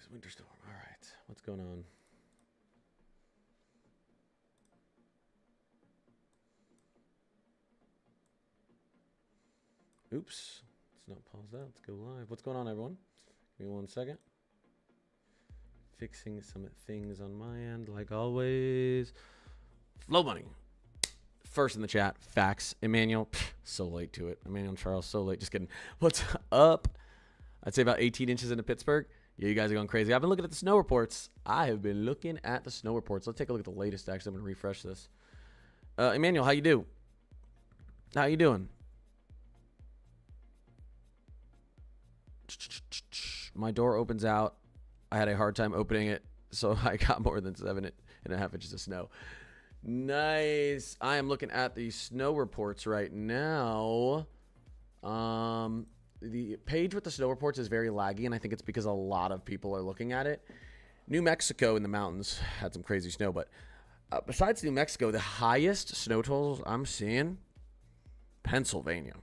winter storm. All right. What's going on? Oops. Let's not pause that. Let's go live. What's going on, everyone? Give me 1 second. Fixing some things on my end, like always. Flow Money. First in the chat. Facts. Emmanuel. So late to it. Emmanuel and Charles, so late. Just kidding. What's up? I'd say about 18 inches into Pittsburgh. Yeah, you guys are going crazy. I've been looking at the snow reports. I have been looking at the snow reports. Let's take a look at the latest, actually. I'm going to refresh this. Emmanuel, how you do? How you doing? My door opens out. I had a hard time opening it, so I got more than 7.5 inches of snow. Nice. I am looking at the snow reports right now. The page with the snow reports is very laggy, and I think it's because a lot of people are looking at it. New Mexico in the mountains had some crazy snow, but besides New Mexico, the highest snow totals I'm seeing, Pennsylvania.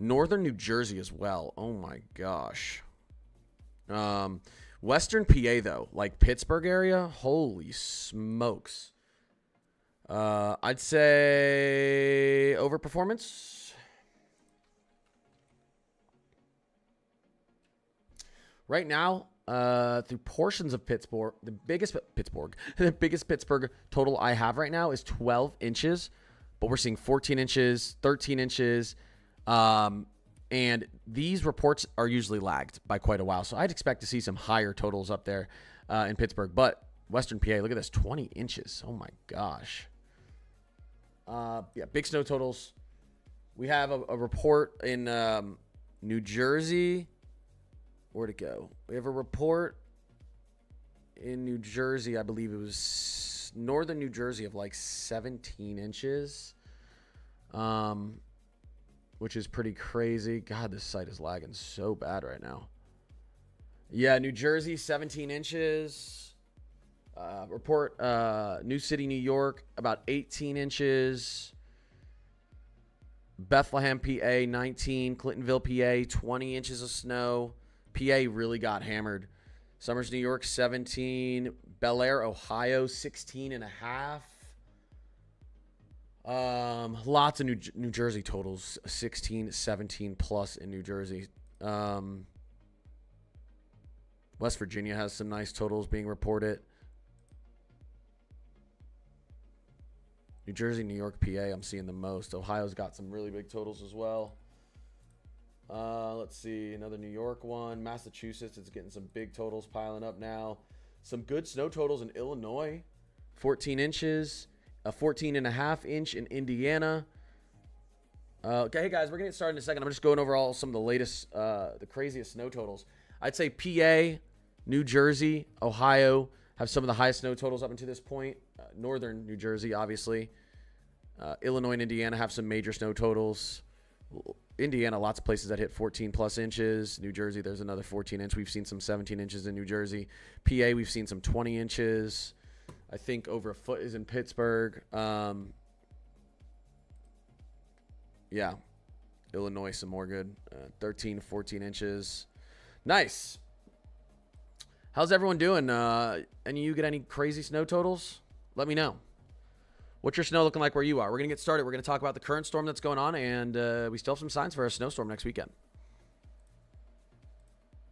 Northern New Jersey as well. Oh, my gosh. Western PA, though, like Pittsburgh area, holy smokes. I'd say overperformance. Right now, through portions of Pittsburgh, the biggest Pittsburgh total I have right now is 12 inches, but we're seeing 14 inches, 13 inches, and these reports are usually lagged by quite a while. So I'd expect to see some higher totals up there in Pittsburgh. But Western PA, look at this, 20 inches. Oh, my gosh. Yeah, big snow totals. We have a report in New Jersey. Where'd it go? We have a report in New Jersey. I believe it was northern New Jersey of like 17 inches. Which is pretty crazy. God, this site is lagging so bad right now. Yeah, New Jersey, 17 inches. Report New City, New York, about 18 inches. Bethlehem, PA, 19. Clintonville, PA, 20 inches of snow. PA really got hammered. Summers, New York, 17. Bel Air, Ohio, 16 and a half. Lots of New Jersey totals, 16, 17 plus in New Jersey. West Virginia has some nice totals being reported. New Jersey, New York, PA, I'm seeing the most. Ohio's got some really big totals as well. Let's see, another New York one. Massachusetts is getting some big totals piling up now. Some good snow totals in Illinois, 14 inches. A 14.5 inch in Indiana. Okay, hey guys, we're going to get started in a second. I'm just going over some of the latest, the craziest snow totals. I'd say PA, New Jersey, Ohio have some of the highest snow totals up until this point. Northern New Jersey, obviously. Illinois and Indiana have some major snow totals. Indiana, lots of places that hit 14 plus inches. New Jersey, there's another 14 inch. We've seen some 17 inches in New Jersey. PA, we've seen some 20 inches. I think over a foot is in Pittsburgh. Yeah. Illinois, some more good. 13, 14 inches. Nice. How's everyone doing? Any of you get any crazy snow totals? Let me know. What's your snow looking like where you are? We're going to get started. We're going to talk about the current storm that's going on, and we still have some signs for a snowstorm next weekend.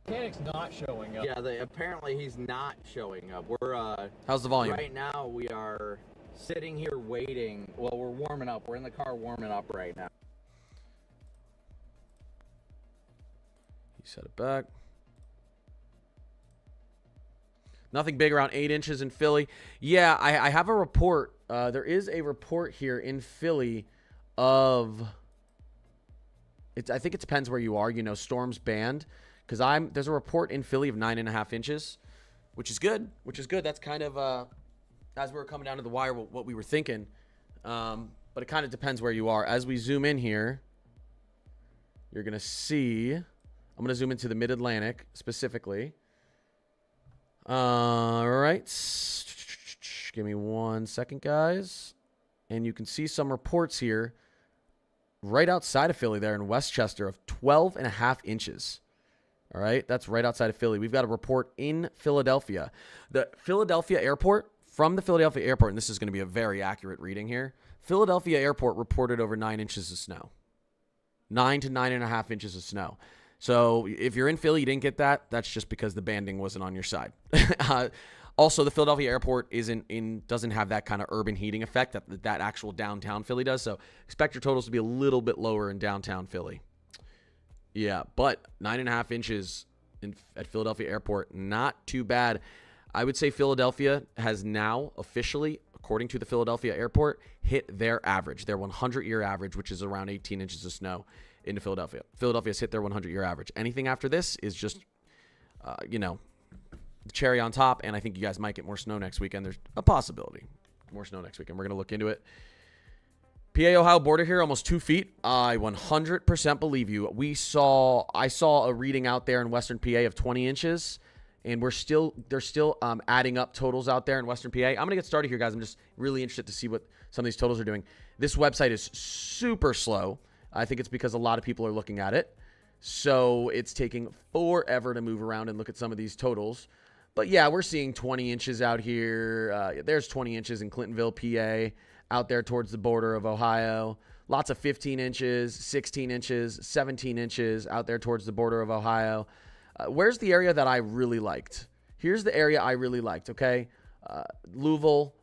Mechanic's not showing up. Yeah, apparently he's not showing up. We're how's the volume? Right now we are sitting here waiting. Well, we're warming up. We're in the car warming up right now. You set it back. Nothing big, around 8 inches in Philly. Yeah, I have a report. There is a report here in Philly of. I think it depends where you are. You know, storms banned. Because there's a report in Philly of 9.5 inches, which is good. That's kind of, as we were coming down to the wire, what we were thinking. But it kind of depends where you are. As we zoom in here, you're going to see, I'm going to zoom into the Mid-Atlantic specifically. All right. Give me 1 second, guys. And you can see some reports here right outside of Philly there in Westchester of 12.5 inches. All right, that's right outside of Philly. We've got a report in Philadelphia. The Philadelphia airport, from the Philadelphia airport, and this is going to be a very accurate reading here. Philadelphia airport reported over 9 inches of snow. 9 to 9.5 inches of snow. So if you're in Philly, you didn't get that. That's just because the banding wasn't on your side. Also, the Philadelphia airport doesn't have that kind of urban heating effect that actual downtown Philly does. So expect your totals to be a little bit lower in downtown Philly. Yeah, but 9.5 inches at Philadelphia airport, not too bad. I would say Philadelphia has now officially, according to the Philadelphia airport, hit their average, their 100-year average, which is around 18 inches of snow into Philadelphia. Philadelphia's hit their 100-year average. Anything after this is just, the cherry on top, and I think you guys might get more snow next weekend. There's a possibility. More snow next weekend. We're going to look into it. PA-Ohio border here, almost 2 feet. I 100% believe you. I saw a reading out there in Western PA of 20 inches, and they're still adding up totals out there in Western PA. I'm going to get started here, guys. I'm just really interested to see what some of these totals are doing. This website is super slow. I think it's because a lot of people are looking at it. So it's taking forever to move around and look at some of these totals. But yeah, we're seeing 20 inches out here. There's 20 inches in Clintonville, PA, out there towards the border of Ohio. Lots of 15 inches, 16 inches, 17 inches out there towards the border of Ohio. Where's the area that I really liked? Here's the area I really liked, okay? Louisville,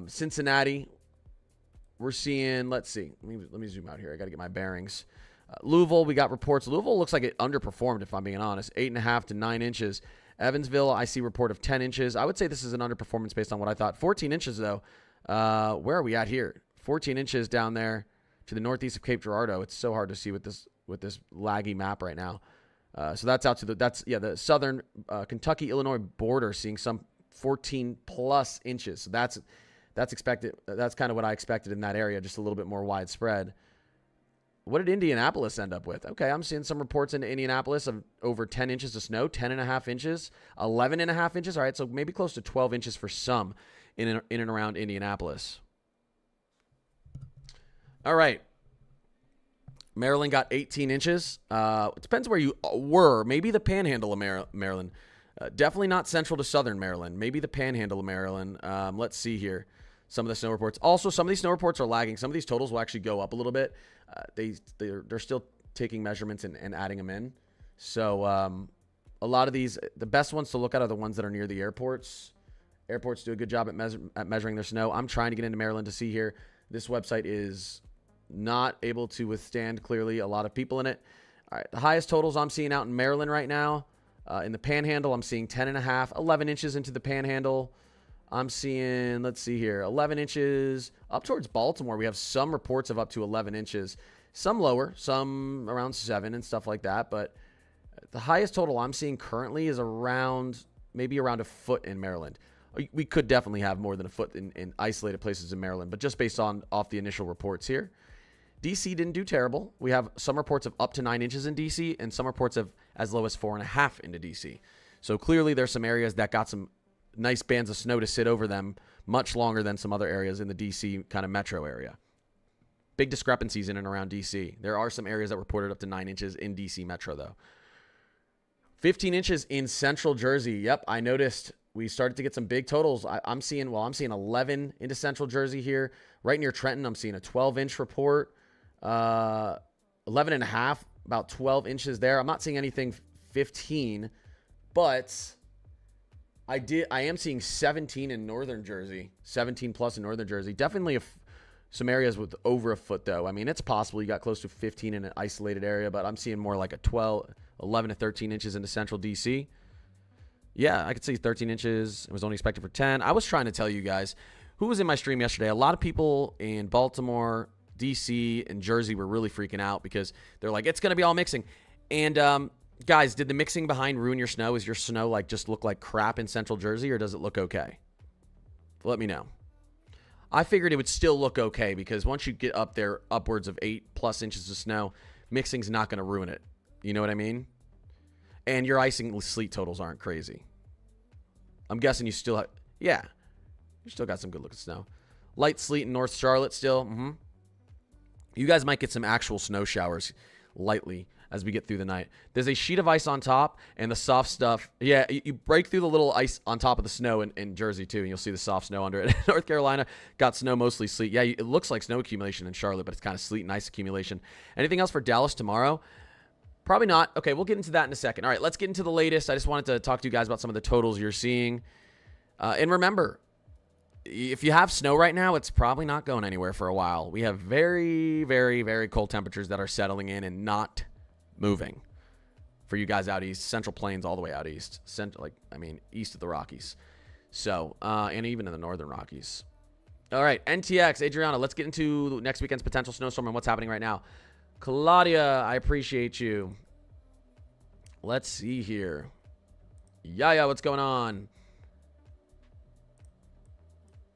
Cincinnati. We're seeing, let's see. Let me zoom out here. I got to get my bearings. Louisville, we got reports. Louisville looks like it underperformed, if I'm being honest. 8.5 to 9 inches. Evansville, I see report of 10 inches. I would say this is an underperformance based on what I thought. 14 inches, though. Where are we at here? 14 inches down there to the northeast of Cape Girardeau. It's so hard to see with this laggy map right now. So that's out to the southern Kentucky-Illinois border, seeing some 14 plus inches. So that's expected. That's kind of what I expected in that area, just a little bit more widespread. What did Indianapolis end up with? Okay, I'm seeing some reports into Indianapolis of over 10 inches of snow, 10.5 inches, 11.5 inches. All right, so maybe close to 12 inches for some in and around Indianapolis. All right. Maryland got 18 inches. It depends where you were. Maybe the panhandle of Maryland. Definitely not central to southern Maryland. Maybe the panhandle of Maryland. Let's see here. Some of the snow reports. Also, some of these snow reports are lagging. Some of these totals will actually go up a little bit. They're still taking measurements and adding them in. So a lot of these, the best ones to look at are the ones that are near the airports. Airports do a good job at measuring their snow. I'm trying to get into Maryland to see here. This website is not able to withstand, clearly, a lot of people in it. All right, the highest totals I'm seeing out in Maryland right now. In the Panhandle, I'm seeing 10.5, 11 inches into the Panhandle. I'm seeing, let's see here, 11 inches. Up towards Baltimore, we have some reports of up to 11 inches. Some lower, some around 7 and stuff like that. But the highest total I'm seeing currently is maybe around a foot in Maryland. We could definitely have more than a foot in isolated places in Maryland, but just based off the initial reports here. DC didn't do terrible. We have some reports of up to 9 inches in DC and some reports of as low as 4.5 into DC. So clearly there's some areas that got some nice bands of snow to sit over them much longer than some other areas in the DC kind of metro area. Big discrepancies in and around DC. There are some areas that reported up to 9 inches in DC metro, though. 15 inches in central Jersey. Yep, I noticed we started to get some big totals. I'm seeing 11 into central Jersey here. Right near Trenton, I'm seeing a 12-inch report. 11.5, about 12 inches there. I'm not seeing anything 15, but I am seeing 17 in northern Jersey, 17 plus in northern Jersey. Definitely some areas with over a foot, though. I mean, it's possible you got close to 15 in an isolated area, but I'm seeing more like 11 to 13 inches into central DC. Yeah, I could see 13 inches. It was only expected for 10. I was trying to tell you guys who was in my stream yesterday. A lot of people in Baltimore, DC, and Jersey were really freaking out because they're like, it's going to be all mixing. And guys, did the mixing behind ruin your snow? Is your snow just look like crap in central Jersey, or does it look okay? Let me know. I figured it would still look okay because once you get up there upwards of 8+ inches of snow, mixing's not going to ruin it. You know what I mean? And your icing sleet totals aren't crazy. I'm guessing you still have, you still got some good looking snow. Light sleet in North Charlotte still. You guys might get some actual snow showers lightly. as we get through the night. There's a sheet of ice on top and the soft stuff. Yeah, you break through the little ice on top of the snow in Jersey too, and you'll see the soft snow under it. North Carolina got snow, mostly sleet. Yeah, it looks like snow accumulation in Charlotte, but it's kind of sleet and ice accumulation. Anything else for Dallas tomorrow? Probably not. Okay, we'll get into that in a second. All right, let's get into the latest. I just wanted to talk to you guys about some of the totals you're seeing. And remember, if you have snow right now, it's probably not going anywhere for a while. We have very, very, very cold temperatures that are settling in and not moving for you guys out east. Central Plains all the way out east. East of the Rockies. So, and even in the northern Rockies. All right, NTX, Adriana, let's get into next weekend's potential snowstorm and what's happening right now. Claudia, I appreciate you. Let's see here. Yeah, what's going on?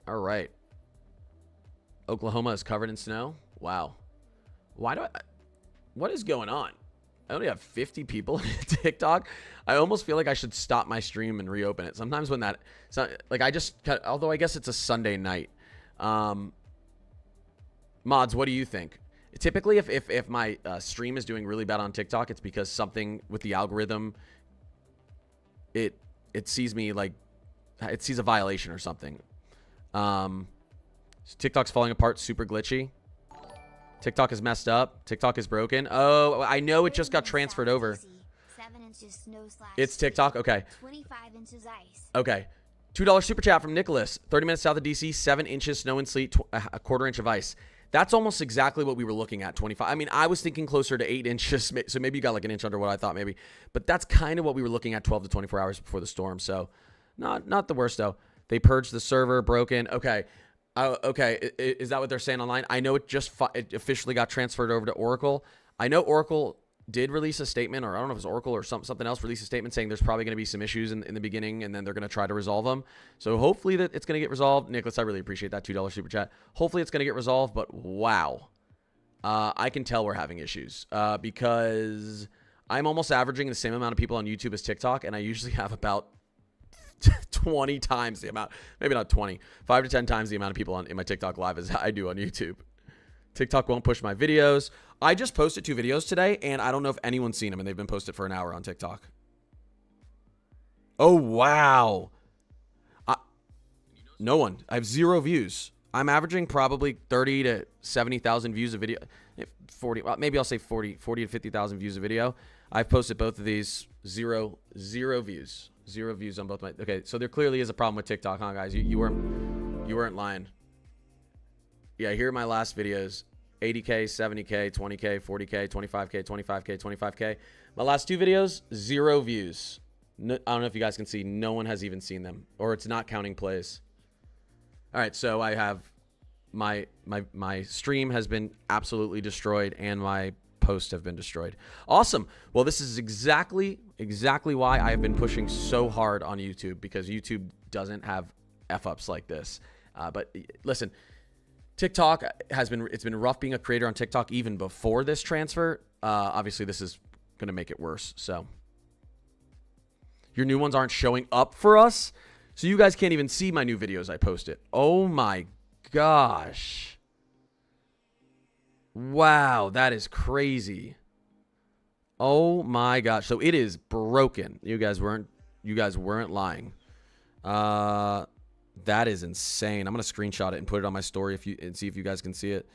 All right. Oklahoma is covered in snow. Wow. What is going on? I only have 50 people on TikTok. I almost feel like I should stop my stream and reopen it. Sometimes when although I guess it's a Sunday night. Mods, what do you think? Typically, if my stream is doing really bad on TikTok, it's because something with the algorithm, it sees me like, it sees a violation or something. So TikTok's falling apart, super glitchy. TikTok is messed up. TikTok is broken. Oh, I know it just got transferred over. 7 inches snow / It's TikTok. Okay. 25 inches ice. Okay. $2 super chat from Nicholas. 30 minutes south of DC, 7 inches snow and sleet, a quarter inch of ice. That's almost exactly what we were looking at, 25. I mean, I was thinking closer to 8 inches, so maybe you got like an inch under what I thought maybe. But that's kind of what we were looking at 12 to 24 hours before the storm. So not the worst, though. They purged the server, broken. Okay. Okay. Is that what they're saying online? I know it officially got transferred over to Oracle. I know Oracle did release a statement, or I don't know if it was Oracle or something else, release a statement saying there's probably going to be some issues in the beginning, and then they're going to try to resolve them. So hopefully that it's going to get resolved. Nicholas, I really appreciate that $2 super chat. Hopefully it's going to get resolved, but wow. I can tell we're having issues because I'm almost averaging the same amount of people on YouTube as TikTok, and I usually have about 20 times the amount, maybe not 20, 5 to 10 times the amount of people in my TikTok live as I do on YouTube. TikTok won't push my videos. I just posted 2 videos today, and I don't know if anyone's seen them, and they've been posted for an hour on TikTok. Oh, wow. No one. I have 0 views. I'm averaging probably 30 to 70,000 views a video. 40, well, maybe I'll say 40 to 50,000 views a video. I've posted both of these. Zero views. 0 views on both my. Okay, so there clearly is a problem with TikTok, huh, guys? You weren't lying. Yeah, here are my last videos. 80K, 70K, 20K, 40K, 25K, 25K, 25K. My last 2 videos, 0 views. No, I don't know if you guys can see. No one has even seen them, or it's not counting plays. All right, so I have my stream has been absolutely destroyed, and my posts have been destroyed. Awesome. Well, this is exactly why I have been pushing so hard on YouTube, because YouTube doesn't have F-ups like this. But listen, TikTok it's been rough being a creator on TikTok even before this transfer. Obviously, this is going to make it worse. So your new ones aren't showing up for us. So you guys can't even see my new videos I posted. Oh my gosh. Wow, that is crazy. Oh my gosh. So it is broken. You guys weren't lying. That is insane. I'm going to screenshot it and put it on my story and see if you guys can see it.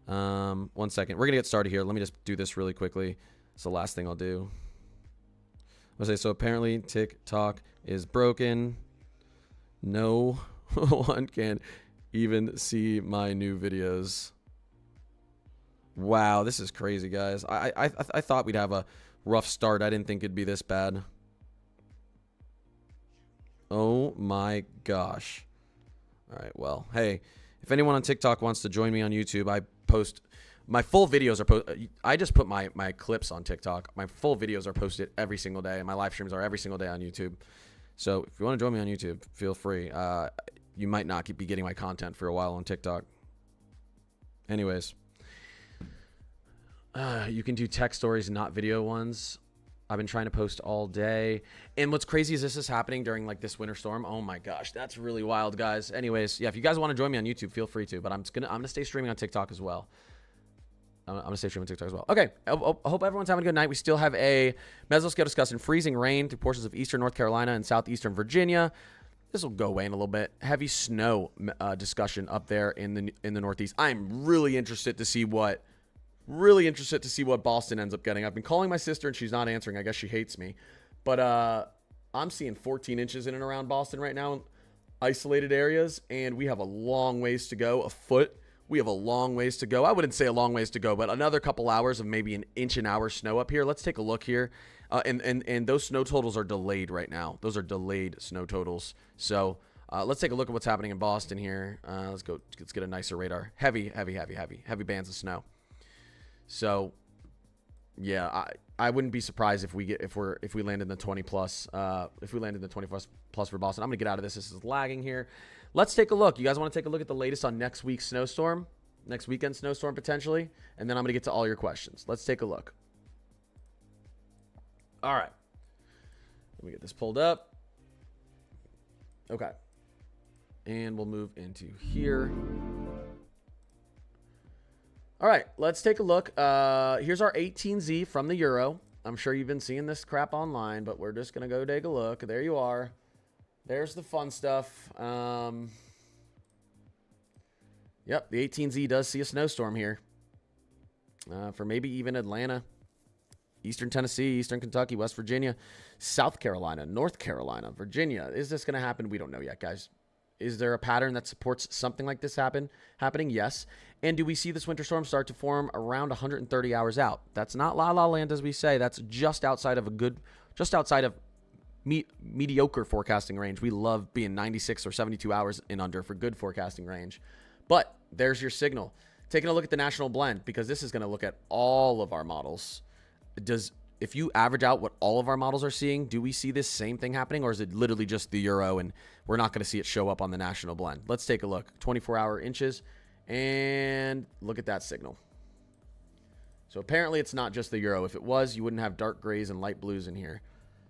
1 second. We're going to get started here. Let me just do this really quickly. It's the last thing I'll do. I'll say, so apparently TikTok is broken. No one can even see my new videos. Wow, this is crazy, guys. I thought we'd have a rough start. I didn't think it'd be this bad. Oh my gosh. All right, well, hey, if anyone on TikTok wants to join me on YouTube, I post my full videos I just put my clips on TikTok. My full videos are posted every single day, and my live streams are every single day on YouTube. So if you want to join me on YouTube, feel free. You might not be getting my content for a while on TikTok. Anyways, you can do text stories, not video ones. I've been trying to post all day. And what's crazy is this is happening during like this winter storm. Oh my gosh, that's really wild, guys. Anyways, yeah, if you guys want to join me on YouTube, feel free to. But I'm gonna stay streaming on TikTok as well. I'm gonna save stream on TikTok as well. Okay, I hope everyone's having a good night. We still have a mesoscale discussing freezing rain through portions of eastern North Carolina and southeastern Virginia. This will go away in a little bit. Heavy snow discussion up there in the Northeast. I'm really interested to see what Boston ends up getting. I've been calling my sister and she's not answering. I guess she hates me, but I'm seeing 14 inches in and around Boston right now in isolated areas, and we have a long ways to go. A foot. We have a long ways to go. I wouldn't say a long ways to go, but another couple hours of maybe an inch an hour snow up here. Let's take a look here. And those snow totals are delayed right now. Those are delayed snow totals. So let's take a look at what's happening in Boston here. Let's get a nicer radar. Heavy bands of snow. So yeah, I wouldn't be surprised if we land in the 20 plus. If we land in the 20 plus for Boston. I'm gonna get out of this. This is lagging here. Let's take a look. You guys want to take a look at the latest on next week's snowstorm? Next weekend's snowstorm, potentially? And then I'm going to get to all your questions. Let's take a look. All right. Let me get this pulled up. Okay. And we'll move into here. All right. Let's take a look. Here's our 18Z from the Euro. I'm sure you've been seeing this crap online, but we're just going to go take a look. There you are. There's the fun stuff. Yep, the 18Z does see a snowstorm here. For maybe even Atlanta, Eastern Tennessee, Eastern Kentucky, West Virginia, South Carolina, North Carolina, Virginia. Is this going to happen? We don't know yet, guys. Is there a pattern that supports something like this happening? Yes. And do we see this winter storm start to form around 130 hours out? That's not la la land, as we say. That's just outside of mediocre forecasting range. We love being 96 or 72 hours and under for good forecasting range. But there's your signal. Taking a look at the national blend, because this is going to look at all of our models. If you average out what all of our models are seeing, do we see this same thing happening, or is it literally just the Euro and we're not going to see it show up on the national blend? Let's take a look. 24-hour inches, and look at that signal. So apparently it's not just the Euro. If it was, you wouldn't have dark grays and light blues in here.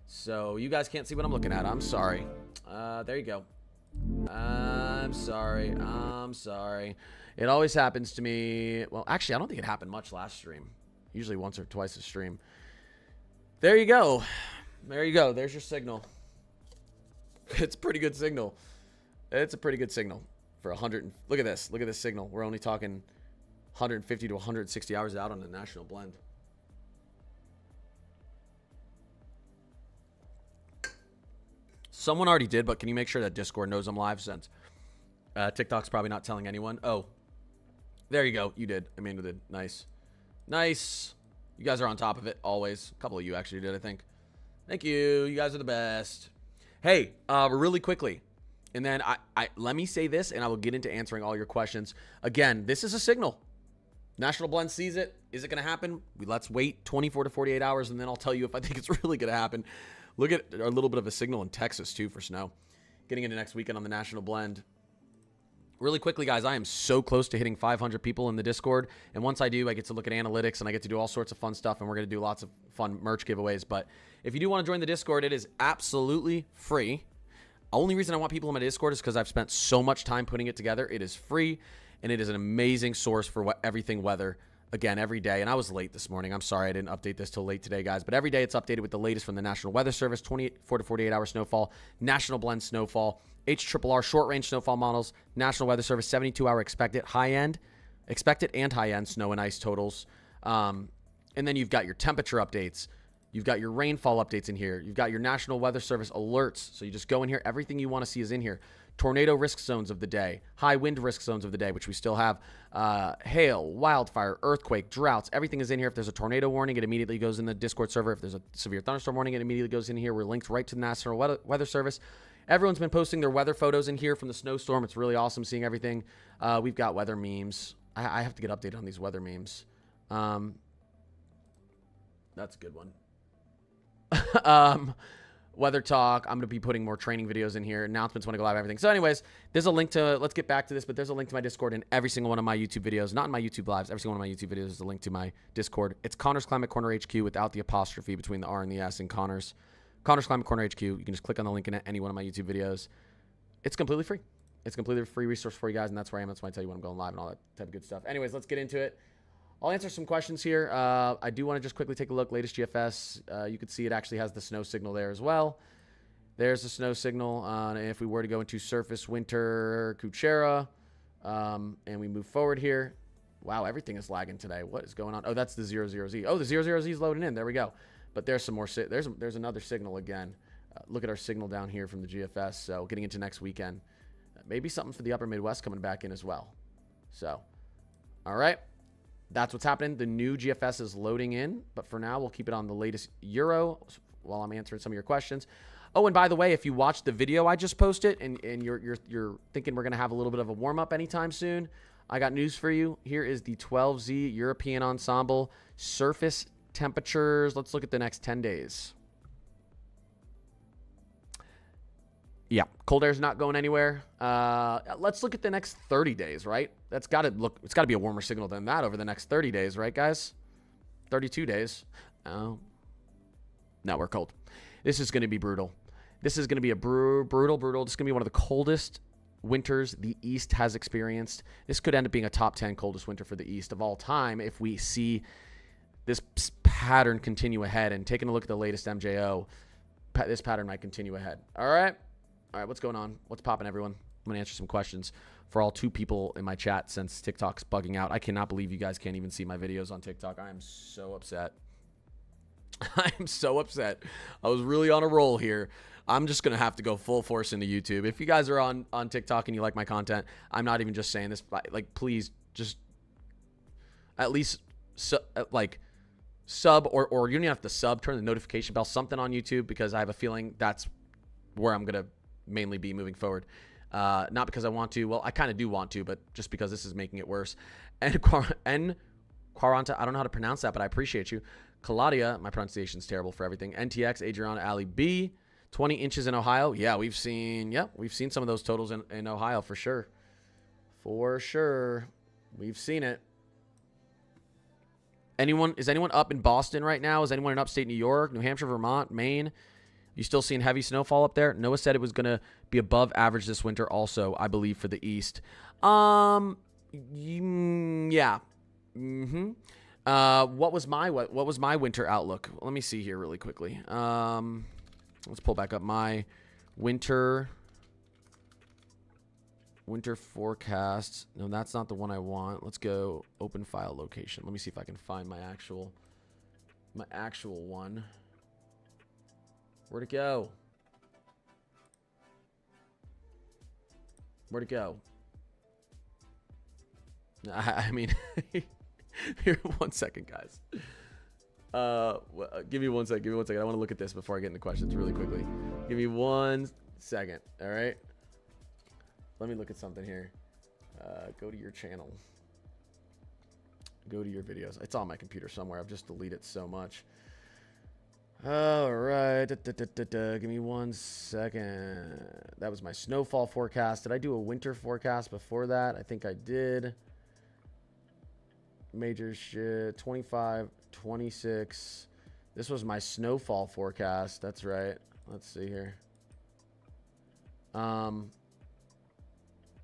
So you guys can't see what I'm looking at. I'm sorry. There you go. I'm sorry. It always happens to me. Well, actually, I don't think it happened much last stream. Usually once or twice a stream. There you go. There you go. There's your signal. It's a pretty good signal. It's a pretty good signal for 100. Look at this. Look at this signal. We're only talking 150 to 160 hours out on the national blend. Someone already did, but can you make sure that Discord knows I'm live, since TikTok's probably not telling anyone? Oh, there you go. You did. Amanda did. Nice. Nice. You guys are on top of it always. A couple of you actually did, I think. Thank you. You guys are the best. Hey, really quickly, and then I let me say this, and I will get into answering all your questions. Again, this is a signal. National Blend sees it. Is it going to happen? Let's wait 24 to 48 hours, and then I'll tell you if I think it's really going to happen. Look at a little bit of a signal in Texas, too, for snow. Getting into next weekend on the National Blend. Really quickly, guys, I am so close to hitting 500 people in the Discord. And once I do, I get to look at analytics, and I get to do all sorts of fun stuff, and we're going to do lots of fun merch giveaways. But if you do want to join the Discord, it is absolutely free. Only reason I want people in my Discord is because I've spent so much time putting it together. It is free, and it is an amazing source for everything weather. Again, every day, and I was late this morning. I'm sorry I didn't update this till late today, guys. But every day it's updated with the latest from the National Weather Service, 24 to 48 hour snowfall, National Blend snowfall, HRRR short-range snowfall models, National Weather Service 72-hour expected and high-end snow and ice totals. And then you've got your temperature updates. You've got your rainfall updates in here. You've got your National Weather Service alerts. So you just go in here. Everything you want to see is in here. Tornado risk zones of the day, high wind risk zones of the day, which we still have, hail, wildfire, earthquake, droughts, everything is in here. If there's a tornado warning, it immediately goes in the Discord server. If there's a severe thunderstorm warning, it immediately goes in here. We're linked right to the National Weather Service. Everyone's been posting their weather photos in here from the snowstorm. It's really awesome seeing everything. We've got weather memes. I have to get updated on these weather memes. That's a good one. Weather talk. I'm going to be putting more training videos in here. Announcements when I go live, everything. So anyways, there's a link to, let's get back to this, but there's a link to my Discord in every single one of my YouTube videos. Not in my YouTube lives. Every single one of my YouTube videos is a link to my Discord. It's Connor's Climate Corner HQ without the apostrophe between the R and the S in Connor's Climate Corner HQ. You can just click on the link in any one of my YouTube videos. It's completely free. It's a completely free resource for you guys, and that's where I am. That's why I tell you when I'm going live and all that type of good stuff. Anyways, let's get into it. I'll answer some questions here. I do want to just quickly take a look. Latest GFS. You can see it actually has the snow signal there as well. There's the snow signal. And if we were to go into surface winter Kuchera, and we move forward here. Wow, everything is lagging today. What is going on? Oh, that's the 00Z. Oh, the 00Z is loading in. There we go. But there's some more. There's another signal again. Look at our signal down here from the GFS. So getting into next weekend. Maybe something for the upper Midwest coming back in as well. So, all right. That's what's happening. The new GFS is loading in. But for now, we'll keep it on the latest Euro while I'm answering some of your questions. Oh, and by the way, if you watched the video I just posted and you're thinking we're going to have a little bit of a warm-up anytime soon, I got news for you. Here is the 12Z European Ensemble surface temperatures. Let's look at the next 10 days. Yeah, cold air is not going anywhere. Let's look at the next 30 days, right? It's got to be a warmer signal than that over the next 30 days, right, guys? 32 days. Oh. No, we're cold. This is going to be brutal. This is going to be a brutal. This is going to be one of the coldest winters the East has experienced. This could end up being a top 10 coldest winter for the East of all time if we see this pattern continue ahead. And taking a look at the latest MJO, this pattern might continue ahead. All right, what's going on? What's popping, everyone? I'm going to answer some questions for all 2 people in my chat since TikTok's bugging out. I cannot believe you guys can't even see my videos on TikTok. I am so upset. I'm so upset. I was really on a roll here. I'm just going to have to go full force into YouTube. If you guys are on TikTok and you like my content, I'm not even just saying this, but like, please just at least sub or you don't even have to sub, turn the notification bell, something on YouTube, because I have a feeling that's where I'm going to mainly be moving forward. Not because I want to. Well, I kind of do want to, but just because this is making it worse. And Quaranta, I don't know how to pronounce that, but I appreciate you. Claudia, my pronunciation's terrible for everything. NTX, Adriana, Ali B, 20 inches in Ohio. Yeah, we've seen some of those totals in Ohio for sure. For sure. We've seen it. Is anyone up in Boston right now? Is anyone in upstate New York, New Hampshire, Vermont, Maine? You still seeing heavy snowfall up there? Noah said it was going to be above average this winter also, I believe, for the East. Yeah. What was my winter outlook? Let me see here really quickly. Let's pull back up my winter forecast. No, that's not the one I want. Let's go open file location. Let me see if I can find my actual one. Where'd it go? Where'd it go? I mean, here, 1 second, guys. Give me 1 second. Give me 1 second. I want to look at this before I get into questions really quickly. Give me 1 second. All right. Let me look at something here. Go to your channel. Go to your videos. It's on my computer somewhere. I've just deleted so much. All right. Give me 1 second. That was my snowfall forecast. Did I do a winter forecast before that? I think I did. Major shit. 25, 26. This was my snowfall forecast. That's right. Let's see here.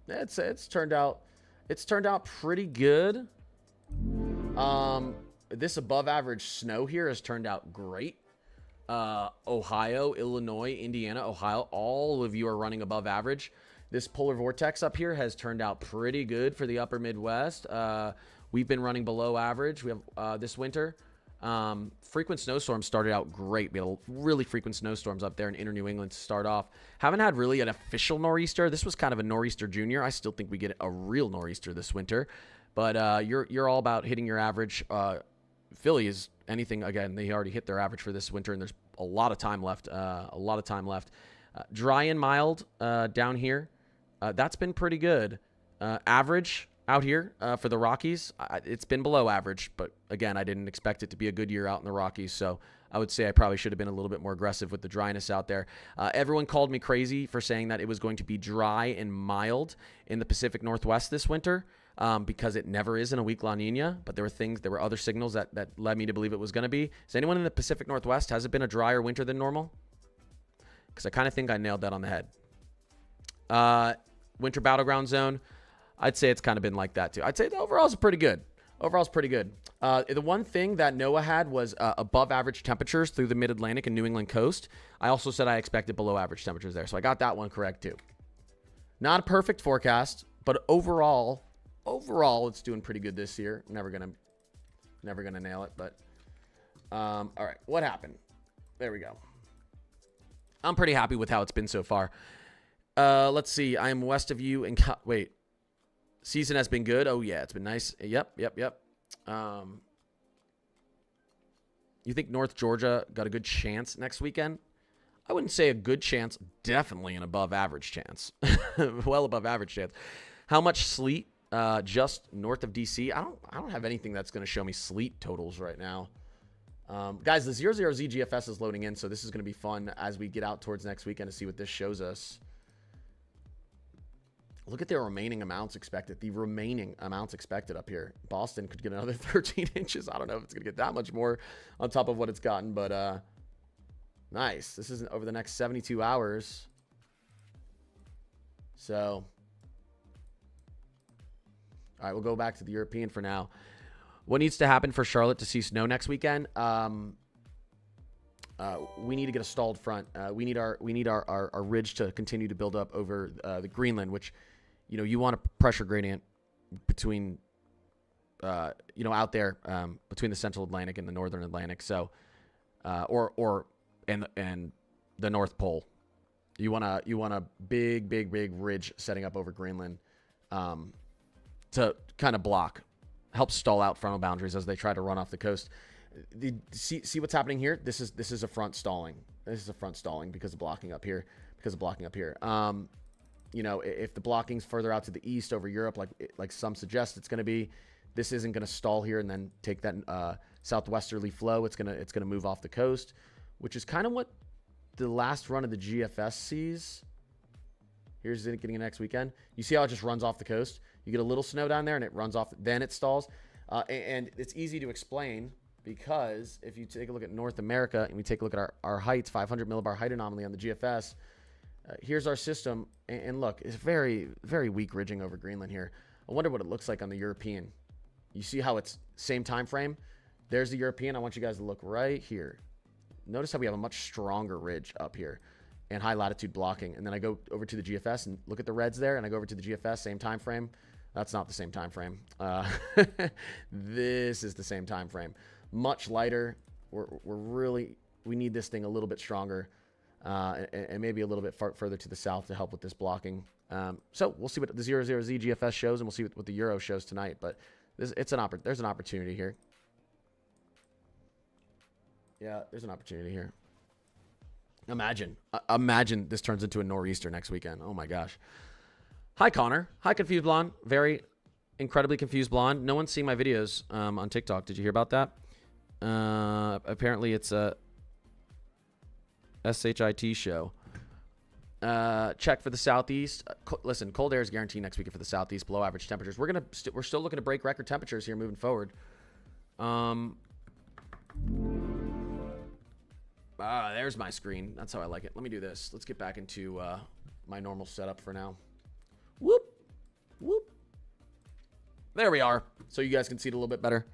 It's turned out pretty good. This above average snow here has turned out great. Ohio, Illinois, Indiana, Ohio, all of you are running above average. This polar vortex up here has turned out pretty good for the upper Midwest. We've been running below average. We have this winter. Frequent snowstorms started out great. We had really frequent snowstorms up there in inner New England to start off. Haven't had really an official nor'easter. This was kind of a nor'easter junior. I still think we get a real nor'easter this winter. But you're all about hitting your average. Philly is anything, again, they already hit their average for this winter, and there's a lot of time left. Dry and mild down here. That's been pretty good. Average out here for the Rockies, it's been below average. But, again, I didn't expect it to be a good year out in the Rockies. So I would say I probably should have been a little bit more aggressive with the dryness out there. Everyone called me crazy for saying that it was going to be dry and mild in the Pacific Northwest this winter. Because it never is in a weak La Nina, but there were other signals that led me to believe it was going to be. Is anyone in the Pacific Northwest, has it been a drier winter than normal? Because I kind of think I nailed that on the head. Winter battleground zone, I'd say it's kind of been like that too. I'd say the overall is pretty good. Overall, it's pretty good. The one thing that NOAA had was above average temperatures through the mid-Atlantic and New England coast. I also said I expected below average temperatures there, so I got that one correct too. Not a perfect forecast, but overall, it's doing pretty good this year. Never gonna nail it, but all right. What happened? There we go. I'm pretty happy with how it's been so far. Let's see. I am west of you and wait. Season has been good. Oh yeah, it's been nice. Yep. You think North Georgia got a good chance next weekend? I wouldn't say a good chance. Definitely an above average chance. Well above average chance. How much sleet? Just north of DC. I don't have anything that's going to show me sleet totals right now. Guys, the 00Z GFS is loading in, so this is going to be fun as we get out towards next weekend to see what this shows us. Look at the remaining amounts expected. The remaining amounts expected up here. Boston could get another 13 inches. I don't know if it's going to get that much more on top of what it's gotten, but nice. This is over the next 72 hours. So, all right, we'll go back to the European for now. What needs to happen for Charlotte to see snow next weekend? We need to get a stalled front. We need our ridge to continue to build up over the Greenland, which, you know, you want a pressure gradient between, out there between the Central Atlantic and the Northern Atlantic. So, and the North Pole. You want a big ridge setting up over Greenland to kind of help stall out frontal boundaries as they try to run off the coast. See what's happening here? This is a front stalling. This is a front stalling because of blocking up here. If the blocking's further out to the east over Europe, like some suggest it's going to be, this isn't going to stall here and then take that southwesterly flow. It's gonna move off the coast, which is kind of what the last run of the GFS sees. Here's it getting it next weekend. You see how it just runs off the coast? You get a little snow down there and it runs off. Then it stalls, and it's easy to explain. Because if you take a look at North America and we take a look at our heights, 500 millibar height anomaly on the GFS, here's our system. And look, it's very, very weak ridging over Greenland here. I wonder what it looks like on the European. You see how it's same time frame? There's the European. I want you guys to look right here. Notice how we have a much stronger ridge up here and high latitude blocking. And then I go over to the GFS and look at the reds there. And I go over to the GFS, same time frame. That's not the same time frame. This is the same time frame. Much lighter. We need this thing a little bit stronger and maybe a little bit further to the south to help with this blocking. So we'll see what the 00Z GFS shows, and we'll see what the Euro shows tonight. But there's an opportunity here. Yeah, there's an opportunity here. Imagine this turns into a nor'easter next weekend. Oh my gosh. Hi Connor. Hi Confused Blonde. Very incredibly confused blonde. No one's seeing my videos on TikTok. Did you hear about that? Apparently it's a SHIT show. Check for the southeast. Listen, cold air is guaranteed next week for the southeast, below average temperatures. We're still looking to break record temperatures here moving forward. There's my screen. That's how I like it. Let me do this. Let's get back into my normal setup for now. Whoop. There we are. So you guys can see it a little bit better.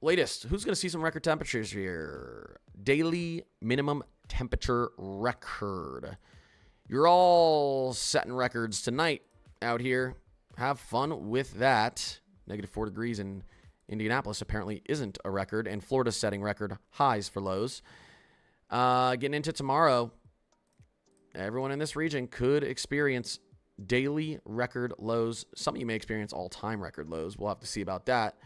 Latest. Who's going to see some record temperatures here? Daily minimum temperature record. You're all setting records tonight out here. Have fun with that. -4 degrees in Indianapolis apparently isn't a record, and Florida's setting record highs for lows. Getting into tomorrow, everyone in this region could experience daily record lows. Some of you may experience all-time record lows. We'll have to see about that.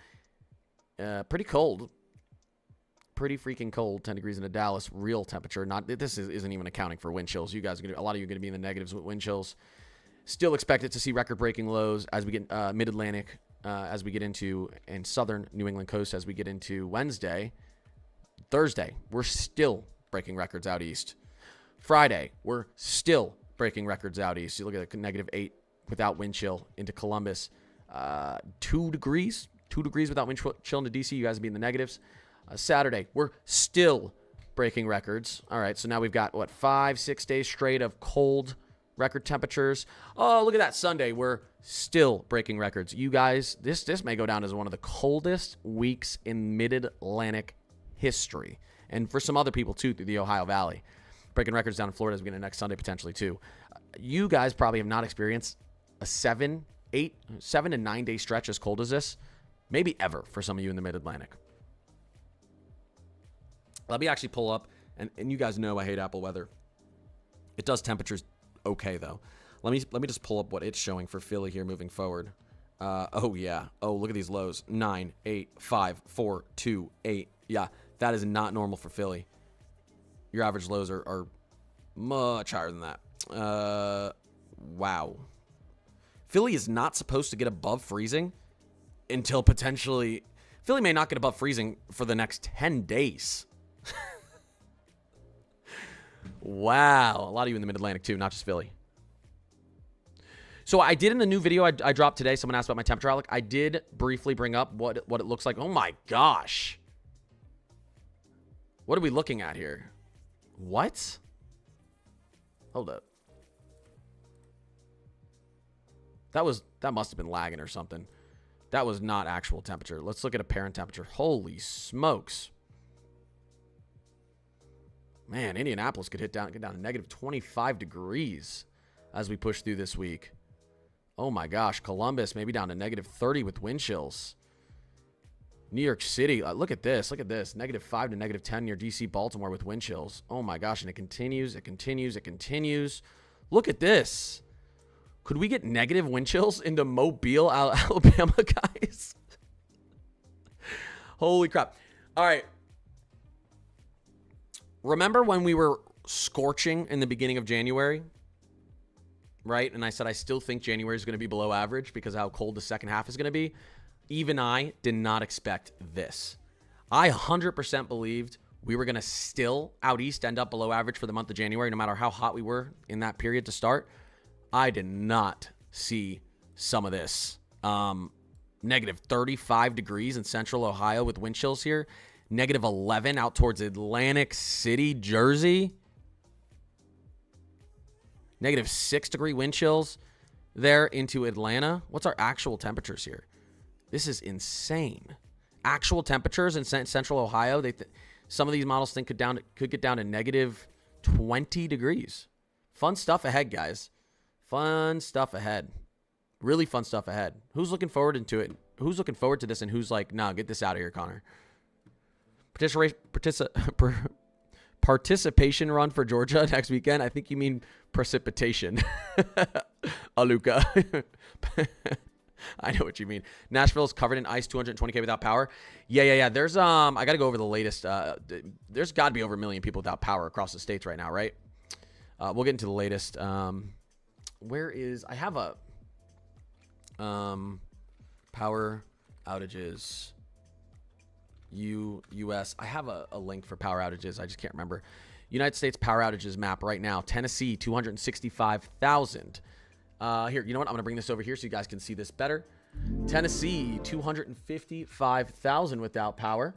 Pretty cold. Pretty freaking cold. 10 degrees in Dallas. Real temperature. This isn't even accounting for wind chills. A lot of you are going to be in the negatives with wind chills. Still expect it to see record-breaking lows as we get mid-Atlantic, as we get into, and southern New England coast as we get into Wednesday. Thursday, we're still breaking records out east. Friday, we're still breaking records out east. You look at the -8 without wind chill into Columbus. 2 degrees. 2 degrees without wind chill into DC. You guys will be in the negatives. Saturday, we're still breaking records. All right, so now we've got, 5-6 days straight of cold record temperatures. Oh, look at that. Sunday, we're still breaking records. You guys, this may go down as one of the coldest weeks in mid-Atlantic history. And for some other people, too, through the Ohio Valley. Breaking records down in Florida as we get next Sunday, potentially, too. You guys probably have not experienced a 7 to 9 day stretch as cold as this. Maybe ever for some of you in the mid-Atlantic. Let me actually pull up, and you guys know I hate Apple weather. It does temperatures okay, though. Let me just pull up what it's showing for Philly here moving forward. Oh, yeah. Oh, look at these lows. 9, 8, 5, 4, 2, 8. Yeah, that is not normal for Philly. Your average lows are much higher than that. Wow. Philly is not supposed to get above freezing until potentially... Philly may not get above freezing for the next 10 days. Wow. A lot of you in the mid-Atlantic, too, not just Philly. So I did in the new video I dropped today, someone asked about my temperature outlook. I did briefly bring up what it looks like. Oh, my gosh. What are we looking at here? What? Hold up. That must have been lagging or something. That was not actual temperature. Let's look at apparent temperature. Holy smokes. Man, Indianapolis could get down to negative 25 degrees as we push through this week. Oh my gosh, Columbus maybe down to negative 30 with wind chills. New York City, look at this. Look at this. Negative 5 to negative 10 near D.C., Baltimore with wind chills. Oh my gosh, and it continues, it continues, it continues. Look at this. Could we get negative wind chills into Mobile, Alabama, guys? Holy crap. All right. Remember when we were scorching in the beginning of January? Right? And I said I still think January is going to be below average because of how cold the second half is going to be. Even I did not expect this. I 100% believed we were going to still out east end up below average for the month of January, no matter how hot we were in that period to start. I did not see some of this. Negative 35 degrees in central Ohio with wind chills here. Negative 11 out towards Atlantic City, Jersey. Negative 6 degree wind chills there into Atlanta. What's our actual temperatures here? This is insane. Actual temperatures in central Ohio. Some of these models think could get down to negative 20 degrees. Fun stuff ahead, guys. Fun stuff ahead. Really fun stuff ahead. Who's looking forward to it? Who's looking forward to this and who's like, nah, get this out of here, Connor. Participation run for Georgia next weekend. I think you mean precipitation. Aluka. I know what you mean. Nashville's covered in ice, 220K without power. Yeah. There's I got to go over the latest. There's got to be over 1 million people without power across the states right now, right? We'll get into the latest. Where is I have a power outages US. I have a link for power outages. I just can't remember. United States power outages map right now. Tennessee 265,000. Here, you know what? I'm going to bring this over here so you guys can see this better. Tennessee, 255,000 without power.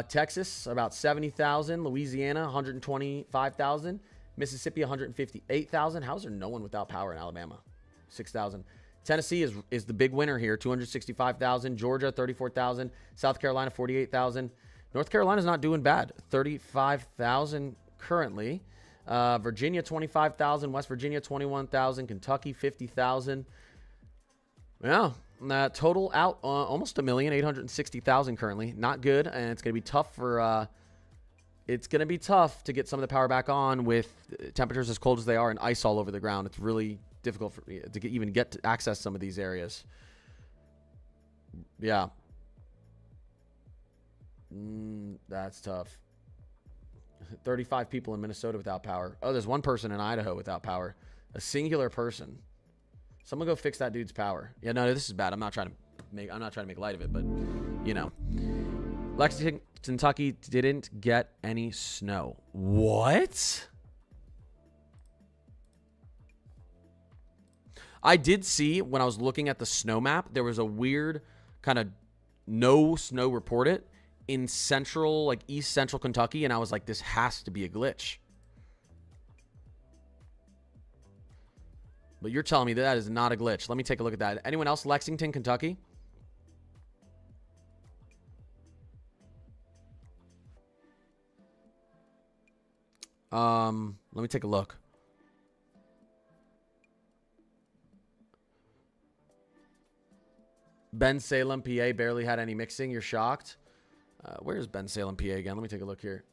Texas, about 70,000. Louisiana, 125,000. Mississippi, 158,000. How's there no one without power in Alabama? 6,000. Tennessee is the big winner here, 265,000. Georgia, 34,000. South Carolina, 48,000. North Carolina's not doing bad, 35,000 currently. Virginia, 25,000. West Virginia, 21,000. Kentucky, 50,000. Yeah, total out almost 1,860,000 currently. Not good, and it's going to be tough for. It's going to be tough to get some of the power back on with temperatures as cold as they are and ice all over the ground. It's really difficult to even get to access some of these areas. Yeah. That's tough. 35 people in Minnesota without power. Oh, there's one person in Idaho without power. A singular person. Someone go fix that dude's power. Yeah, no, this is bad. I'm not trying to make light of it, but you know. Lexington, Kentucky didn't get any snow. What? I did see when I was looking at the snow map, there was a weird kind of no snow reported in central, like east central Kentucky, and I was like, this has to be a glitch. But you're telling me that is not a glitch. Let me take a look at that. Anyone else? Lexington, Kentucky? Let me take a look. Ben Salem, PA barely had any mixing. You're shocked? Where's Ben Salem, PA again? Let me take a look here.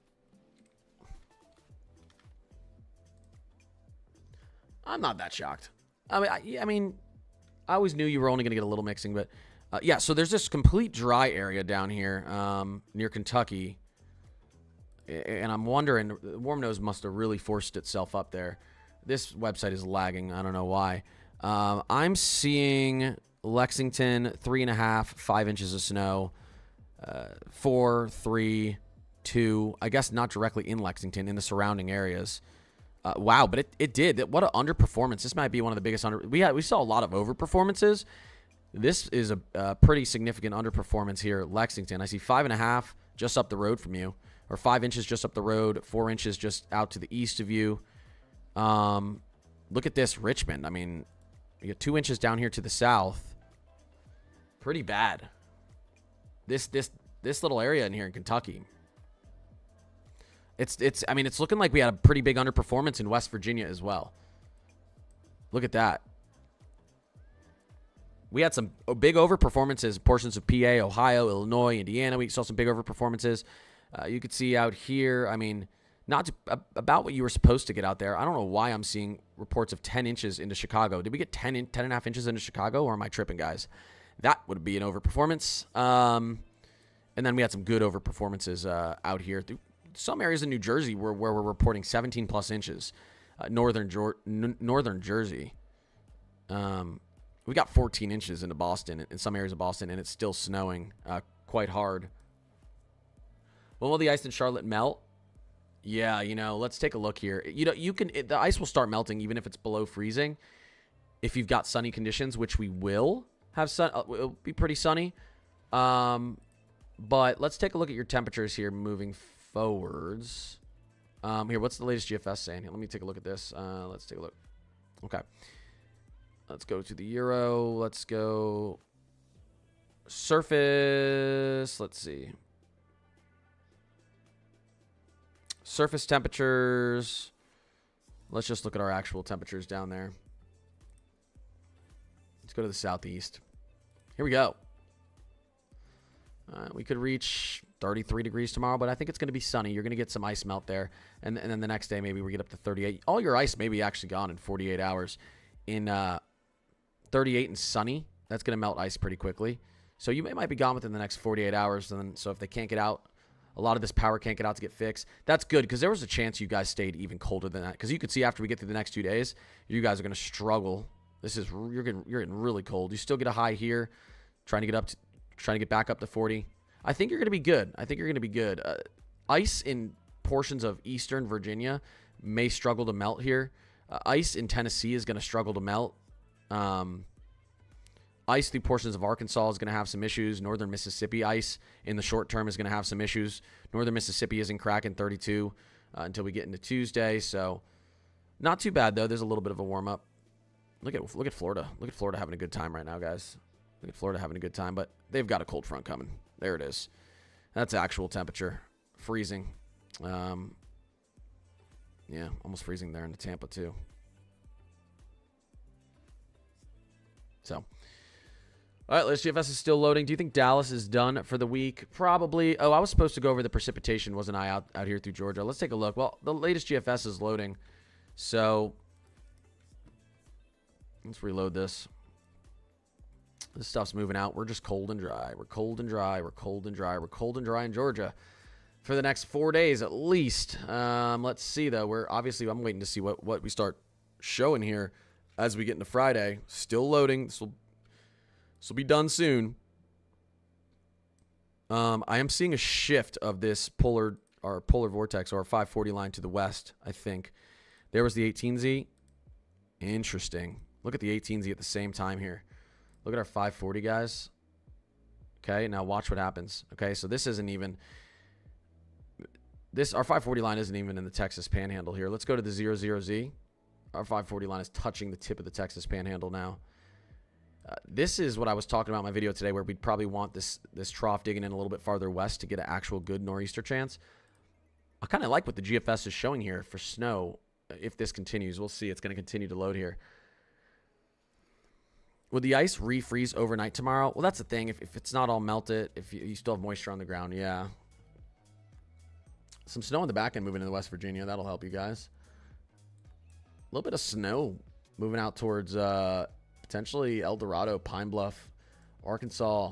I'm not that shocked. I mean, I always knew you were only going to get a little mixing, but yeah. So there's this complete dry area down here near Kentucky, and I'm wondering, Warm Nose must have really forced itself up there. This website is lagging. I don't know why. I'm seeing Lexington 3.5, 5 inches of snow, 4, 3, 2. I guess not directly in Lexington, in the surrounding areas. Wow, but it did. What an underperformance. This might be one of the biggest we saw a lot of overperformances. This is a pretty significant underperformance here at Lexington. I see 5.5 just up the road from you, or 5 inches just up the road, 4 inches just out to the east of you. Look at this, Richmond. I mean, you get 2 inches down here to the south. Pretty bad. This little area in here in Kentucky. I mean, it's looking like we had a pretty big underperformance in West Virginia as well. Look at that. We had some big overperformances, portions of PA, Ohio, Illinois, Indiana. We saw some big overperformances. You could see out here, I mean, about what you were supposed to get out there. I don't know why I'm seeing reports of 10 inches into Chicago. Did we get 10.5 inches into Chicago, or am I tripping, guys? That would be an overperformance. And then we had some good overperformances out here. Some areas in New Jersey where we're reporting 17 plus inches. Northern Jersey. We got 14 inches into Boston, in some areas of Boston, and it's still snowing quite hard. When will the ice in Charlotte melt? Yeah, let's take a look here. The ice will start melting even if it's below freezing. If you've got sunny conditions, which we will have it'll be pretty sunny. But let's take a look at your temperatures here moving forwards. Here, what's the latest GFS saying? Here, let me take a look at this. Let's take a look. Okay. Let's go to the Euro. Let's go surface. Let's see. Surface temperatures. Let's just look at our actual temperatures down there. Let's go to the southeast. Here we go. We could reach 33 degrees tomorrow, but I think it's going to be sunny. You're going to get some ice melt there. And then the next day, maybe we get up to 38. All your ice may be actually gone in 48 hours. In 38 and sunny, that's going to melt ice pretty quickly. So you might be gone within the next 48 hours. And then, so if they can't get out, a lot of this power can't get out to get fixed. That's good, because there was a chance you guys stayed even colder than that. Because you could see after we get through the next 2 days, you guys are going to struggle. You're getting really cold. You still get a high here, trying to get back up to 40. I think you're going to be good. Ice in portions of eastern Virginia may struggle to melt here. Ice in Tennessee is going to struggle to melt. Ice through portions of Arkansas is going to have some issues. Northern Mississippi ice in the short term is going to have some issues. Northern Mississippi isn't cracking 32 until we get into Tuesday. So not too bad, though. There's a little bit of a warm-up. Look at Florida. Look at Florida having a good time right now, guys. Look at Florida having a good time, but they've got a cold front coming. There it is. That's actual temperature. Freezing. Yeah, almost freezing there in Tampa, too. So, all right, latest GFS is still loading. Do you think Dallas is done for the week? Probably. Oh, I was supposed to go over the precipitation, wasn't I, out here through Georgia? Let's take a look. Well, the latest GFS is loading. So, let's reload this. This stuff's moving out. We're just cold and dry. We're cold and dry. We're cold and dry. We're cold and dry in Georgia for the next 4 days at least. Let's see, though. I'm waiting to see what we start showing here as we get into Friday. Still loading. This will be done soon. I am seeing a shift of this polar vortex, or 540 line to the west, I think. There was the 18Z. Interesting. Look at the 18Z at the same time here. Look at our 540, guys. Okay, now watch what happens. Okay, so this isn't even... Our 540 line isn't even in the Texas Panhandle here. Let's go to the 00Z. Our 540 line is touching the tip of the Texas Panhandle now. This is what I was talking about in my video today, where we'd probably want this trough digging in a little bit farther west to get an actual good nor'easter chance. I kind of like what the GFS is showing here for snow. If this continues, we'll see. It's going to continue to load here. Would the ice refreeze overnight tomorrow? Well, that's the thing. If it's not all melted, if you still have moisture on the ground, yeah. Some snow in the back end moving into West Virginia. That'll help you guys. A little bit of snow moving out towards potentially El Dorado, Pine Bluff, Arkansas.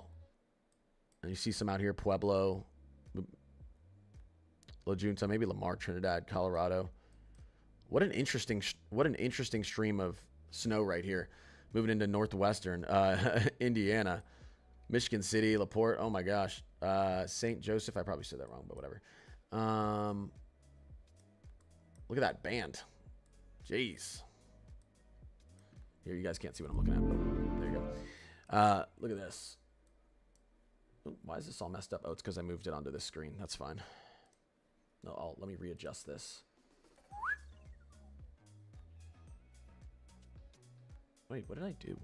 And you see some out here, Pueblo, La Junta, maybe Lamar, Trinidad, Colorado. What an interesting stream of snow right here. Moving into northwestern Indiana, Michigan City, LaPorte. Oh my gosh, St. Joseph. I probably said that wrong, but whatever. Look at that band. Jeez. Here, you guys can't see what I'm looking at, but there you go. Look at this. Ooh, why is this all messed up? Oh, it's because I moved it onto this screen. That's fine. No, let me readjust this. Wait, what did I do?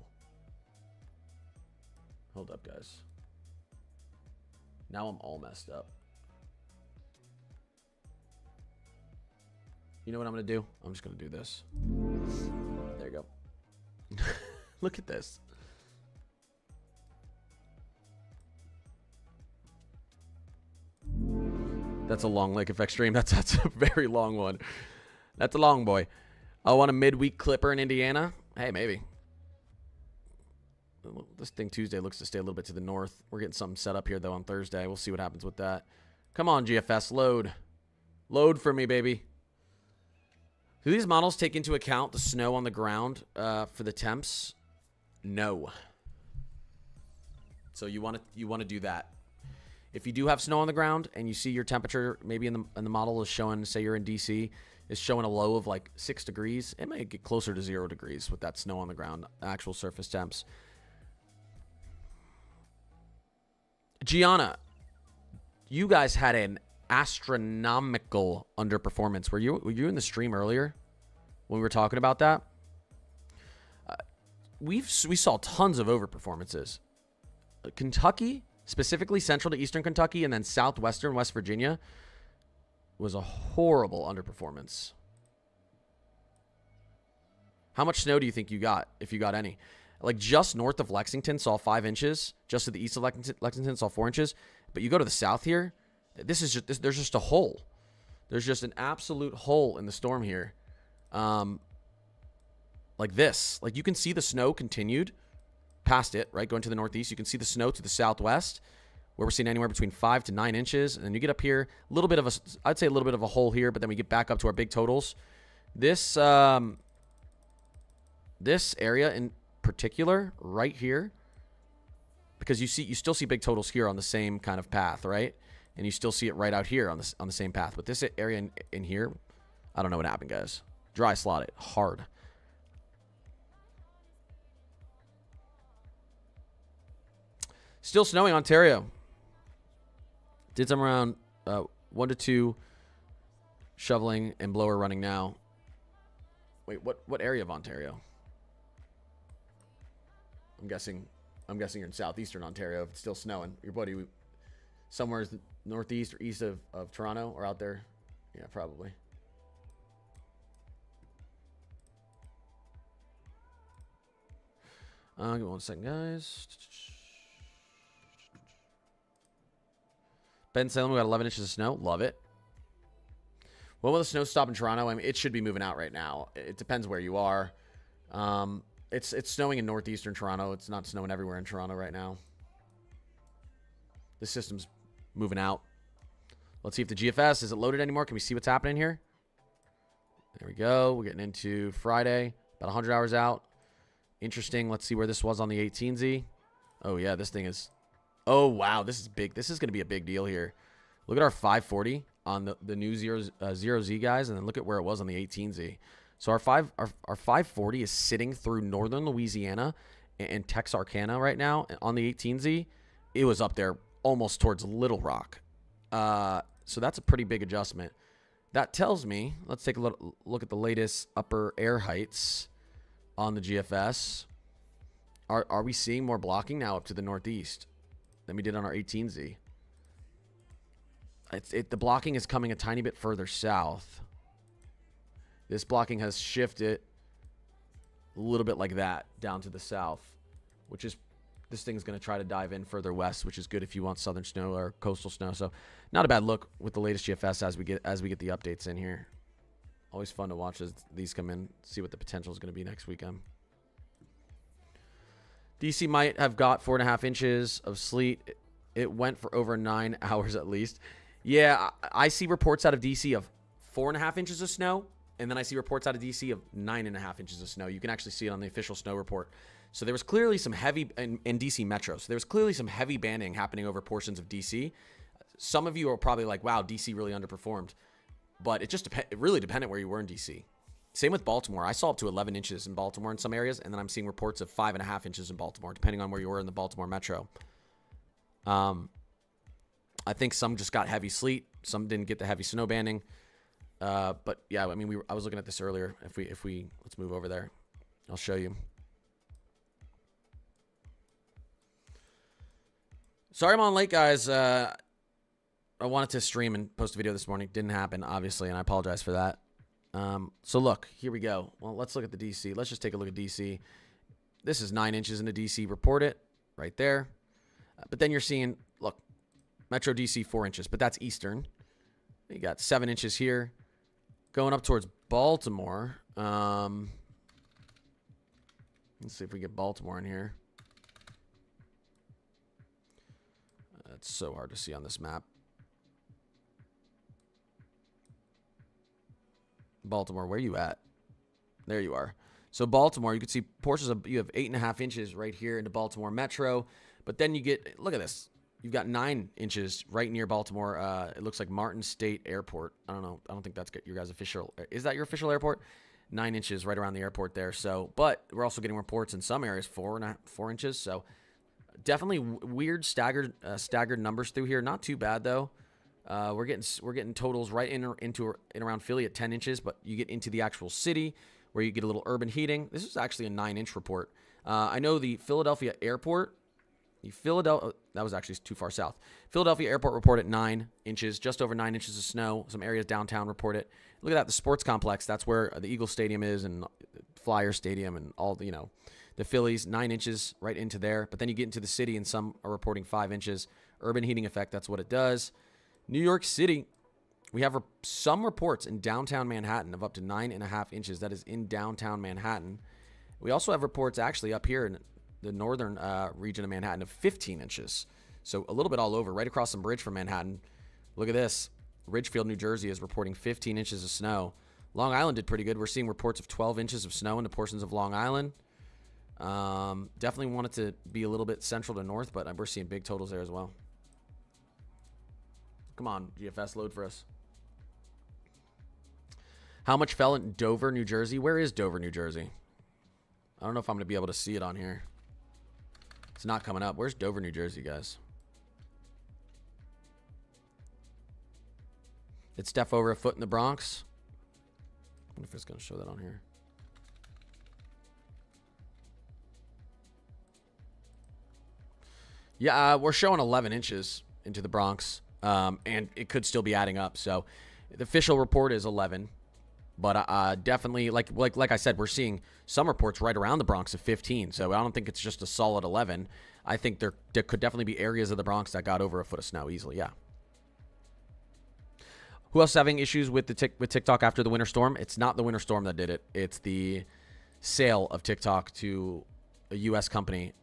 Hold up, guys. Now I'm all messed up. You know what I'm going to do? I'm just going to do this. There you go. Look at this. That's a long lake effect stream. That's a very long one. That's a long boy. I want a midweek clipper in Indiana. Hey, maybe. This thing Tuesday looks to stay a little bit to the north. We're getting something set up here, though, on Thursday. We'll see what happens with that. Come on, GFS. Load. Load for me, baby. Do these models take into account the snow on the ground for the temps? No. So you want to do that. If you do have snow on the ground and you see your temperature maybe in the model is showing, say you're in DC, is showing a low of like 6 degrees, it may get closer to 0 degrees with that snow on the ground, actual surface temps. Gianna, you guys had an astronomical underperformance. Were you in the stream earlier when we were talking about that? We saw tons of overperformances. Kentucky, specifically central to eastern Kentucky, and then southwestern West Virginia, was a horrible underperformance. How much snow do you think you got, if you got any? Like just north of Lexington saw 5 inches. Just to the east of Lexington saw 4 inches. But you go to the south here, there's just a hole. There's just an absolute hole in the storm here. Like this. Like you can see the snow continued past it, right? Going to the northeast, you can see the snow to the southwest, where we're seeing anywhere between 5 to 9 inches. And then you get up here, I'd say a little bit of a hole here, but then we get back up to our big totals. This area in particular right here, because you still see big totals here on the same kind of path, right? And you still see it right out here on the same path. But this area in here, I don't know what happened, guys. Dry slot it hard. Still snowing Ontario. Did some around 1 to 2 shoveling and blower running now. Wait, what area of Ontario? I'm guessing you're in southeastern Ontario. If it's still snowing, your buddy somewhere northeast or east of Toronto or out there. Yeah, probably. Give me 1 second, guys. Ben Salem, we got 11 inches of snow. Love it. When will the snow stop in Toronto? I mean, it should be moving out right now. It depends where you are. It's snowing in northeastern Toronto. It's not snowing everywhere in Toronto right now. The system's moving out. Let's see if the GFS, is it loaded anymore? Can we see what's happening here? There we go. We're getting into Friday. About 100 hours out. Interesting. Let's see where this was on the 18Z. Oh, yeah, this thing is... Oh, wow, this is big. This is going to be a big deal here. Look at our 540 on the new 0Z, guys, and then look at where it was on the 18Z. So our 540 is sitting through northern Louisiana and Texarkana right now. And on the 18Z, it was up there almost towards Little Rock. So that's a pretty big adjustment. that tells me, let's take a look at the latest upper air heights on the GFS. Are we seeing more blocking now up to the northeast than we did on our 18Z? The blocking is coming a tiny bit further south. This blocking has shifted a little bit like that down to the south, which is, this thing's going to try to dive in further west, which is good if you want southern snow or coastal snow. So not a bad look with the latest GFS as we get the updates in here. Always fun to watch as these come in, see what the potential is going to be next weekend. DC might have got 4.5 inches of sleet. It went for over 9 hours at least. Yeah, I see reports out of DC of 4.5 inches of snow, and then I see reports out of DC of 9.5 inches of snow. You can actually see it on the official snow report. So there was clearly some heavy in DC Metro. So there was clearly some heavy banding happening over portions of DC. Some of you are probably like, wow, DC really underperformed. But it really depended where you were in DC. Same with Baltimore. I saw up to 11 inches in Baltimore in some areas, and then I'm seeing reports of 5.5 inches in Baltimore, depending on where you were in the Baltimore Metro. I think some just got heavy sleet. Some didn't get the heavy snow banding. But yeah, I mean, I was looking at this earlier. If we let's move over there. I'll show you. Sorry I'm on late, guys. I wanted to stream and post a video this morning. Didn't happen, obviously, and I apologize for that. So look, here we go. Well, let's look at the DC. Let's just take a look at DC. This is 9 inches into DC. Report it right there. But then you're seeing, look, Metro DC 4 inches, but that's Eastern. You got 7 inches here. Going up towards Baltimore. Let's see if we get Baltimore in here. It's so hard to see on this map. Baltimore, where you at? There you are. So Baltimore, you can see portions of, you have 8.5 inches right here into Baltimore Metro. But then you get, look at this. You've got 9 inches right near Baltimore. It looks like Martin State Airport. I don't know. I don't think that's your guys' official. Is that your official airport? 9 inches right around the airport there. So, but we're also getting reports in some areas 4 inches. So definitely weird staggered numbers through here. Not too bad though. We're getting totals right in around Philly at 10 inches, but you get into the actual city where you get a little urban heating. This is actually a 9-inch report. I know the Philadelphia airport. That was actually too far south. Philadelphia airport report at 9 inches, just over 9 inches of snow. Some areas downtown report it. Look at that, the sports complex. That's where the Eagle Stadium is and Flyer Stadium and all the, the Phillies, 9 inches right into there. But then you get into the city and some are reporting 5 inches. Urban heating effect, that's what it does. New York City, we have some reports in downtown Manhattan of up to 9.5 inches. That is in downtown Manhattan. We also have reports actually up here in the northern region of Manhattan of 15 inches. So a little bit all over, right across some bridge from Manhattan. Look at this. Ridgefield, New Jersey is reporting 15 inches of snow. Long Island did pretty good. We're seeing reports of 12 inches of snow into portions of Long Island. Definitely wanted to be a little bit central to north, but we're seeing big totals there as well. Come on, GFS, load for us. How much fell in Dover, New Jersey? Where is Dover, New Jersey? I don't know if I'm going to be able to see it on here. It's not coming up. Where's Dover, New Jersey, guys? It's Steph over a foot in the Bronx. I wonder if it's going to show that on here. Yeah, we're showing 11 inches into the Bronx, and it could still be adding up. So the official report is 11. But definitely, like I said, we're seeing some reports right around the Bronx of 15. So I don't think it's just a solid 11. I think there could definitely be areas of the Bronx that got over a foot of snow easily. Yeah. Who else is having issues with with TikTok after the winter storm? It's not the winter storm that did it. It's the sale of TikTok to a U.S. company.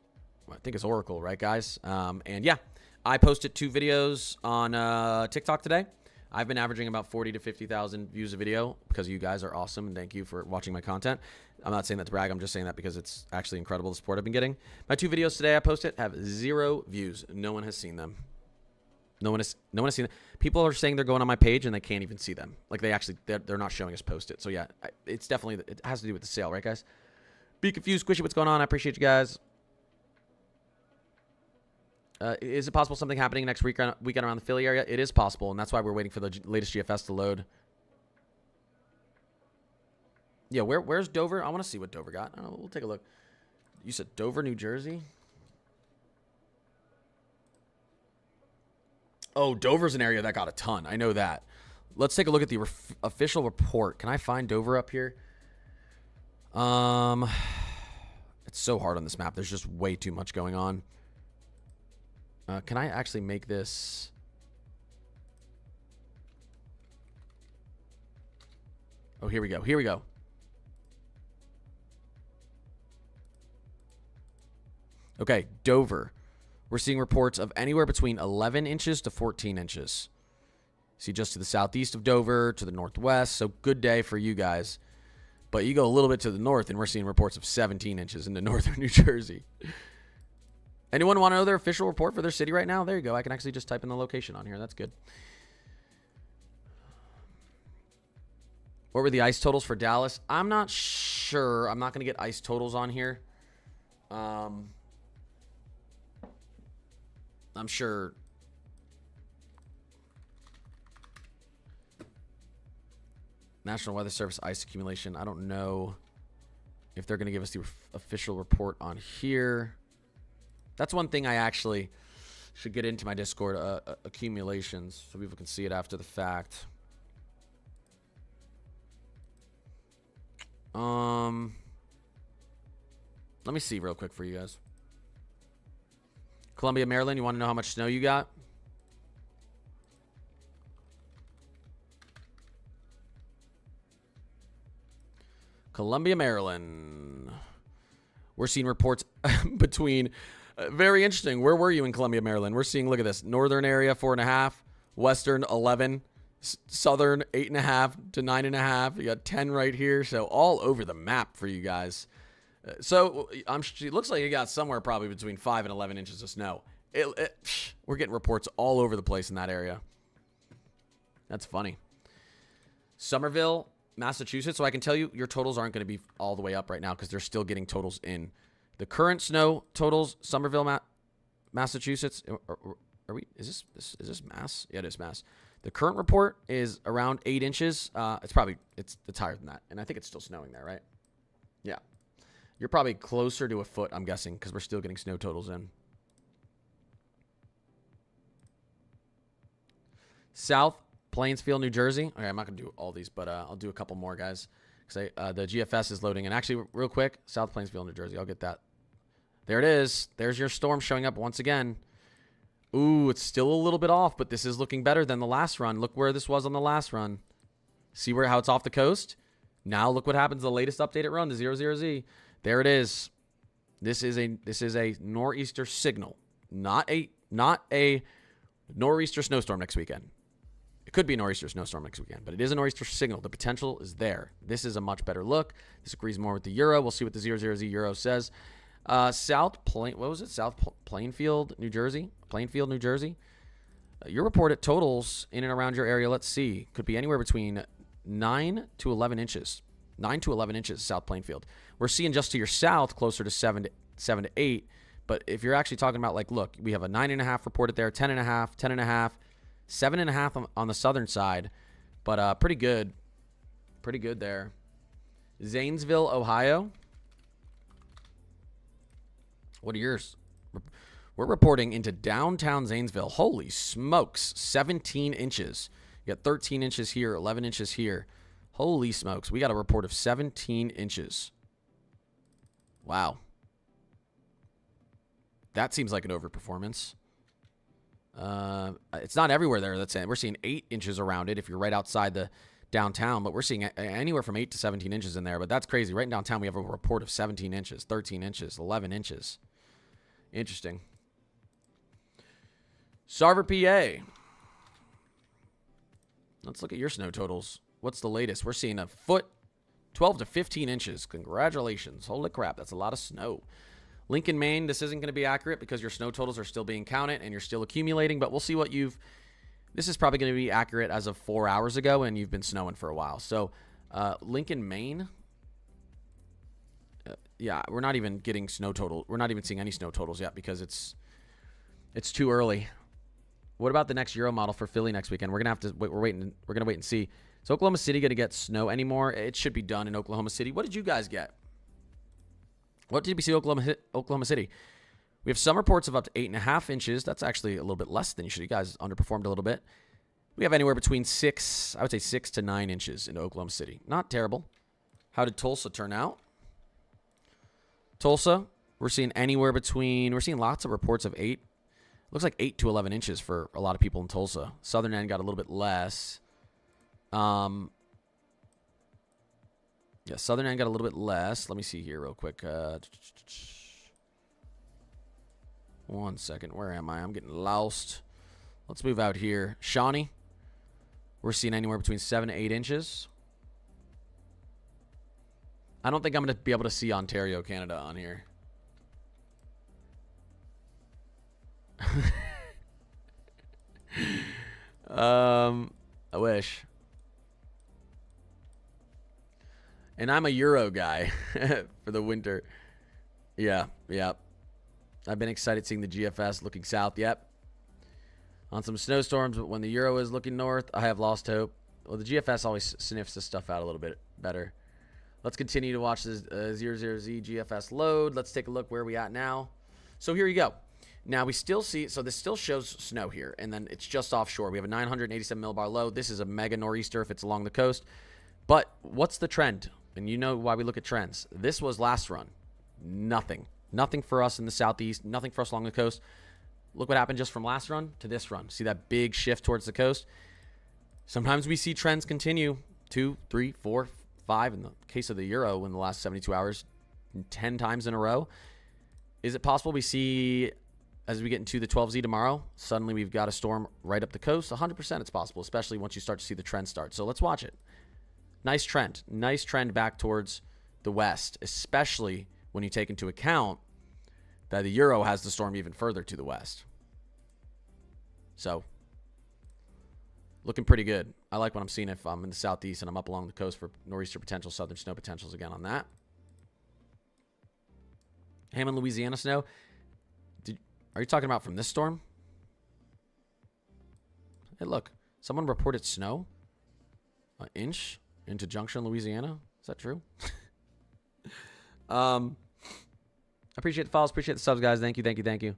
I think it's Oracle, right, guys? And yeah, I posted 2 videos on TikTok today. I've been averaging about 40 to 50,000 views a video because you guys are awesome, and thank you for watching my content. I'm not saying that to brag. I'm just saying that because it's actually incredible the support I've been getting. My 2 videos today I posted have 0 views. No one has seen them. No one has seen them. People are saying they're going on my page and they can't even see them. Like they're not showing us post it. So yeah, it's definitely, it has to do with the sale, right, guys? Be confused, Squishy, what's going on? I appreciate you guys. Is it possible something happening next weekend around the Philly area? It is possible, and that's why we're waiting for the latest GFS to load. Yeah, where's Dover? I want to see what Dover got. I don't know, we'll take a look. You said Dover, New Jersey? Oh, Dover's an area that got a ton. I know that. Let's take a look at the official report. Can I find Dover up here? It's so hard on this map. There's just way too much going on. Can I actually make this? Oh, here we go. Here we go. Okay, Dover. We're seeing reports of anywhere between 11 inches to 14 inches. See, just to the southeast of Dover, to the northwest. So good day for you guys. But you go a little bit to the north, and we're seeing reports of 17 inches into northern New Jersey. Anyone want to know their official report for their city right now? There you go. I can actually just type in the location on here. That's good. What were the ice totals for Dallas? I'm not sure. I'm not going to get ice totals on here. I'm sure. National Weather Service ice accumulation. I don't know if they're going to give us the official report on here. That's one thing I actually should get into my Discord, accumulations, so people can see it after the fact. Let me see real quick for you guys. Columbia, Maryland, you want to know how much snow you got? Columbia, Maryland. We're seeing reports between, very interesting. Where were you in Columbia, Maryland? We're seeing, look at this, northern area 4.5, western 11, southern 8.5 to 9.5. You got 10 right here, so all over the map for you guys. So it looks like you got somewhere probably between 5 and 11 inches of snow. We're getting reports all over the place in that area. That's funny. Somerville, Massachusetts. So I can tell you your totals aren't going to be all the way up right now because they're still getting totals in. The current snow totals, Somerville, Massachusetts. Are we? Is this Mass? Yeah, it is Mass. The current report is around 8 inches. It's higher than that, and I think it's still snowing there, right? Yeah. You're probably closer to a foot, I'm guessing, because we're still getting snow totals in. South Plainsfield, New Jersey. Okay, I'm not going to do all these, but I'll do a couple more, guys. Because the GFS is loading. And actually, real quick, South Plainsfield, New Jersey. I'll get that. There it is. There's your storm showing up once again. Ooh, it's still a little bit off, but this is looking better than the last run. Look where this was on the last run. See how it's off the coast? Now look what happens the latest updated run, the 00Z. There it is. This is a nor'easter signal, not a nor'easter snowstorm next weekend. It could be a nor'easter snowstorm next weekend, but it is a nor'easter signal. The potential is there. This is a much better look. This agrees more with the Euro. We'll see what the 00Z Euro says. South Plainfield, New Jersey. Plainfield, New Jersey. Your reported totals in and around your area, let's see, could be anywhere between 9 to 11 inches. 9 to 11 inches, South Plainfield. We're seeing just to your south closer to 7 to 8. But if you're actually talking about, like, look, we have a 9.5 reported there, 10.5, 10.5, 7.5 on the southern side. But pretty good. Pretty good there. Zanesville, Ohio. What are yours? We're reporting into downtown Zanesville. Holy smokes. 17 inches. You got 13 inches here, 11 inches here. Holy smokes. We got a report of 17 inches. Wow. That seems like an overperformance. It's not everywhere there. We're seeing 8 inches around it if you're right outside the downtown, but we're seeing anywhere from 8 to 17 inches in there. But that's crazy. Right in downtown, we have a report of 17 inches, 13 inches, 11 inches. Interesting. Sarver, PA. Let's look at your snow totals. What's the latest? We're seeing a foot, 12 to 15 inches. Congratulations. Holy crap, that's a lot of snow. Lincoln, Maine, this isn't going to be accurate because your snow totals are still being counted and you're still accumulating, but we'll see what this is probably going to be accurate as of 4 hours ago, and you've been snowing for a while. So, Lincoln, Maine, yeah, we're not even getting snow total. We're not even seeing any snow totals yet because it's too early. What about the next Euro model for Philly next weekend? We're gonna have to wait. We're gonna wait and see. Is Oklahoma City going to get snow anymore? It should be done in Oklahoma City. What did you guys get? What did we see Oklahoma City? We have some reports of up to 8.5 inches. That's actually a little bit less than usual. You guys underperformed a little bit. We have anywhere between 6 to 9 inches in Oklahoma City. Not terrible. How did Tulsa turn out? Tulsa, we're seeing lots of reports of 8. Looks like 8 to 11 inches for a lot of people in Tulsa. Southern end got a little bit less. Yeah, Southern end got a little bit less. Let me see here real quick. 1 second. Where am I? I'm getting lost. Let's move out here. Shawnee, we're seeing anywhere between 7 to 8 inches. I don't think I'm going to be able to see Ontario, Canada on here. I wish. And I'm a Euro guy for the winter. Yeah. I've been excited seeing the GFS looking south. Yep. On some snowstorms, but when the Euro is looking north, I have lost hope. Well, the GFS always sniffs this stuff out a little bit better. Let's continue to watch this 00Z GFS load. Let's take a look where we at now. So here you go. Now we still see, so this still shows snow here, and then it's just offshore. We have a 987 millibar low. This is a mega nor'easter if it's along the coast. But what's the trend? And you know why we look at trends. This was last run. Nothing. Nothing for us in the southeast. Nothing for us along the coast. Look what happened just from last run to this run. See that big shift towards the coast? Sometimes we see trends continue 2, 3, 4, 5. In the case of the Euro in the last 72 hours, 10 times in a row. Is it possible we see, as we get into the 12Z tomorrow, suddenly we've got a storm right up the coast? 100% it's possible, especially once you start to see the trend start. So let's watch it. Nice trend. Nice trend back towards the west, especially when you take into account that the Euro has the storm even further to the west. So, looking pretty good. I like what I'm seeing if I'm in the southeast and I'm up along the coast for nor'easter potential, southern snow potentials again on that. Hammond, Louisiana snow. Are you talking about from this storm? Hey, look. Someone reported snow. An inch into Junction, Louisiana. Is that true? Appreciate the follows. Appreciate the subs, guys. Thank you.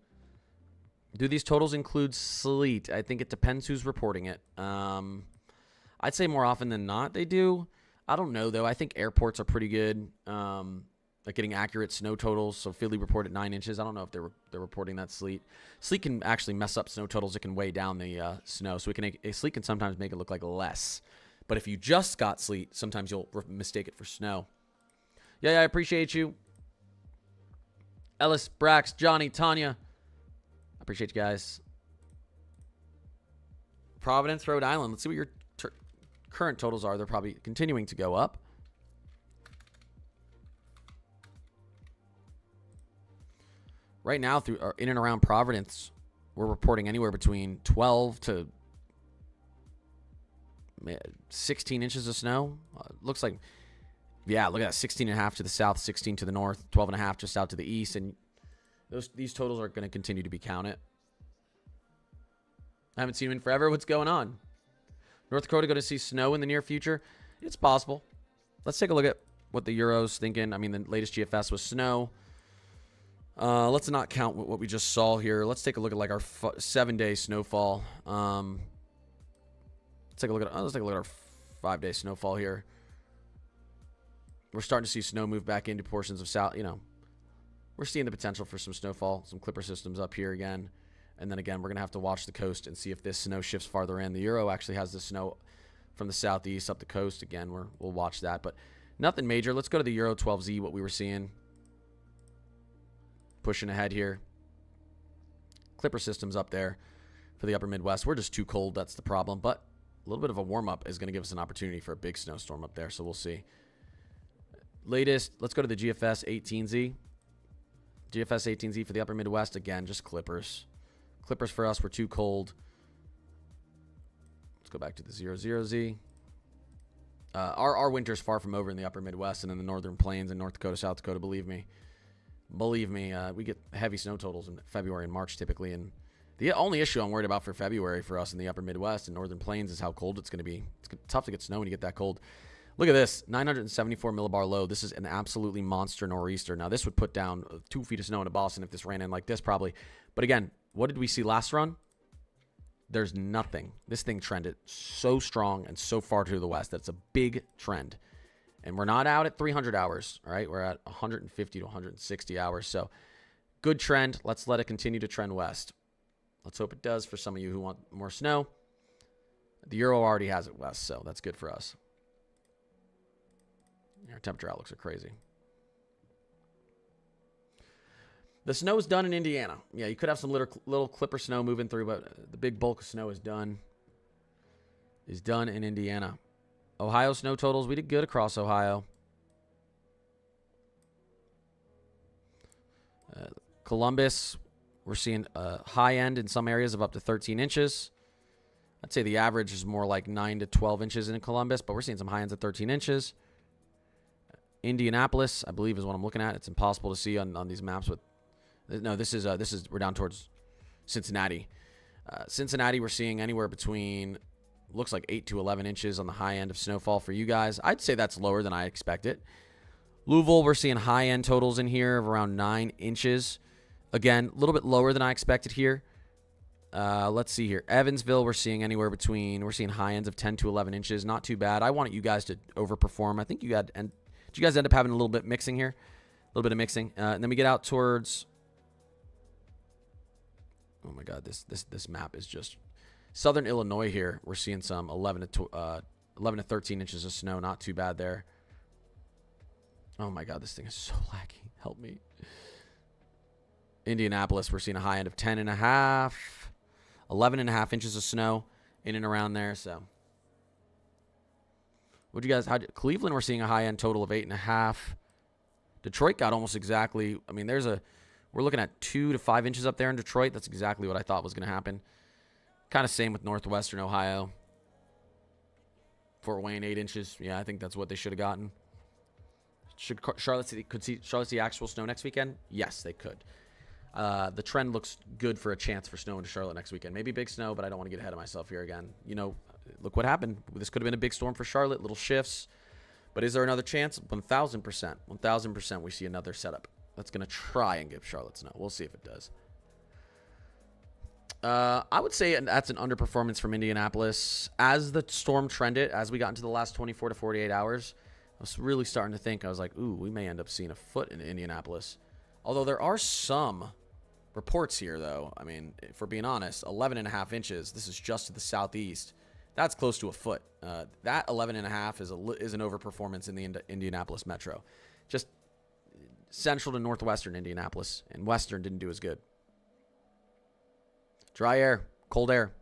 Do these totals include sleet? I think it depends who's reporting it. I'd say more often than not they do. I don't know, though. I think airports are pretty good at getting accurate snow totals. So Philly reported 9 inches. I don't know if they're reporting that sleet. Sleet can actually mess up snow totals. It can weigh down the snow. So sleet can sometimes make it look like less. But if you just got sleet, sometimes you'll mistake it for snow. Yeah, I appreciate you. Ellis, Brax, Johnny, Tanya. I appreciate you guys. Providence, Rhode Island. Let's see what your current totals are. They're probably continuing to go up. Right now, in and around Providence, we're reporting anywhere between 12 to 16 inches of snow. Looks like, yeah, look at that, 16.5 to the south, 16 to the north, 12.5 just out to the east, and these totals are going to continue to be counted. I haven't seen them in forever. What's going on? North Dakota going to see snow in the near future? It's possible. Let's take a look at what the Euro's thinking. I mean, the latest GFS was snow. Let's not count what we just saw here. Let's take a look at like our 7-day snowfall. Let's take a look at our 5-day snowfall here. We're starting to see snow move back into portions of south. We're seeing the potential for some snowfall, some clipper systems up here again. And then again, we're going to have to watch the coast and see if this snow shifts farther in. The Euro actually has the snow from the southeast up the coast. Again, we'll watch that. But nothing major. Let's go to the Euro 12Z, what we were seeing. Pushing ahead here. Clipper systems up there for the upper Midwest. We're just too cold. That's the problem. But a little bit of a warm-up is going to give us an opportunity for a big snowstorm up there. So we'll see. Latest, let's go to the GFS 18Z. GFS 18Z for the upper Midwest. Again, just clippers. Clippers for us were too cold. Let's go back to the 00Z. Our winter's far from over in the upper Midwest and in the northern plains in North Dakota, South Dakota, believe me. We get heavy snow totals in February and March typically, and The only issue I'm worried about for February for us in the upper Midwest and Northern Plains is how cold it's going to be. It's tough to get snow when you get that cold. Look at this, 974 millibar low. This is an absolutely monster nor'easter. Now, this would put down 2 feet of snow into Boston if this ran in like this probably. But again, what did we see last run? There's nothing. This thing trended so strong and so far to the west. That's a big trend. And we're not out at 300 hours, all right? We're at 150 to 160 hours. So good trend. Let's let it continue to trend west. Let's hope it does for some of you who want more snow. The Euro already has it west, so that's good for us. Our temperature outlooks are crazy. The snow is done in Indiana. Yeah, you could have some little clipper snow moving through, but the big bulk of snow is done. Is done in Indiana. Ohio snow totals, we did good across Ohio. Columbus, we're seeing a high end in some areas of up to 13 inches. I'd say the average is more like 9 to 12 inches in Columbus, but we're seeing some high ends at 13 inches. Indianapolis, I believe, is what I'm looking at. It's impossible to see on these maps. No, this is we're down towards Cincinnati. Cincinnati, we're seeing anywhere between, looks like 8 to 11 inches on the high end of snowfall for you guys. I'd say that's lower than I expected. Louisville, we're seeing high end totals in here of around 9 inches. Again, a little bit lower than I expected here. Let's see here. Evansville, we're seeing anywhere between, we're seeing high ends of 10 to 11 inches. Not too bad. I wanted you guys to overperform. I think you had, and did you guys end up having a little bit mixing here? A little bit of mixing. And then we get out towards, oh my God, this map is just, southern Illinois here. We're seeing some 11 to 13 inches of snow. Not too bad there. Oh my God, this thing is so laggy. Help me. Indianapolis, we're seeing a high end of 10 and a half, 11 and a half inches of snow in and around there. So what do you guys, Cleveland, we're seeing a high end total of 8.5. Detroit got almost exactly, I mean, we're looking at 2 to 5 inches up there in Detroit. That's exactly what I thought was going to happen. Kind of same with northwestern Ohio. Fort Wayne, 8 inches. Yeah, I think that's what they should have gotten. Should Charlotte see actual snow next weekend? Yes, they could. The trend looks good for a chance for snow into Charlotte next weekend. Maybe big snow, but I don't want to get ahead of myself here again. You know, look what happened. This could have been a big storm for Charlotte, little shifts. But is there another chance? 1,000%. 1,000% we see another setup. That's going to try and give Charlotte snow. We'll see if it does. I would say that's an underperformance from Indianapolis. As the storm trended, as we got into the last 24 to 48 hours, I was really starting to think, I was like, ooh, we may end up seeing a foot in Indianapolis. Although there are some reports here, though. I mean, if we're being honest, 11 and a half inches. This is just to the southeast. That's close to a foot. That 11 and a half is an overperformance in the Indianapolis metro. Just central to northwestern Indianapolis, and western didn't do as good. Dry air, cold air.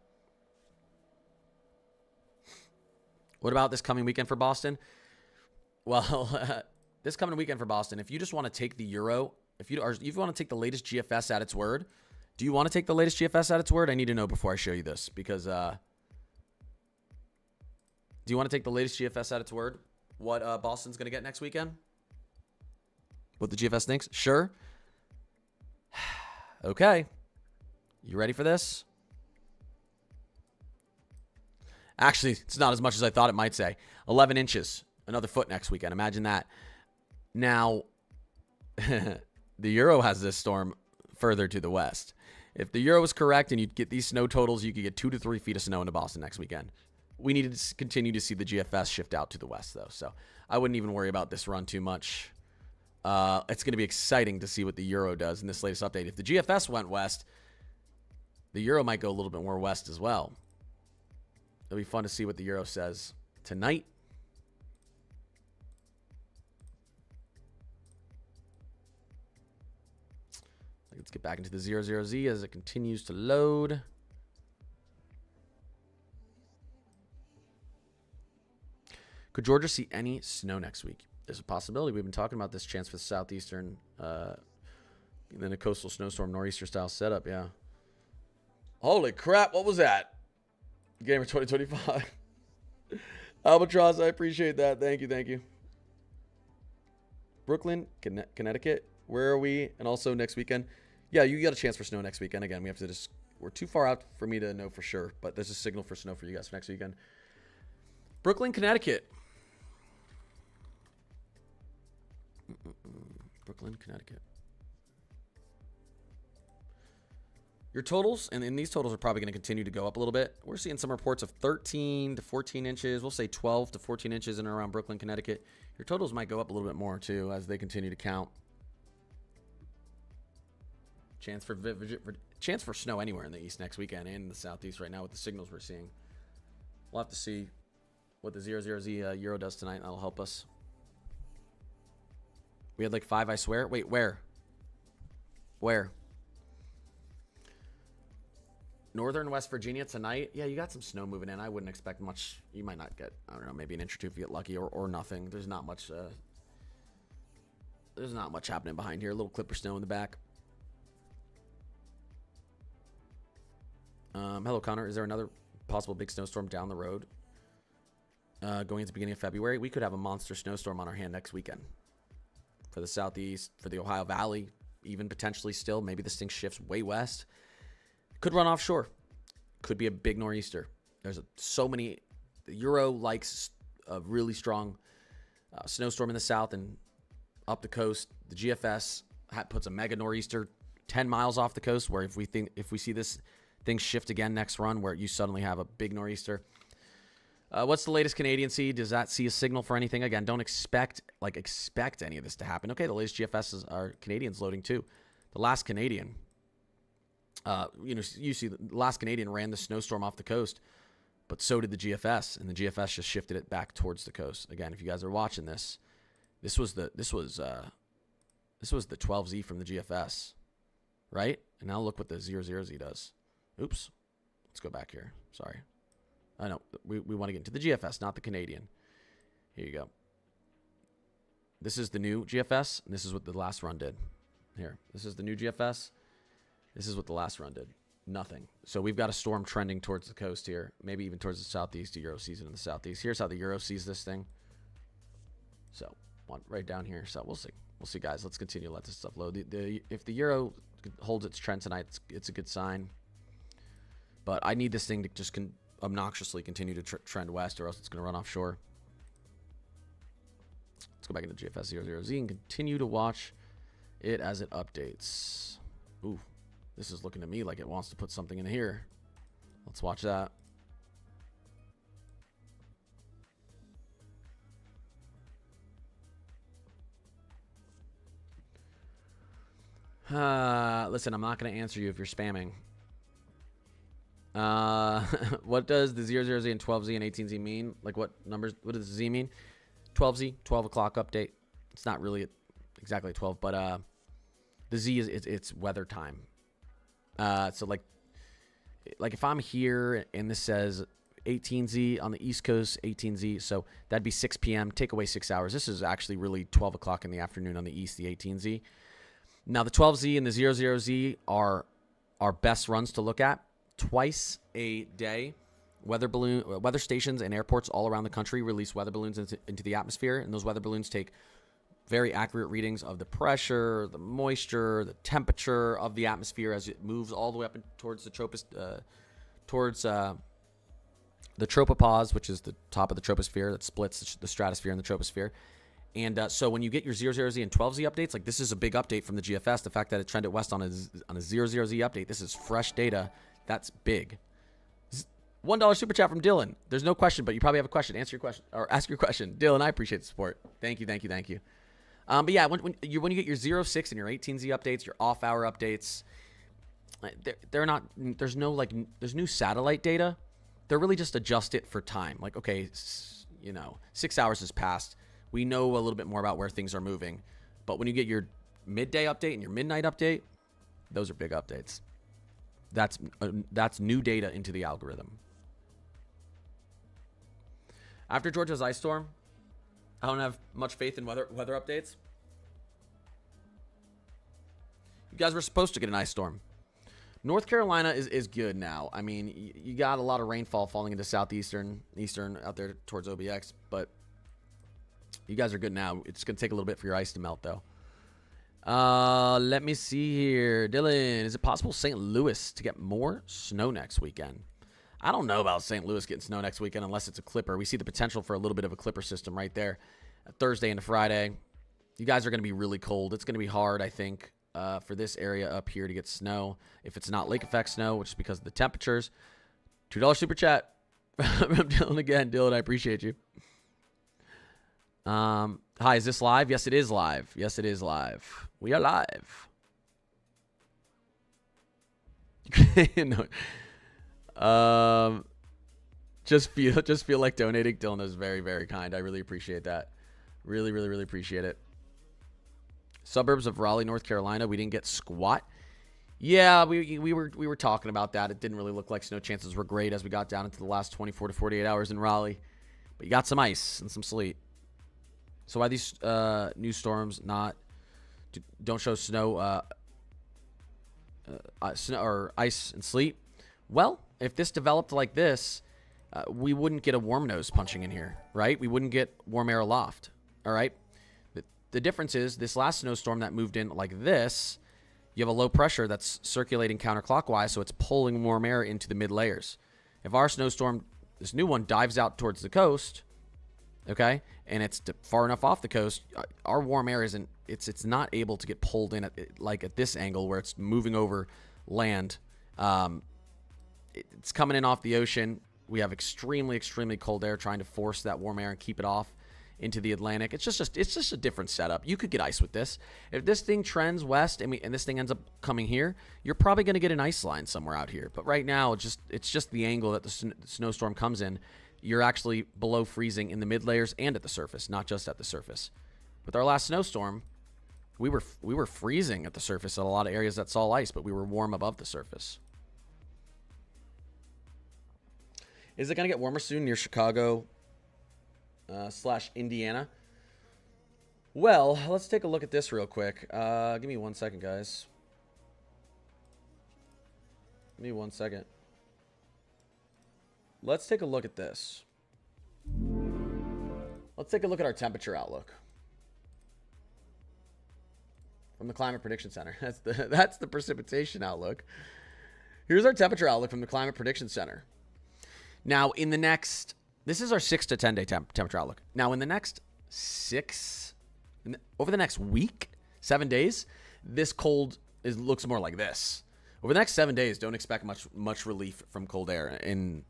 What about this coming weekend for Boston? Well, this coming weekend for Boston, if you just want to take the Euro, if you want to take the latest GFS at its word, do you want to take the latest GFS at its word? I need to know before I show you this, because do you want to take the latest GFS at its word? What Boston's going to get next weekend? What the GFS thinks? Sure. Okay. You ready for this? Actually, it's not as much as I thought it might say. 11 inches. Another foot next weekend. Imagine that. Now, the Euro has this storm further to the west. If the Euro is correct and you get these snow totals, you could get 2 to 3 feet of snow into Boston next weekend. We need to continue to see the GFS shift out to the west, though. So I wouldn't even worry about this run too much. It's going to be exciting to see what the Euro does in this latest update. If the GFS went west, the Euro might go a little bit more west as well. It'll be fun to see what the Euro says tonight. Let's get back into the 00Z as it continues to load. Could Georgia see any snow next week? There's a possibility. We've been talking about this chance for the southeastern, then a coastal snowstorm nor'easter style setup. Yeah. Holy crap! What was that? Gamer 2025. Albatross, I appreciate that. Thank you, thank you. Brooklyn, Connecticut. Where are we? And also next weekend. Yeah, you got a chance for snow next weekend. Again, we have to just we're too far out for me to know for sure, but there's a signal for snow for you guys for next weekend. Brooklyn, Connecticut. Brooklyn, Connecticut. Your totals, and these totals are probably going to continue to go up a little bit. We're seeing some reports of 13 to 14 inches. We'll say 12 to 14 inches in and around Brooklyn, Connecticut. Your totals might go up a little bit more, too, as they continue to count. Chance for snow anywhere in the east next weekend and in the southeast right now with the signals we're seeing. We'll have to see what the 00Z Euro does tonight. That'll help us. We had like 5, I swear. Wait, where? Where? Northern West Virginia tonight. Yeah, you got some snow moving in. I wouldn't expect much. You might not get, I don't know, maybe an inch or two if you get lucky, or nothing. There's not much. There's not much happening behind here. A little clipper snow in the back. Hello, Connor. Is there another possible big snowstorm down the road going into the beginning of February? We could have a monster snowstorm on our hand next weekend for the southeast, for the Ohio Valley, even potentially still. Maybe this thing shifts way west. Could run offshore. Could be a big nor'easter. There's so many. The Euro likes a really strong snowstorm in the south and up the coast. The GFS puts a mega nor'easter 10 miles off the coast, where if we see this thing shift again next run, where you suddenly have a big nor'easter. What's the latest Canadian seed? Does that see a signal for anything? Again, don't expect any of this to happen. Okay, the latest GFS are Canadians loading too. The last Canadian, you see the last Canadian ran the snowstorm off the coast, but so did the GFS, and the GFS just shifted it back towards the coast. Again, if you guys are watching this, this was the 12Z from the GFS, right? And now look what the 00Z does. Oops, let's go back here. Sorry. I know we want to get into the GFS, not the Canadian. Here you go. This is the new GFS, and this is what the last run did. Here, this is the new GFS. This is what the last run did. Nothing. So we've got a storm trending towards the coast here, maybe even towards the southeast. The Euro sees it in the southeast. Here's how the Euro sees this thing. So one right down here. So we'll see. We'll see, guys. Let's continue to let this stuff load. If the Euro holds its trend tonight, it's a good sign. But I need this thing to just obnoxiously continue to trend west, or else it's going to run offshore. Let's go back into GFS 00Z and continue to watch it as it updates. Ooh, this is looking to me like it wants to put something in here. Let's watch that. Listen, I'm not going to answer you if you're spamming. What does the 00Z and 12Z and 18Z mean? Like what numbers? What does the Z mean? 12Z, 12 o'clock update. It's not really exactly 12, but the Z is it's weather time. So like if I'm here and this says 18Z on the East Coast, 18Z, so that'd be 6 p.m. Take away 6 hours. This is actually really 12 o'clock in the afternoon on the East, the 18Z. Now the 12Z and the 00Z are our best runs to look at. Twice a day, weather stations and airports all around the country release weather balloons into the atmosphere, and those weather balloons take very accurate readings of the pressure, the moisture, the temperature of the atmosphere as it moves all the way up towards the tropopause, which is the top of the troposphere that splits the stratosphere and the troposphere. And so when you get your 00Z and 12Z updates, like this is a big update from the GFS. The fact that it trended west on a 00Z update, this is fresh data. That's big. $1 super chat from Dylan. There's no question, but you probably have a question. Answer your question or ask your question. Dylan, I appreciate the support. Thank you. But yeah, when you get your 06 and your 18Z updates, your off-hour updates, they're not. There's new satellite data. They're really just adjust it for time. Like, okay, 6 hours has passed. We know a little bit more about where things are moving. But when you get your midday update and your midnight update, those are big updates. That's new data into the algorithm. After Georgia's ice storm, I don't have much faith in weather updates. You guys were supposed to get an ice storm. North Carolina is good now. I mean, you got a lot of rainfall falling into eastern out there towards OBX, but you guys are good now. It's going to take a little bit for your ice to melt, though. Let me see here. Dylan, is it possible St. Louis to get more snow next weekend? I don't know about St. Louis getting snow next weekend unless it's a clipper. We see the potential for a little bit of a clipper system right there. Thursday into Friday. You guys are going to be really cold. It's going to be hard, I think, for this area up here to get snow. If it's not lake effect snow, which is because of the temperatures. $2 super chat from Dylan again. Dylan, I appreciate you. Hi, is this live? Yes, it is live. Yes, it is live. We are live. No. Just feel like donating. Dylan is very, very kind. I really appreciate that. Really, really, really appreciate it. Suburbs of Raleigh, North Carolina. We didn't get squat. Yeah, we were talking about that. It didn't really look like snow chances were great as we got down into the last 24 to 48 hours in Raleigh. But you got some ice and some sleet. So why these new storms don't show snow, snow or ice and sleet? Well, if this developed like this, we wouldn't get a warm nose punching in here, right? We wouldn't get warm air aloft, all right? The difference is this last snowstorm that moved in like this, you have a low pressure that's circulating counterclockwise, so it's pulling warm air into the mid layers. If our snowstorm, this new one, dives out towards the coast, okay, and it's far enough off the coast, our warm air it's not able to get pulled in at this angle where it's moving over land. It's coming in off the ocean. We have extremely, extremely cold air trying to force that warm air and keep it off into the Atlantic. It's just a different setup. You could get ice with this. If this thing trends west and this thing ends up coming here, you're probably going to get an ice line somewhere out here. But right now, it's just the angle that the snowstorm comes in. You're actually below freezing in the mid layers and at the surface, not just at the surface. With our last snowstorm, we were freezing at the surface in a lot of areas that saw ice, but we were warm above the surface. Is it going to get warmer soon near Chicago / Indiana? Well, let's take a look at this real quick. Give me 1 second, guys. Give me 1 second. Let's take a look at this. Let's take a look at our temperature outlook from the Climate Prediction Center. That's the precipitation outlook. Here's our temperature outlook from the Climate Prediction Center. Now, in the next, this is our 6 to 10 day temperature outlook. Now, in the next over the next week, 7 days, this cold looks more like this. Over the next 7 days, don't expect much relief from cold air in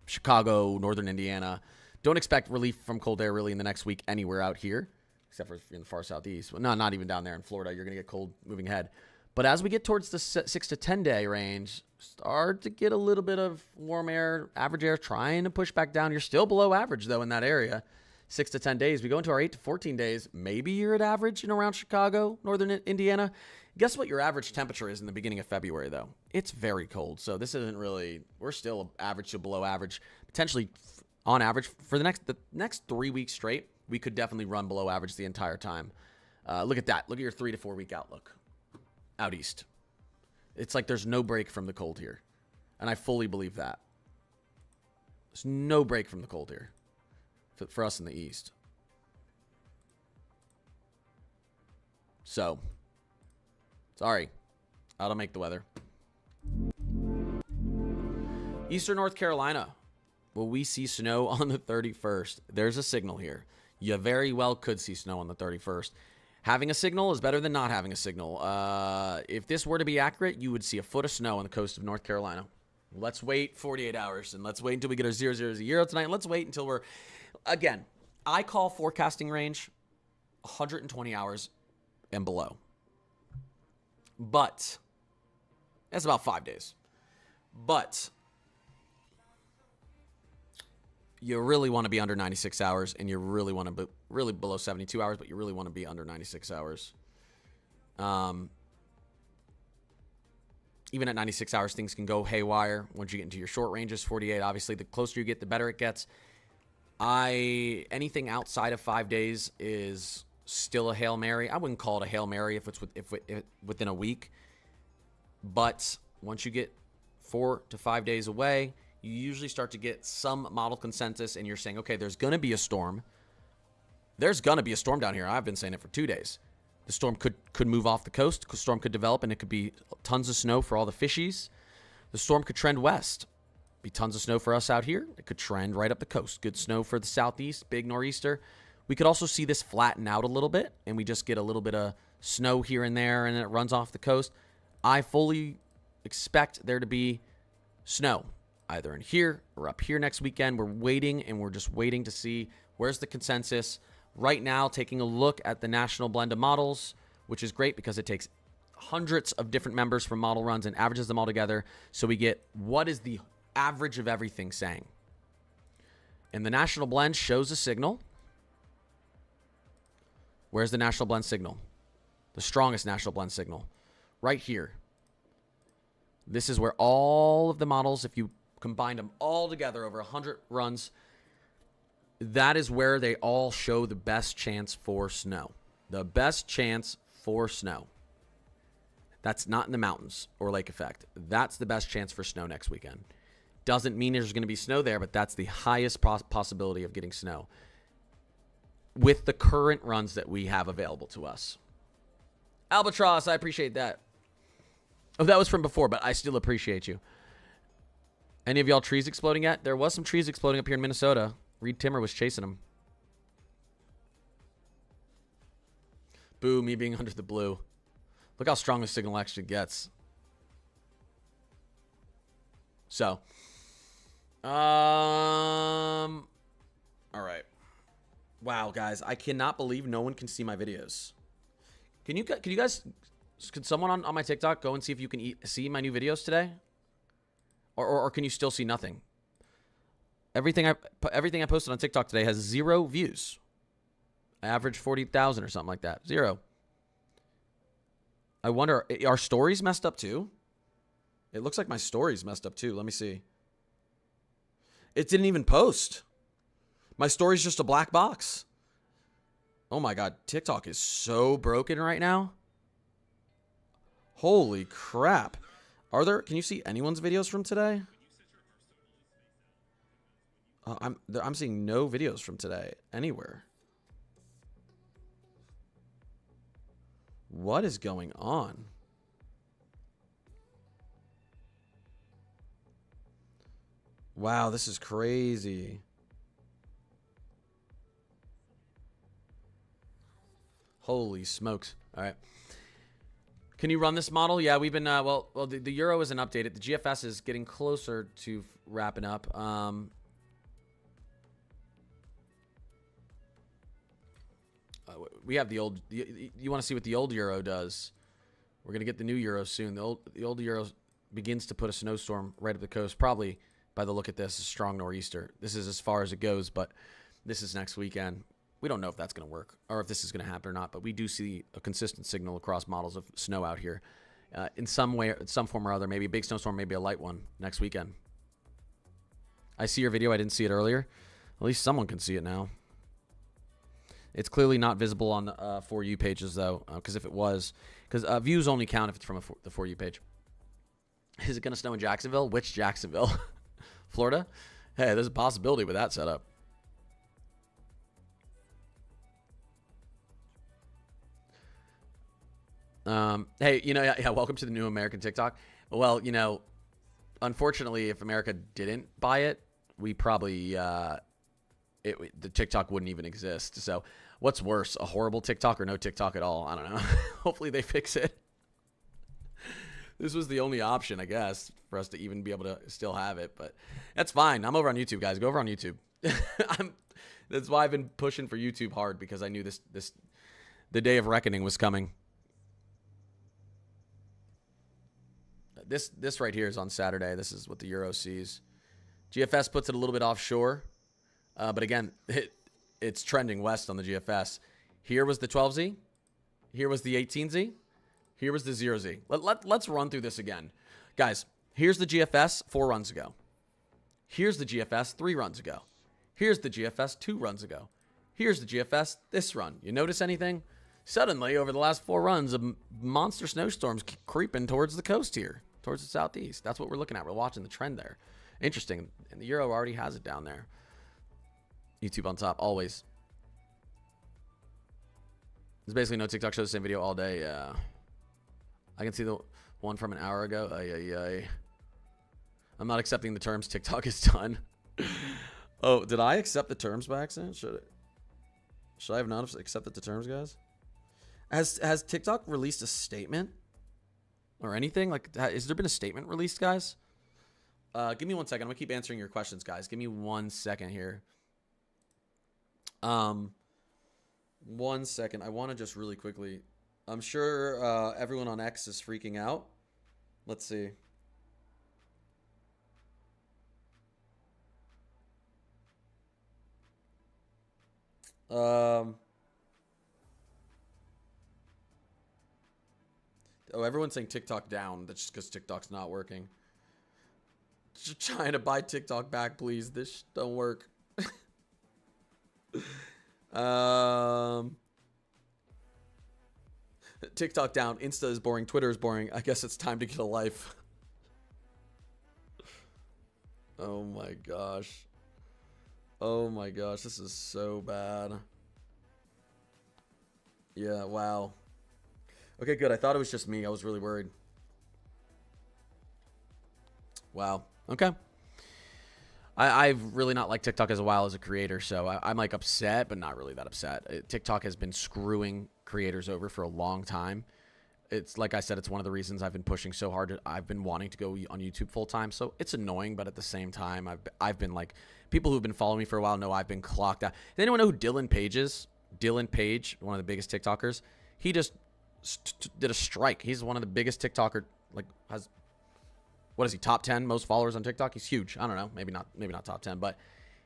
Chicago, northern Indiana. Don't expect relief from cold air really in the next week anywhere out here, except for in the far southeast. Well, no, not even down there in Florida. You're going to get cold moving ahead. But as we get towards the 6 to 10 day range, start to get a little bit of warm air, average air trying to push back down. You're still below average, though, in that area. 6 to 10 days. We go into our 8 to 14 days. Maybe you're at average in around Chicago, northern Indiana. Guess what your average temperature is in the beginning of February, though? It's very cold. So this isn't really, we're still average to below average. Potentially on average for the next 3 weeks straight, we could definitely run below average the entire time. Look at that. Look at your 3 to 4 week outlook out east. It's like there's no break from the cold here. And I fully believe that. There's no break from the cold here for us in the east. So, sorry. That'll make the weather. Eastern North Carolina. Will we see snow on the 31st? There's a signal here. You very well could see snow on the 31st. Having a signal is better than not having a signal. If this were to be accurate, you would see a foot of snow on the coast of North Carolina. Let's wait 48 hours, and let's wait until we get our 0 tonight. And let's wait until we're... Again, I call forecasting range 120 hours and below. But that's about 5 days. But you really want to be under 96 hours, and you really want to be really below 72 hours, but you really want to be under 96 hours. Even at 96 hours, things can go haywire. Once you get into your short ranges, 48, obviously, the closer you get, the better it gets. Anything outside of 5 days is still a Hail Mary. I wouldn't call it a Hail Mary if it's within a week. But once you get 4 to 5 days away, you usually start to get some model consensus, and you're saying, okay, there's going to be a storm. There's going to be a storm down here. I've been saying it for 2 days. The storm could move off the coast. The storm could develop, and it could be tons of snow for all the fishies. The storm could trend west. Be tons of snow for us out here. It could trend right up the coast. Good snow for the southeast, big nor'easter. We could also see this flatten out a little bit, and we just get a little bit of snow here and there, and it runs off the coast. I fully expect there to be snow, either in here or up here next weekend. We're waiting, and we're just waiting to see where's the consensus. Right now, taking a look at the national blend of models, which is great because it takes hundreds of different members from model runs and averages them all together. So we get what is the average of everything saying. And the national blend shows a signal. Where's the national blend signal? The strongest national blend signal. Right here. This is where all of the models, if you combine them all together over 100 runs, that is where they all show the best chance for snow. The best chance for snow. That's not in the mountains or lake effect. That's the best chance for snow next weekend. Doesn't mean there's going to be snow there, but that's the highest possibility of getting snow with the current runs that we have available to us. Albatross, I appreciate that. Oh, that was from before, but I still appreciate you. Any of y'all trees exploding yet? There was some trees exploding up here in Minnesota. Reed Timmer was chasing them. Boo, me being under the blue. Look how strong the signal actually gets. So, all right. Wow, guys, I cannot believe no one can see my videos. Can you guys, can someone on my TikTok go and see if you can see my new videos today? Or can you still see nothing? Everything I posted on TikTok today has 0 views. I average 40,000 or something like that. 0. I wonder, are stories messed up too? It looks like my story's messed up too. Let me see. It didn't even post. My story's just a black box. Oh my God, TikTok is so broken right now. Holy crap. Can you see anyone's videos from today? I'm seeing no videos from today anywhere. What is going on? Wow, this is crazy. Holy smokes. All right. Can you run this model? Yeah, we've been, the Euro isn't updated. The GFS is getting closer to wrapping up. We have the old, you want to see what the old Euro does. We're going to get the new Euro soon. The old Euro begins to put a snowstorm right up the coast. Probably, by the look at this, a strong nor'easter. This is as far as it goes, but this is next weekend. We don't know if that's going to work or if this is going to happen or not, but we do see a consistent signal across models of snow out here in some way, some form or other. Maybe a big snowstorm, maybe a light one next weekend. I see your video. I didn't see it earlier. At least someone can see it now. It's clearly not visible on the For You pages, though, because if it was, because views only count if it's from the For You page. Is it going to snow in Jacksonville? Which Jacksonville? Florida? Hey, there's a possibility with that setup. Hey, yeah, welcome to the new American TikTok. Well, unfortunately, if America didn't buy it, we probably, the TikTok wouldn't even exist. So what's worse, a horrible TikTok or no TikTok at all? I don't know. Hopefully they fix it. This was the only option, I guess, for us to even be able to still have it, but that's fine. I'm over on YouTube, guys. Go over on YouTube. That's why I've been pushing for YouTube hard, because I knew the day of reckoning was coming. This right here is on Saturday. This is what the Euro sees. GFS puts it a little bit offshore, but again, it's trending west on the GFS. Here was the 12Z. Here was the 18Z. Here was the 0Z. Let's run through this again. Guys, here's the GFS 4 runs ago. Here's the GFS 3 runs ago. Here's the GFS 2 runs ago. Here's the GFS this run. You notice anything? Suddenly, over the last 4 runs, a monster snowstorms creeping towards the coast here, towards the southeast. That's what we're looking at. We're watching the trend there. Interesting. And the Euro already has it down there. YouTube on top, always. There's basically no TikTok shows the same video all day. Yeah. I can see the one from an hour ago. Ay, ay, ay. I'm not accepting the terms. TikTok is done. Oh, did I accept the terms by accident? Should I have not accepted the terms, guys? Has TikTok released a statement or anything? Like, has there been a statement released, guys? Give me 1 second. I'm gonna keep answering your questions, guys. Give me 1 second here. 1 second. I want to just really quickly. I'm sure everyone on X is freaking out. Let's see. Oh, everyone's saying TikTok down. That's just because TikTok's not working. Just trying to buy TikTok back, please. This don't work. TikTok down. Insta is boring. Twitter is boring. I guess it's time to get a life. Oh my gosh. Oh my gosh. This is so bad. Yeah, wow. Okay, good. I thought it was just me. I was really worried. Wow. Okay. I've really not liked TikTok as a while as a creator, so I'm like upset, but not really that upset. TikTok has been screwing creators over for a long time. It's like I said, it's one of the reasons I've been pushing so hard. I've been wanting to go on YouTube full time, so it's annoying, but at the same time, I've been like, people who've been following me for a while know I've been clocked out. Does anyone know who Dylan Page is? Dylan Page, one of the biggest TikTokers. He just did a strike. He's one of the biggest TikToker. Like, has, what is he, top 10 most followers on TikTok? He's huge. I don't know, maybe not top 10, but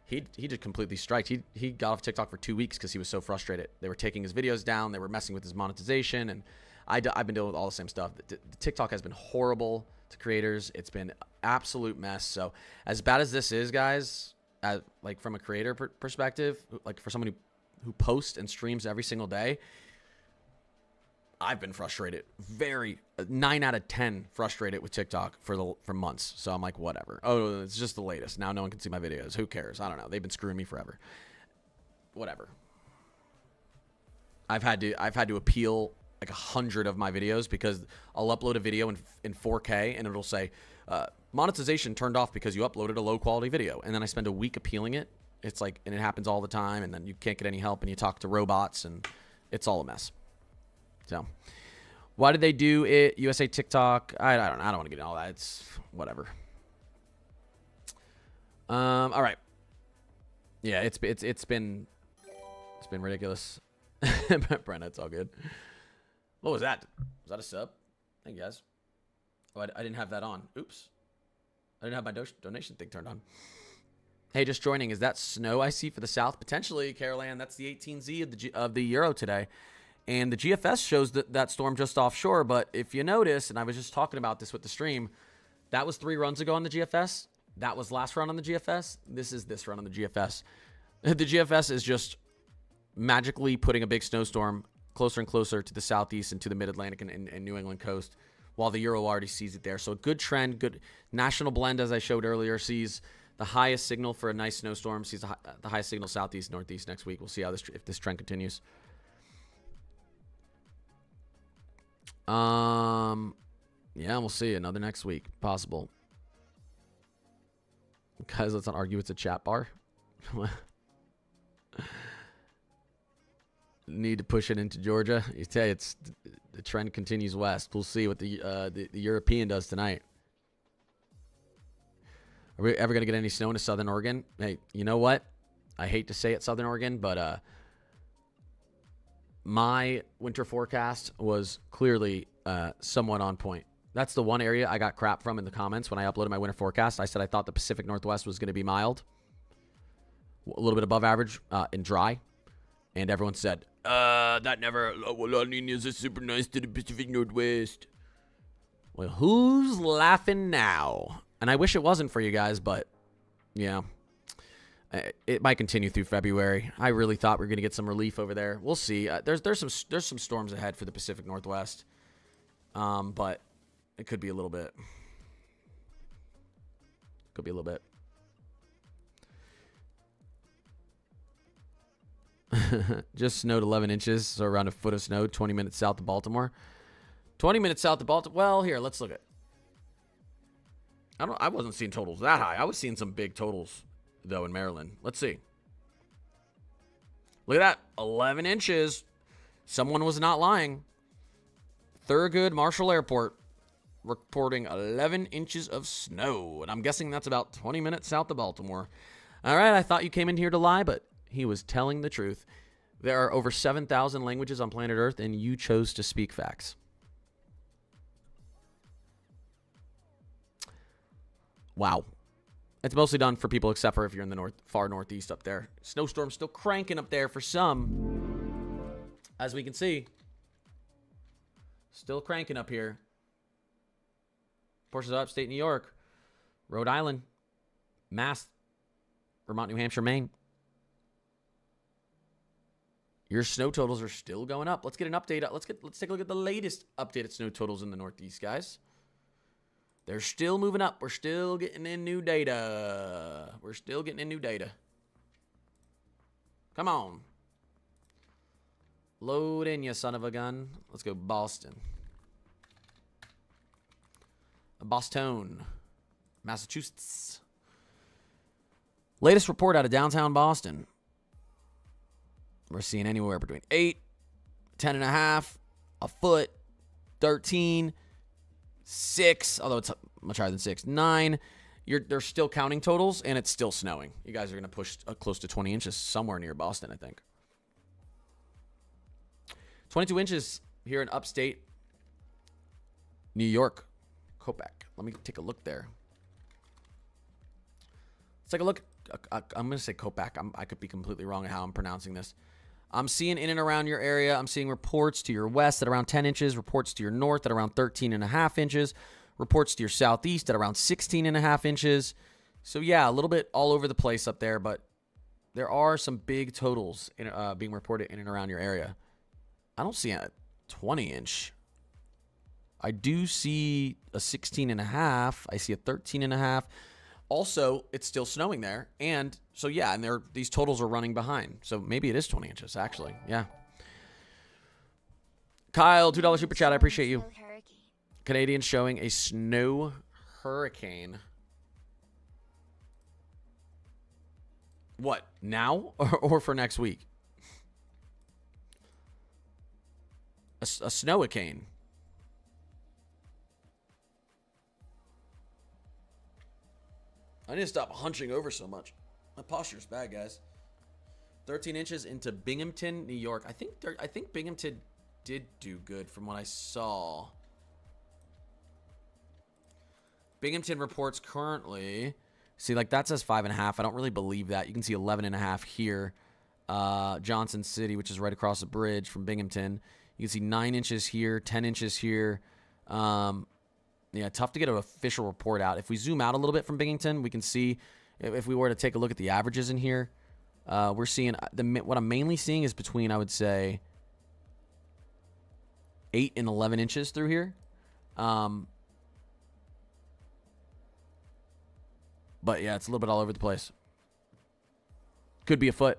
he just completely striked. He got off TikTok for 2 weeks because he was so frustrated. They were taking his videos down. They were messing with his monetization, and I've been dealing with all the same stuff. The TikTok has been horrible to creators. It's been absolute mess. So as bad as this is, guys, like from a creator perspective, like for someone who posts and streams every single day, I've been frustrated. 9 out of 10 frustrated with TikTok for months. So I'm like, whatever. Oh, it's just the latest. Now no one can see my videos. Who cares? I don't know. They've been screwing me forever. Whatever. I've had to appeal like 100 of my videos because I'll upload a video in 4K and it'll say monetization turned off because you uploaded a low quality video, and then I spend a week appealing it. It's like, and it happens all the time, and then you can't get any help, and you talk to robots, and it's all a mess. So, why did they do it? USA TikTok. I don't want to get into all that. It's whatever. All right. Yeah, it's been ridiculous. Brenda, it's all good. What was that? Was that a sub? Thank you guys. Oh, I didn't have that on. Oops. I didn't have my donation thing turned on. Hey, just joining. Is that snow I see for the south? Potentially, Carol Ann. That's the 18Z of the Euro today. And the GFS shows that storm just offshore. But if you notice, and I was just talking about this with the stream, that was 3 runs ago on the GFS. That was last run on the GFS. This is this run on the GFS. The GFS is just magically putting a big snowstorm closer and closer to the southeast and to the mid-Atlantic and New England coast, while the Euro already sees it there. So a good trend, good national blend, as I showed earlier, sees the highest signal for a nice snowstorm, sees the highest signal southeast, northeast next week. We'll see how if this trend continues. Yeah, we'll see. Another next week. Possible. Guys, let's not argue. It's a chat bar. Need to push it into Georgia. You tell you, the trend continues west. We'll see what the European does tonight. Are we ever going to get any snow into Southern Oregon? Hey, you know what? I hate to say it, Southern Oregon, but my winter forecast was clearly somewhat on point. That's the one area I got crap from in the comments when I uploaded my winter forecast. I said I thought the Pacific Northwest was going to be mild, a little bit above average and dry. And everyone said, that never, La Nina's is super nice to the Pacific Northwest. Well, who's laughing now? And I wish it wasn't for you guys, but yeah, it might continue through February. I really thought we were going to get some relief over there. We'll see. There's some storms ahead for the Pacific Northwest, but it could be a little bit. Could be a little bit. Just snowed 11 inches, so around a foot of snow, 20 minutes south of Baltimore. 20 minutes south of Baltimore. Well, here, let's look at. I wasn't seeing totals that high. I was seeing some big totals, though, in Maryland. Let's see. Look at that. 11 inches. Someone was not lying. Thurgood Marshall Airport reporting 11 inches of snow. And I'm guessing that's about 20 minutes south of Baltimore. All right, I thought you came in here to lie, but he was telling the truth. There are over 7,000 languages on planet Earth, and you chose to speak facts. Wow. It's mostly done for people except for if you're in the far northeast up there. Snowstorm's still cranking up there for some. As we can see. Still cranking up here. Portions of upstate New York. Rhode Island. Mass. Vermont, New Hampshire, Maine. Your snow totals are still going up. Let's get an update. Let's take a look at the latest updated snow totals in the Northeast, guys. They're still moving up. We're still getting in new data. Come on. Load in, you son of a gun. Let's go Boston. Boston, Massachusetts. Latest report out of downtown Boston. We're seeing anywhere between 8, 10.5, a foot, 13, 6, although it's much higher than 6, 9. They're still counting totals, and it's still snowing. You guys are going to push close to 20 inches somewhere near Boston, I think. 22 inches here in upstate New York. Kopak. Let me take a look there. Let's take a look. I'm going to say Kopak. I could be completely wrong on how I'm pronouncing this. I'm seeing in and around your area. I'm seeing reports to your west at around 10 inches, reports to your north at around 13.5 inches, reports to your southeast at around 16.5 inches. So, yeah, a little bit all over the place up there, but there are some big totals being reported in and around your area. I don't see a 20-inch. I do see a 16.5. I see a 13.5. Also, it's still snowing there. And so, yeah, and these totals are running behind. So maybe it is 20 inches, actually. Yeah. Kyle, $2 super chat. I appreciate you. Canadians showing a snow hurricane. What, now or for next week? A snow-a-cane. I need to stop hunching over so much. My posture's bad, guys. 13 inches into Binghamton, New York. I think Binghamton did do good from what I saw. Binghamton reports currently. See, like that says 5.5. I don't really believe that. You can see 11.5 here. Johnson City, which is right across the bridge from Binghamton. You can see 9 inches here, 10 inches here. Yeah, tough to get an official report out. If we zoom out a little bit from Binghamton, we can see if we were to take a look at the averages in here, we're seeing what I'm mainly seeing is between, I would say, 8 and 11 inches through here. But yeah, it's a little bit all over the place. Could be a foot.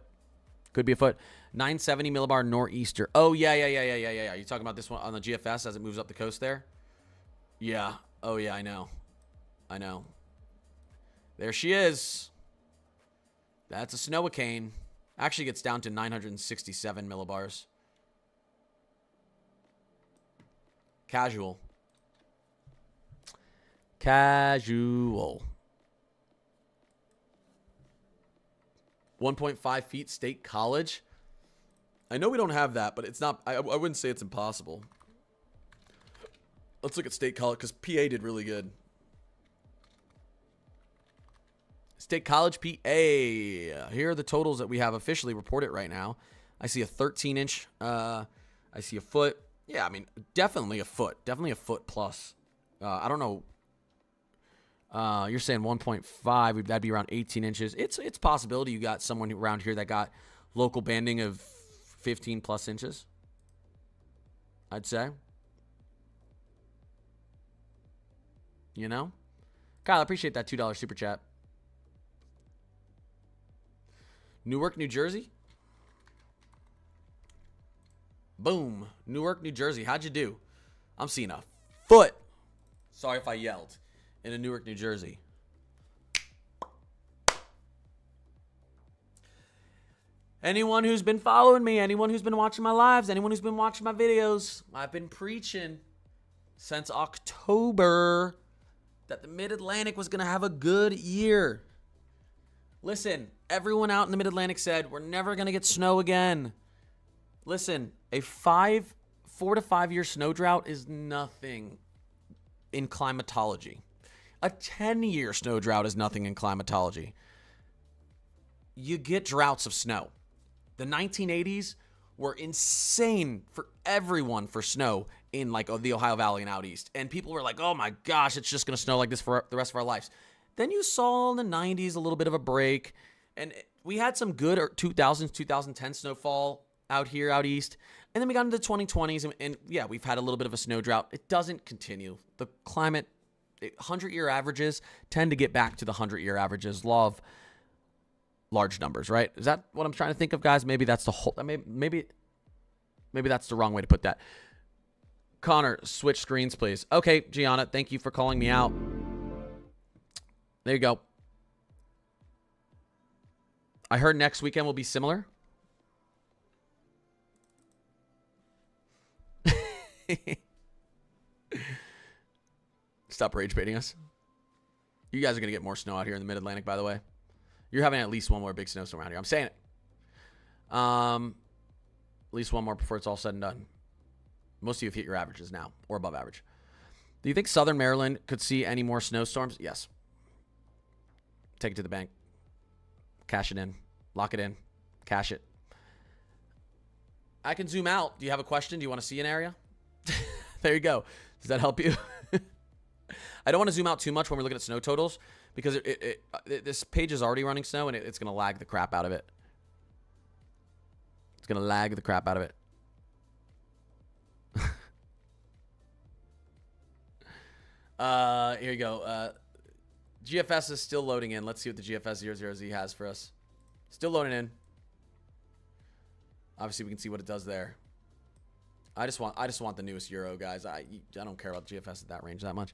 970 millibar nor'easter. Oh, yeah. You talking about this one on the GFS as it moves up the coast there? Yeah. Oh, yeah, I know. There she is. That's a snow-a-cane. Actually gets down to 967 millibars. Casual. 1.5 feet State College. I know we don't have that, but it's not. I wouldn't say it's impossible. Let's look at State College because PA did really good. State College, PA. Here are the totals that we have officially reported right now. I see a 13-inch. I see a foot. Yeah, I mean, definitely a foot. Definitely a foot plus. I don't know. You're saying 1.5. That'd be around 18 inches. It's possibility you got someone around here that got local banding of 15 plus inches. I'd say. You know? Kyle, I appreciate that $2 super chat. Newark, New Jersey. Boom. Newark, New Jersey. How'd you do? I'm seeing a foot. Sorry if I yelled. In Newark, New Jersey. Anyone who's been following me, anyone who's been watching my lives, anyone who's been watching my videos, I've been preaching since October that the Mid-Atlantic was going to have a good year. Listen, everyone out in the Mid-Atlantic said, we're never going to get snow again. Listen, a 4 to 5 year snow drought is nothing in climatology. A 10-year snow drought is nothing in climatology. You get droughts of snow. The 1980s were insane for everyone for snow in like the Ohio Valley and out east. And people were like, oh my gosh, it's just going to snow like this for the rest of our lives. Then you saw in the 90s a little bit of a break. And we had some good 2000s, 2010 snowfall out here, out east. And then we got into the 2020s. And yeah, we've had a little bit of a snow drought. It doesn't continue. The climate, 100-year averages tend to get back to the 100-year averages. Law of large numbers, right? Is that what I'm trying to think of, guys? Maybe that's the whole. Maybe that's the wrong way to put that. Connor, switch screens, please. Okay, Gianna, thank you for calling me out. There you go. I heard next weekend will be similar. Stop rage baiting us. You guys are going to get more snow out here in the Mid-Atlantic, by the way. You're having at least one more big snowstorm around here. I'm saying it. At least one more before it's all said and done. Most of you have hit your averages now, or above average. Do you think Southern Maryland could see any more snowstorms? Yes. Take it to the bank. Cash it in. Lock it in. Cash it. I can zoom out. Do you have a question? Do you want to see an area? There you go. Does that help you? I don't want to zoom out too much when we're looking at snow totals because this page is already running snow and it's going to lag the crap out of it. It's going to lag the crap out of it. Here you go. GFS is still loading in. Let's see what the GFS 00Z has for us. Still loading in. Obviously, we can see what it does there. I just want the newest Euro, guys. I don't care about GFS at that range that much.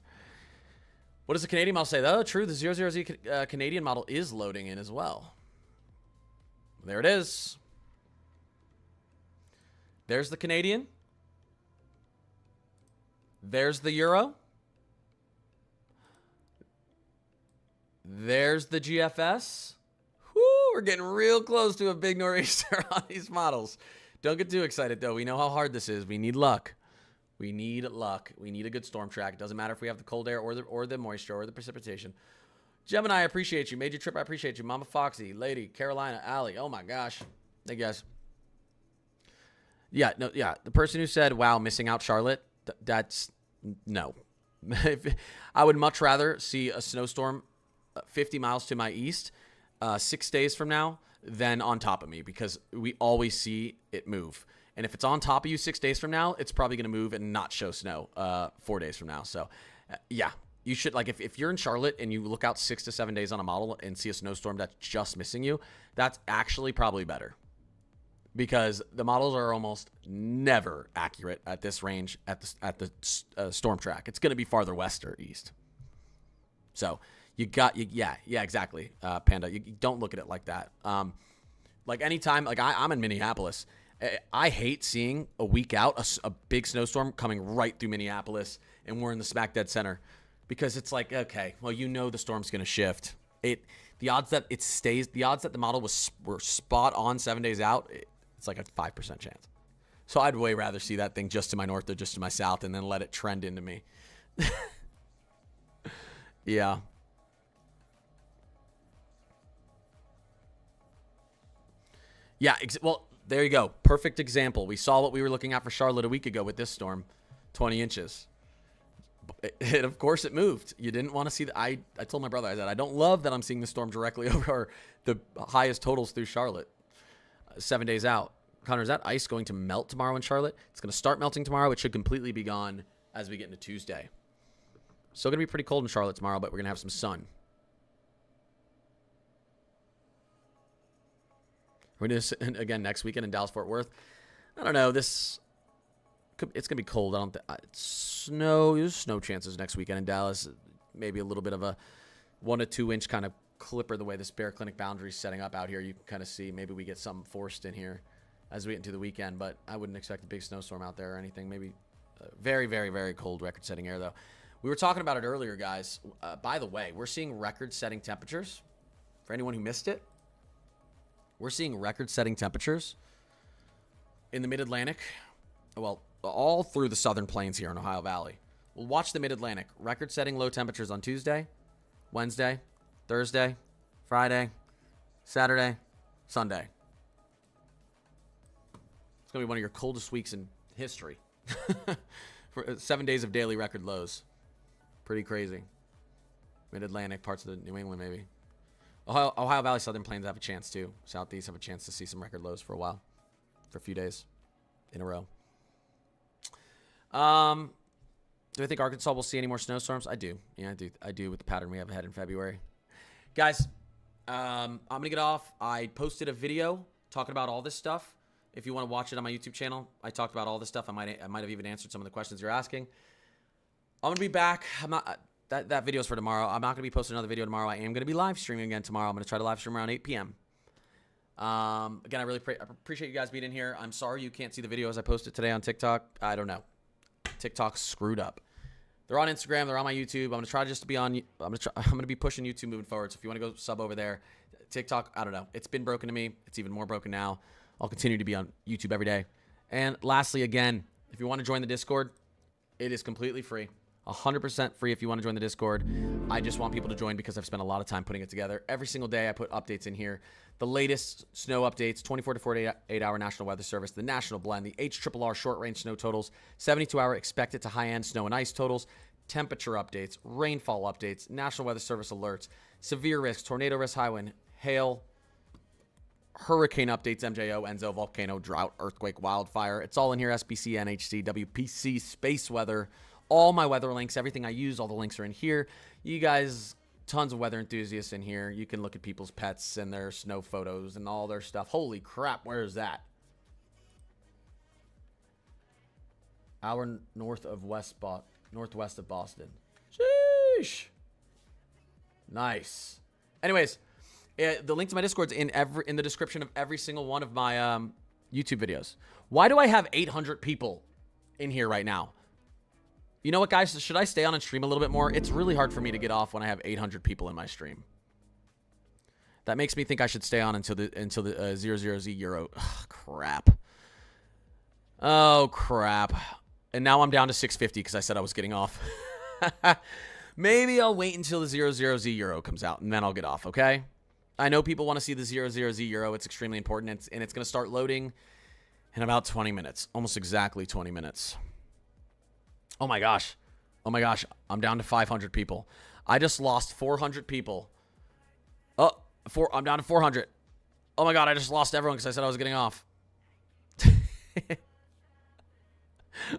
What does the Canadian model say? Oh, true. The 00Z Canadian model is loading in as well. There it is. There's the Canadian. There's the Euro. There's the GFS. Whoo, we're getting real close to a big nor'easter on these models. Don't get too excited, though. We know how hard this is. We need luck. We need luck. We need a good storm track. It doesn't matter if we have the cold air or the moisture or the precipitation. Gemini, I appreciate you. Major Trip, I appreciate you. Mama Foxy, Lady, Carolina, Allie. Oh, my gosh. Thank you, guys. Yeah, no, yeah. The person who said, wow, missing out Charlotte, that's no. I would much rather see a snowstorm 50 miles to my east 6 days from now than on top of me because we always see it move. And if it's on top of you 6 days from now, it's probably going to move and not show snow 4 days from now. So, yeah, you should, like, if you're in Charlotte and you look out 6 to 7 days on a model and see a snowstorm that's just missing you, that's actually probably better because the models are almost never accurate at this range at the storm track. It's going to be farther west or east. So yeah, exactly, Panda. You don't look at it like that. Like anytime, like I'm in Minneapolis. I hate seeing a week out a big snowstorm coming right through Minneapolis, and we're in the smack dead center because it's like, okay, well, you know the storm's going to shift. The odds that it stays, the odds that the model were spot on 7 days out, it's like a 5% chance. So I'd way rather see that thing just to my north or just to my south, and then let it trend into me. Yeah. Yeah, well, there you go. Perfect example. We saw what we were looking at for Charlotte a week ago with this storm, 20 inches. Of course, it moved. You didn't want to see that. I told my brother, I said, I don't love that I'm seeing the storm directly over the highest totals through Charlotte 7 days out. Connor, is that ice going to melt tomorrow in Charlotte? It's going to start melting tomorrow. It should completely be gone as we get into Tuesday. Still going to be pretty cold in Charlotte tomorrow, but we're going to have some sun. We're going to do this again next weekend in Dallas-Fort Worth. I don't know. This It's gonna be cold. I don't think there's snow chances next weekend in Dallas. Maybe a little bit of a 1 to 2 inch kind of clipper the way this Bear Clinic boundary is setting up out here. You can kind of see maybe we get something forced in here as we get into the weekend, but I wouldn't expect a big snowstorm out there or anything. Maybe very, very, very cold record-setting air, though. We were talking about it earlier, guys. By the way, we're seeing record-setting temperatures. For anyone who missed it, we're seeing record-setting temperatures in the Mid-Atlantic. Well, all through the southern plains here in Ohio Valley. We'll watch the Mid-Atlantic. Record-setting low temperatures on Tuesday, Wednesday, Thursday, Friday, Saturday, Sunday. It's going to be one of your coldest weeks in history. For 7 days of daily record lows. Pretty crazy. Mid-Atlantic, parts of the New England, maybe. Ohio Valley, Southern Plains have a chance, too. Southeast have a chance to see some record lows for a while. For a few days in a row. Do I think Arkansas will see any more snowstorms? I do. Yeah, I do with the pattern we have ahead in February. Guys, I'm going to get off. I posted a video talking about all this stuff. If you want to watch it on my YouTube channel, I talked about all this stuff. I might have even answered some of the questions you're asking. I'm going to be back. I'm not that video's for tomorrow. I'm not going to be posting another video tomorrow. I am going to be live streaming again tomorrow. I'm going to try to live stream around 8 p.m. Again, I really appreciate you guys being in here. I'm sorry you can't see the videos I posted today on TikTok. I don't know. TikTok's screwed up. They're on Instagram. They're on my YouTube. I'm going to try just to be on. I'm going to be pushing YouTube moving forward. So if you want to go sub over there, TikTok, I don't know. It's been broken to me. It's even more broken now. I'll continue to be on YouTube every day. And lastly, again, if you want to join the Discord, it is completely free. 100% free if you want to join the Discord. I just want people to join because I've spent a lot of time putting it together. Every single day I put updates in here. The latest snow updates, 24 to 48 hour National Weather Service, the National Blend, the HRRR short range snow totals, 72 hour expected to high end snow and ice totals, temperature updates, rainfall updates, National Weather Service alerts, severe risks, tornado risk, high wind, hail, hurricane updates, MJO, Enzo, volcano, drought, earthquake, wildfire. It's all in here. SPC, NHC, WPC, space weather, all my weather links, everything I use, all the links are in here. You guys, tons of weather enthusiasts in here. You can look at people's pets and their snow photos and all their stuff. Holy crap, where is that? Hour northwest of Boston. Sheesh. Nice. Anyways, the link to my Discord's in the description of every single one of my YouTube videos. Why do I have 800 people in here right now? You know what, guys? Should I stay on and stream a little bit more? It's really hard for me to get off when I have 800 people in my stream. That makes me think I should stay on until the 00Z Euro. Ugh, crap. Oh, crap. And now I'm down to 650 because I said I was getting off. Maybe I'll wait until the 00Z Euro comes out, and then I'll get off, okay? I know people want to see the 00Z Euro. It's extremely important, and it's going to start loading in about 20 minutes. Almost exactly 20 minutes. Oh, my gosh. Oh, my gosh. I'm down to 500 people. I just lost 400 people. I'm down to 400. Oh, my God. I just lost everyone because I said I was getting off.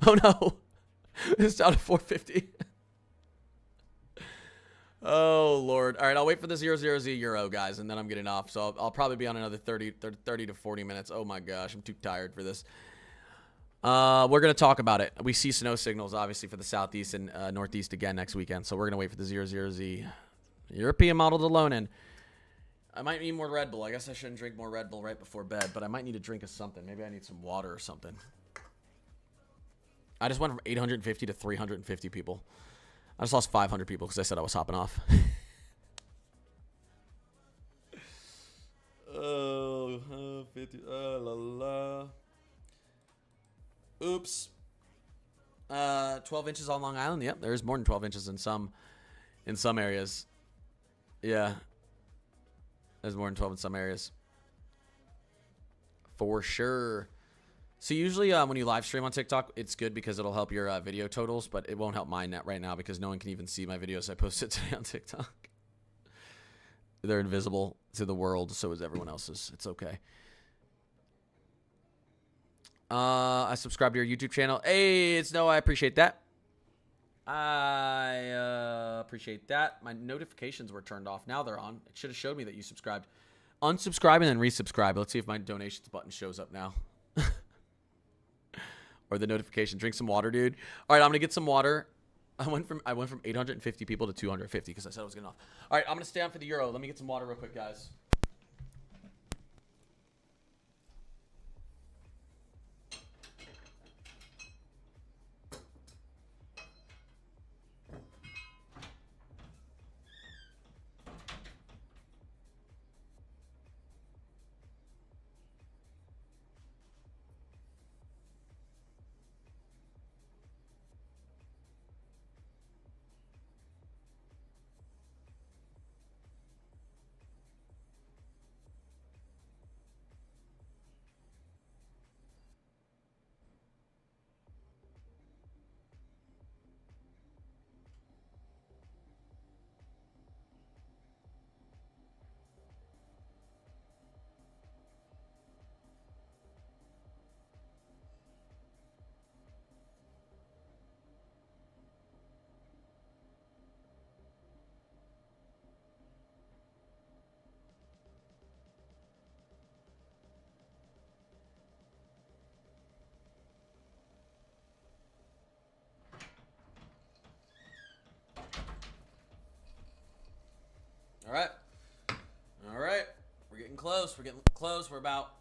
Oh, no. It's down to 450. Oh, Lord. All right, I'll wait for the 00Z Euro, guys, and then I'm getting off. So I'll probably be on another 30 to 40 minutes. Oh, my gosh. I'm too tired for this. We're going to talk about it. We see snow signals, obviously, for the Southeast and Northeast again next weekend. So we're going to wait for the 00Z European model to loan in. I might need more Red Bull. I guess I shouldn't drink more Red Bull right before bed, but I might need a drink of something. Maybe I need some water or something. I just went from 850 to 350 people. I just lost 500 people because I said I was hopping off. Oh, 50. La la. Oops. 12 inches on Long Island. Yep, there's more than 12 inches in some areas. Yeah. There's more than 12 in some areas. For sure. So usually when you live stream on TikTok, it's good because it'll help your video totals, but it won't help mine right now because no one can even see my videos I posted today on TikTok. They're invisible to the world, so is everyone else's. It's okay. I subscribe to your YouTube channel. Hey, it's Noah. I appreciate that. I appreciate that. My notifications were turned off. Now they're on. It should have showed me that you subscribed. Unsubscribe and then resubscribe. Let's see if my donations button shows up now. or the notification. Drink some water, dude. All right, I'm gonna get some water. I went from 850 people to 250 because I said I was getting off. All right, I'm gonna stay on for the Euro. Let me get some water real quick, guys. All right. All right. We're getting close. We're getting close. We're about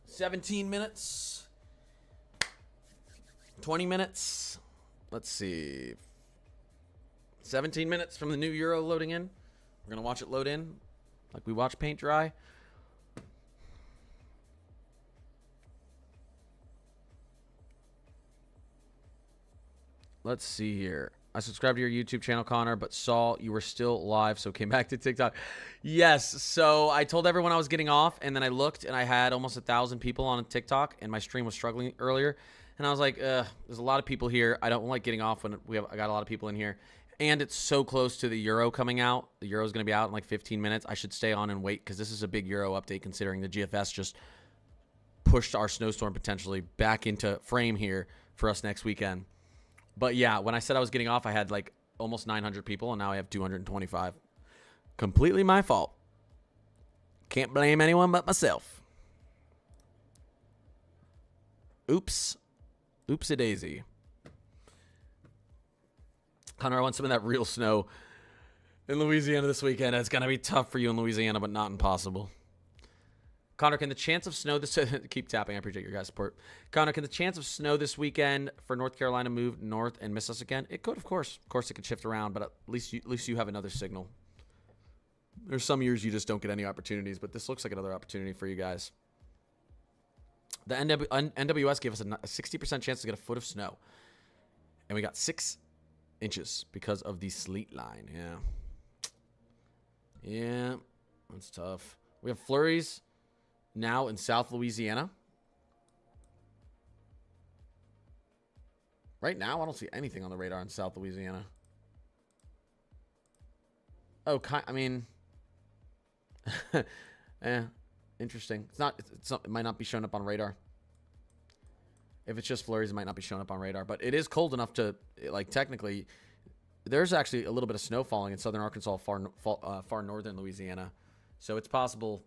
17 minutes. 20 minutes. Let's see. 17 minutes from the new Euro loading in. We're going to watch it load in like we watch paint dry. Let's see here. I subscribed to your YouTube channel, Connor, but saw you were still live, so came back to TikTok. Yes, so I told everyone I was getting off, and then I looked, and I had almost 1,000 people on TikTok, and my stream was struggling earlier. And I was like, there's a lot of people here. I don't like getting off when I got a lot of people in here. And it's so close to the Euro coming out. The Euro's going to be out in like 15 minutes. I should stay on and wait because this is a big Euro update considering the GFS just pushed our snowstorm potentially back into frame here for us next weekend. But yeah, when I said I was getting off, I had like almost 900 people, and now I have 225. Completely my fault. Can't blame anyone but myself. Oops. Oops-a-daisy. Connor, I want some of that real snow in Louisiana this weekend. It's going to be tough for you in Louisiana, but not impossible. Connor, can the chance of snow this keep tapping? I appreciate your guys' support. Connor, can the chance of snow this weekend for North Carolina move north and miss us again? It could, of course. Of course, it could shift around, but at least you have another signal. There's some years you just don't get any opportunities, but this looks like another opportunity for you guys. The NWS gave us a 60% chance to get a foot of snow, and we got 6 inches because of the sleet line. Yeah, that's tough. We have flurries now in South Louisiana. Right now, I don't see anything on the radar in South Louisiana. Oh, I mean, interesting. It's not, it might not be showing up on radar. If it's just flurries, it might not be showing up on radar. But it is cold enough to, like, technically, there's actually a little bit of snow falling in southern Arkansas, far northern Louisiana. So it's possible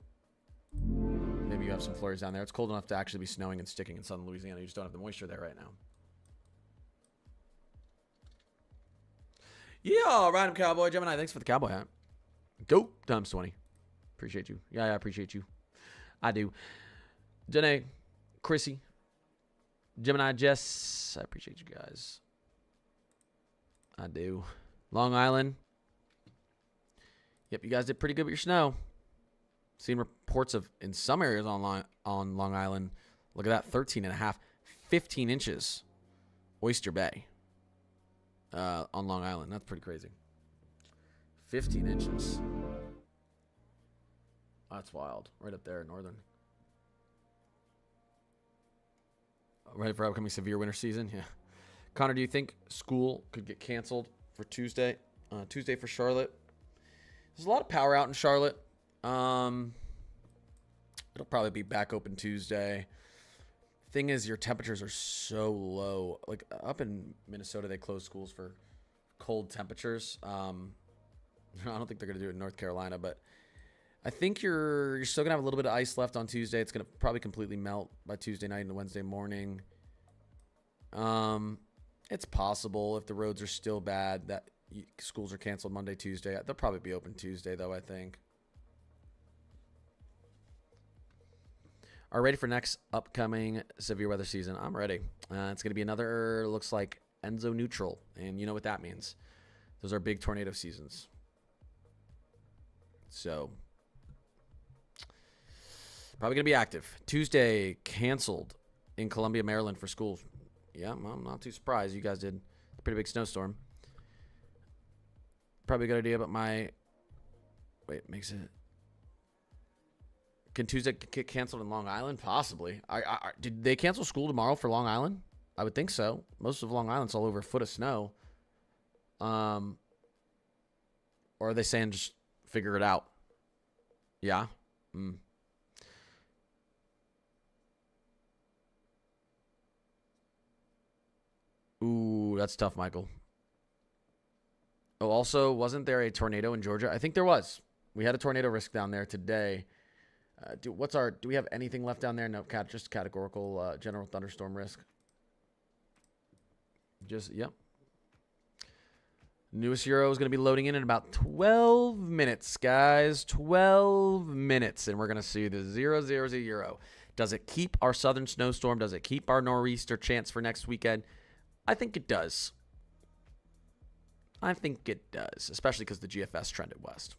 maybe you have some flurries down there. It's cold enough to actually be snowing and sticking in southern Louisiana. You just don't have the moisture there right now. Yeah, random cowboy Gemini. Thanks for the cowboy hat. Go times 20. Appreciate you. Yeah, I appreciate you. I do. Janae, Chrissy, Gemini, Jess. I appreciate you guys. I do. Long Island. Yep, you guys did pretty good with your snow. Seen reports of in some areas on Long Island. Look at that, 13 and a half, 15 inches. Oyster Bay. On Long Island. That's pretty crazy. 15 inches. That's wild. Right up there in northern. Ready for upcoming severe winter season? Yeah. Connor, do you think school could get canceled for Tuesday? Tuesday for Charlotte. There's a lot of power out in Charlotte. It'll probably be back open Tuesday. Thing is, your temperatures are so low. Like up in Minnesota, they close schools for cold temperatures. I don't think they're gonna do it in North Carolina, but I think you're still gonna have a little bit of ice left on Tuesday. It's gonna probably completely melt by Tuesday night and Wednesday morning. It's possible if the roads are still bad that schools are canceled Monday, Tuesday. They'll probably be open Tuesday, though, I think. Are ready for next upcoming severe weather season? I'm ready. It's going to be another, looks like, Enzo neutral, and you know what that means. Those are big tornado seasons. So, probably going to be active. Tuesday, canceled in Columbia, Maryland for schools. Yeah, I'm not too surprised. You guys did a pretty big snowstorm. Probably a good idea, but my... Wait, makes it... Can Tuesday get canceled in Long Island? Possibly. Did they cancel school tomorrow for Long Island? I would think so. Most of Long Island's all over a foot of snow. Or are they saying just figure it out? Yeah? Ooh, that's tough, Michael. Oh, also, wasn't there a tornado in Georgia? I think there was. We had a tornado risk down there today. Do we have anything left down there? No, just categorical general thunderstorm risk. Yep. Newest Euro is going to be loading in about 12 minutes, guys. 12 minutes, and we're going to see the 0-0 Euro. Does it keep our southern snowstorm? Does it keep our nor'easter chance for next weekend? I think it does. I think it does, especially because the GFS trended west.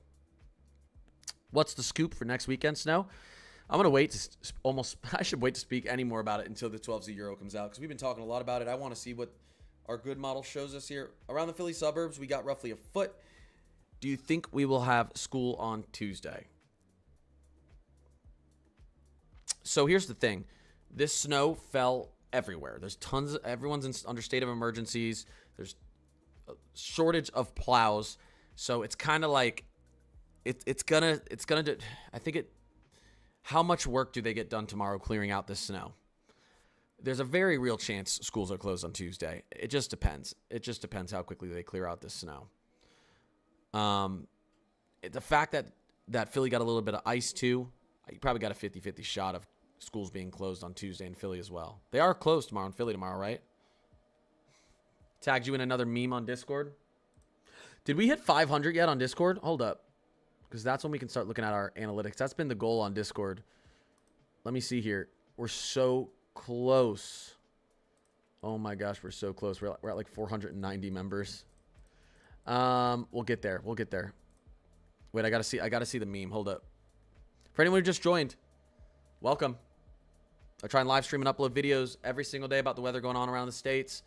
What's the scoop for next weekend snow? I'm going to wait to I should wait to speak any more about it until the 12Z Euro comes out because we've been talking a lot about it. I want to see what our good model shows us here. Around the Philly suburbs, we got roughly a foot. Do you think we will have school on Tuesday? So here's the thing. This snow fell everywhere. There's tons of, everyone's under state of emergencies. There's a shortage of plows. So it's kind of like, it's gonna do, I think how much work do they get done tomorrow clearing out this snow? There's a very real chance schools are closed on Tuesday. It just depends. It just depends how quickly they clear out this snow. The fact that Philly got a little bit of ice too, you probably got a 50-50 shot of schools being closed on Tuesday in Philly as well. They are closed tomorrow in Philly tomorrow, right? Tagged you in another meme on Discord. Did we hit 500 yet on Discord? Hold up. Because that's when we can start looking at our analytics. That's been the goal on Discord. Let me see here. We're so close. Oh my gosh, we're so close. We're at like 490 members. We'll get there. We'll get there. Wait, I gotta see the meme. Hold up. For anyone who just joined, welcome. I try and live stream and upload videos every single day about the weather going on around the states.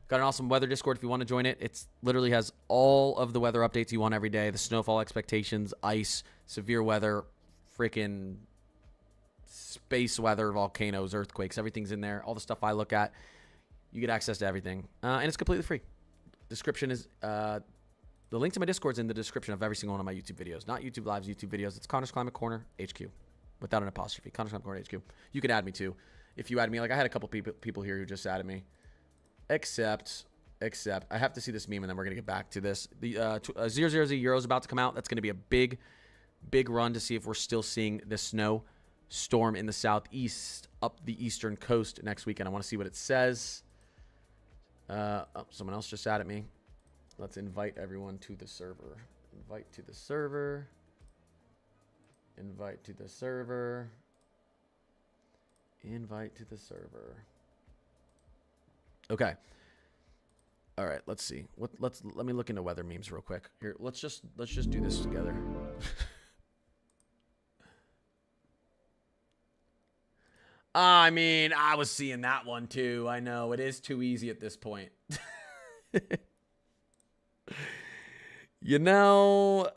Got an awesome weather Discord if you want to join it. It literally has all of the weather updates you want every day. The snowfall expectations, ice, severe weather, freaking space weather, volcanoes, earthquakes. Everything's in there. All the stuff I look at. You get access to everything. And it's completely free. Description is... the link to my Discord is in the description of every single one of my YouTube videos. Not YouTube Lives, YouTube videos. It's Connor's Climate Corner HQ. Without an apostrophe. Connor's Climate Corner HQ. You can add me too. If you add me, like I had a couple people here who just added me. Except, I have to see this meme and then we're going to get back to this. The 0-0 Euro is about to come out. That's going to be a big run to see if we're still seeing the snow storm in the southeast up the eastern coast next weekend. I want to see what it says. Oh, someone else just added me. Let's invite everyone to the server. Invite to the server. Invite to the server. Invite to the server. Okay. All right, let's see. Let me look into weather memes real quick. Here, let's just do this together. I mean, I was seeing that one too. I know it is too easy at this point. You know,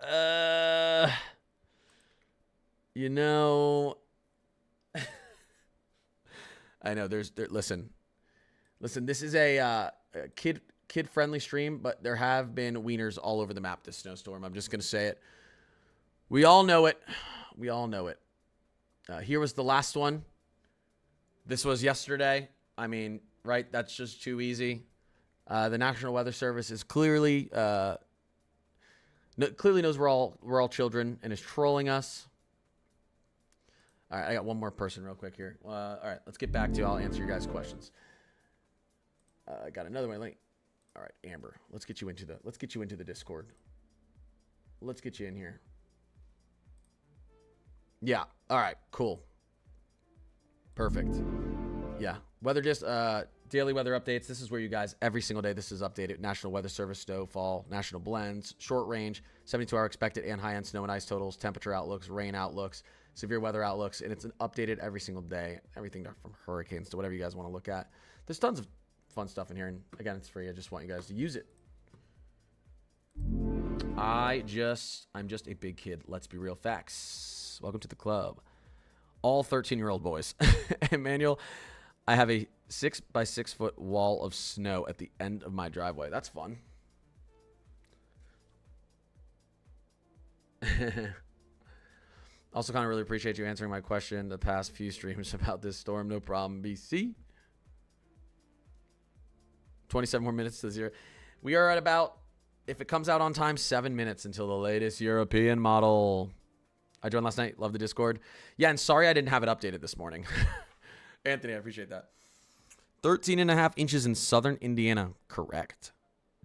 I know listen, this is a kid-friendly stream, but there have been wieners all over the map this snowstorm. I'm just going to say it. We all know it. We all know it. Here was the last one. This was yesterday. I mean, right? That's just too easy. The National Weather Service is clearly knows we're all children and is trolling us. All right, I got one more person real quick here. All right, let's get back to I'll answer your guys' questions. I got another one. All right, Amber. Let's get you into the Discord. Let's get you in here. Yeah. All right. Cool. Perfect. Yeah. Daily weather updates. This is where you guys, every single day, this is updated. National Weather Service, snowfall, national blends, short range, 72-hour expected and high-end snow and ice totals, temperature outlooks, rain outlooks, severe weather outlooks, and it's updated every single day. Everything from hurricanes to whatever you guys want to look at. There's tons of fun stuff in here, and again, it's free. I just want you guys to use it. I'm just a big kid. Let's be real. Facts. Welcome to the club. All 13-year-old boys. Emmanuel, I have a 6 by 6 foot wall of snow at the end of my driveway. That's fun. Also, kind of really appreciate you answering my question the past few streams about this storm. No problem, BC. 27 more minutes to 0. We are at about, if it comes out on time, 7 minutes until the latest European model. I joined last night. Love the Discord. Yeah, and sorry I didn't have it updated this morning. Anthony, I appreciate that. 13.5 inches in southern Indiana. Correct.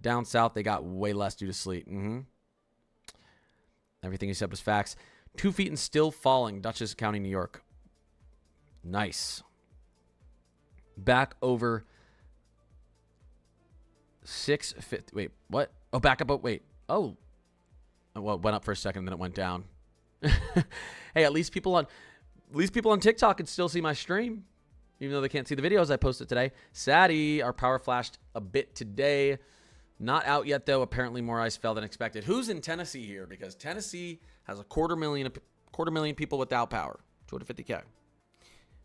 Down south, they got way less due to sleet. Everything you said was facts. 2 feet and still falling. Dutchess County, New York. Nice. Back over 650. Wait, what? Oh, back up. Oh, wait. Oh. Well, it went up for a second, then it went down. Hey, at least people on TikTok can still see my stream, even though they can't see the videos I posted today. Sadie, our power flashed a bit today. Not out yet, though. Apparently more ice fell than expected. Who's in Tennessee here? Because Tennessee has a quarter million people without power. 250K.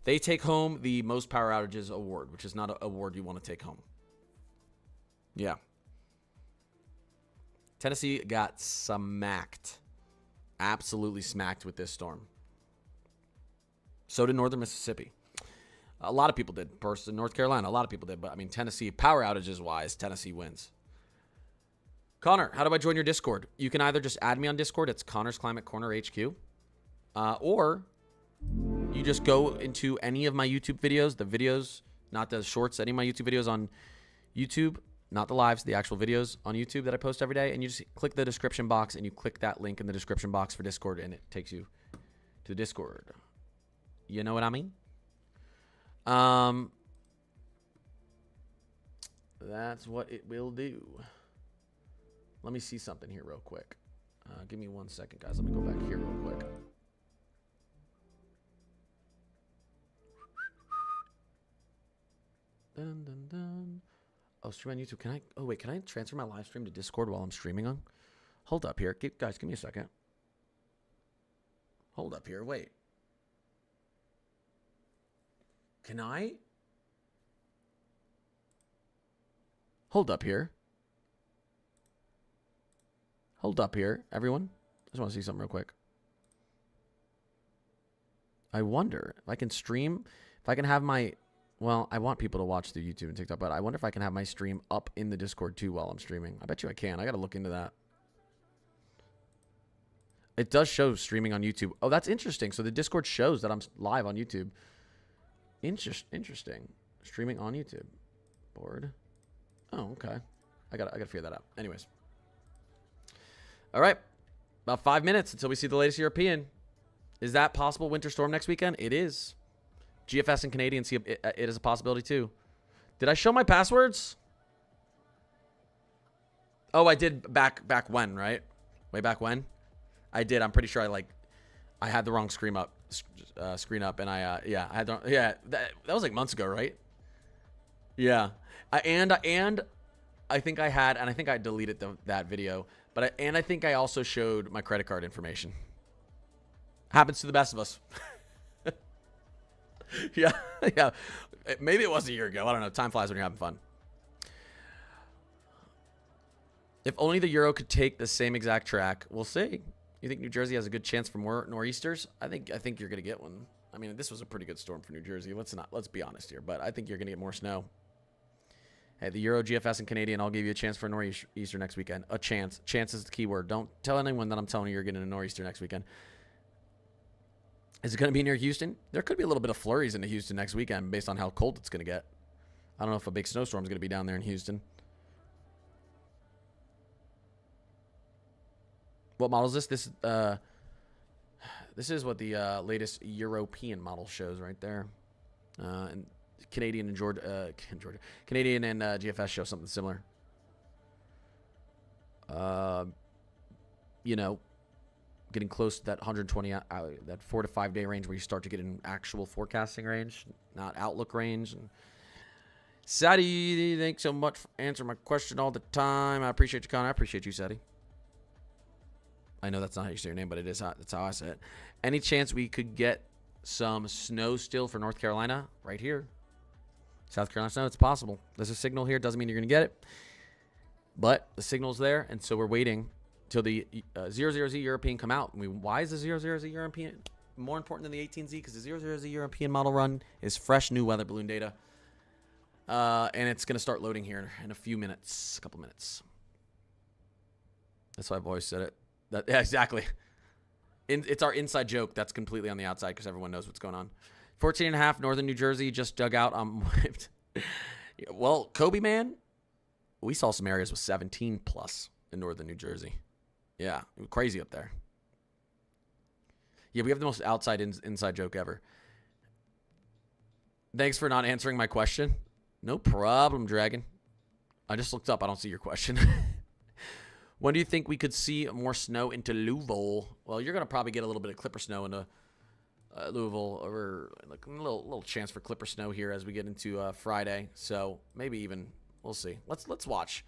They take home the most power outages award, which is not an award you want to take home. Yeah. Tennessee got smacked. Absolutely smacked with this storm. So did northern Mississippi. A lot of people did. First in North Carolina, a lot of people did. But, I mean, Tennessee, power outages wise, Tennessee wins. Connor, how do I join your Discord? You can either just add me on Discord. It's Connor's Climate Corner HQ. Or you just go into any of my YouTube videos. The videos, not the shorts. Any of my YouTube videos on YouTube. Not the lives, the actual videos on YouTube that I post every day. And you just click the description box and you click that link in the description box for Discord and it takes you to the Discord. You know what I mean? That's what it will do. Let me see something here real quick. Give me 1 second, guys. Let me go back here real quick. Dun, dun, dun. Oh, stream on YouTube. Can I transfer my live stream to Discord while I'm streaming on? Hold up here. Guys, give me a second. Hold up here. Wait. Can I? Hold up here. Hold up here, everyone. I just want to see something real quick. I wonder if I can stream, if I can have my... Well, I want people to watch through YouTube and TikTok, but I wonder if I can have my stream up in the Discord too while I'm streaming. I bet you I can. I got to look into that. It does show streaming on YouTube. Oh, that's interesting. So the Discord shows that I'm live on YouTube. Interesting. Streaming on YouTube. Board. Oh, okay. I gotta figure that out. Anyways. All right. About 5 minutes until we see the latest European. Is that possible winter storm next weekend? It is. GFS and Canadian see it is a possibility too. Did I show my passwords? Oh, I did back when, right? Way back when? I did. I'm pretty sure I had the wrong screen up, and I had that was like months ago, right? Yeah. And I think I had, and I think I deleted that video, but I think I also showed my credit card information. Happens to the best of us. Yeah. Maybe it was a year ago. I don't know. Time flies when you're having fun. If only the Euro could take the same exact track. We'll see. You think New Jersey has a good chance for more nor'easters? I think you're going to get one. I mean, this was a pretty good storm for New Jersey. Let's be honest here, but I think you're going to get more snow. Hey, the Euro, GFS, and Canadian, I'll give you a chance for a nor'easter next weekend. A chance. Chance is the key word. Don't tell anyone that I'm telling you you're getting a nor'easter next weekend. Is it going to be near Houston? There could be a little bit of flurries into Houston next weekend based on how cold it's going to get. I don't know if a big snowstorm is going to be down there in Houston. What model is this? This is what the latest European model shows right there. And Canadian and Canadian and GFS show something similar. You know, getting close to that 120, that 4 to 5 day range where you start to get an actual forecasting range, not outlook range. And Sadie, thanks so much for answering my question all the time. I appreciate you, Connor. I appreciate you, Sadie. I know that's not how you say your name, but it is. That's how I say it. Any chance we could get some snow still for North Carolina? Right here. South Carolina snow, it's possible. There's a signal here. Doesn't mean you're going to get it. But the signal's there, and so we're waiting till the 00Z European come out. Why is the 00Z European more important than the 18Z? Because the 00Z European model run is fresh new weather balloon data. And it's going to start loading here in a few minutes, a couple minutes. That's why I've always said it. Yeah, exactly. It's our inside joke that's completely on the outside because everyone knows what's going on. 14.5, Northern New Jersey, just dug out. I'm whipped. Well, Kobe, man, we saw some areas with 17 plus in Northern New Jersey. Yeah, it was crazy up there. Yeah, we have the most inside joke ever. Thanks for not answering my question. No problem, Dragon. I just looked up. I don't see your question. When do you think we could see more snow into Louisville? Well, you're going to probably get a little bit of clipper snow into Louisville, or like a little chance for clipper snow here as we get into Friday. So maybe even, we'll see. Let's watch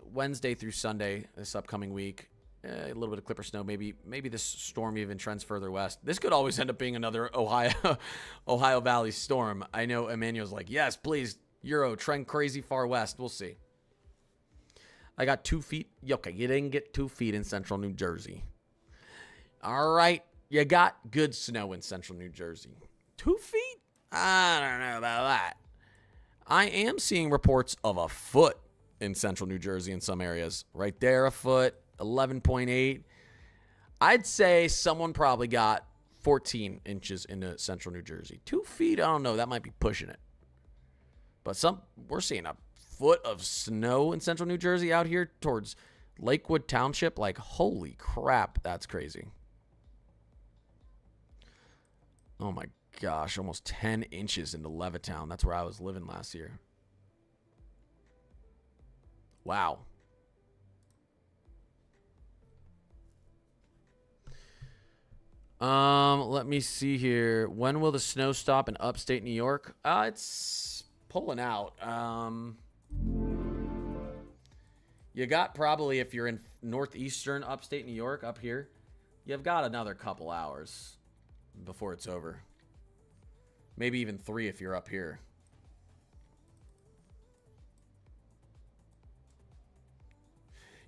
Wednesday through Sunday this upcoming week. A little bit of clipper snow. Maybe this storm even trends further west. This could always end up being another Ohio Valley storm. I know Emmanuel's like, yes, please, Euro, trend crazy far west. We'll see. I got 2 feet. Okay, you didn't get 2 feet in central New Jersey. All right, you got good snow in central New Jersey. 2 feet? I don't know about that. I am seeing reports of a foot in central New Jersey in some areas. Right there, a foot. 11.8. I'd say someone probably got 14 inches into central New Jersey. 2 feet, I don't know. That might be pushing it. But we're seeing a foot of snow in central New Jersey out here towards Lakewood Township. Like, holy crap, that's crazy. Oh my gosh, almost 10 inches into Levittown. That's where I was living last year. Wow. Let me see here. When will the snow stop in upstate New York? It's pulling out. You got probably, if you're in northeastern upstate New York up here, you've got another couple hours before it's over. Maybe even 3 if you're up here.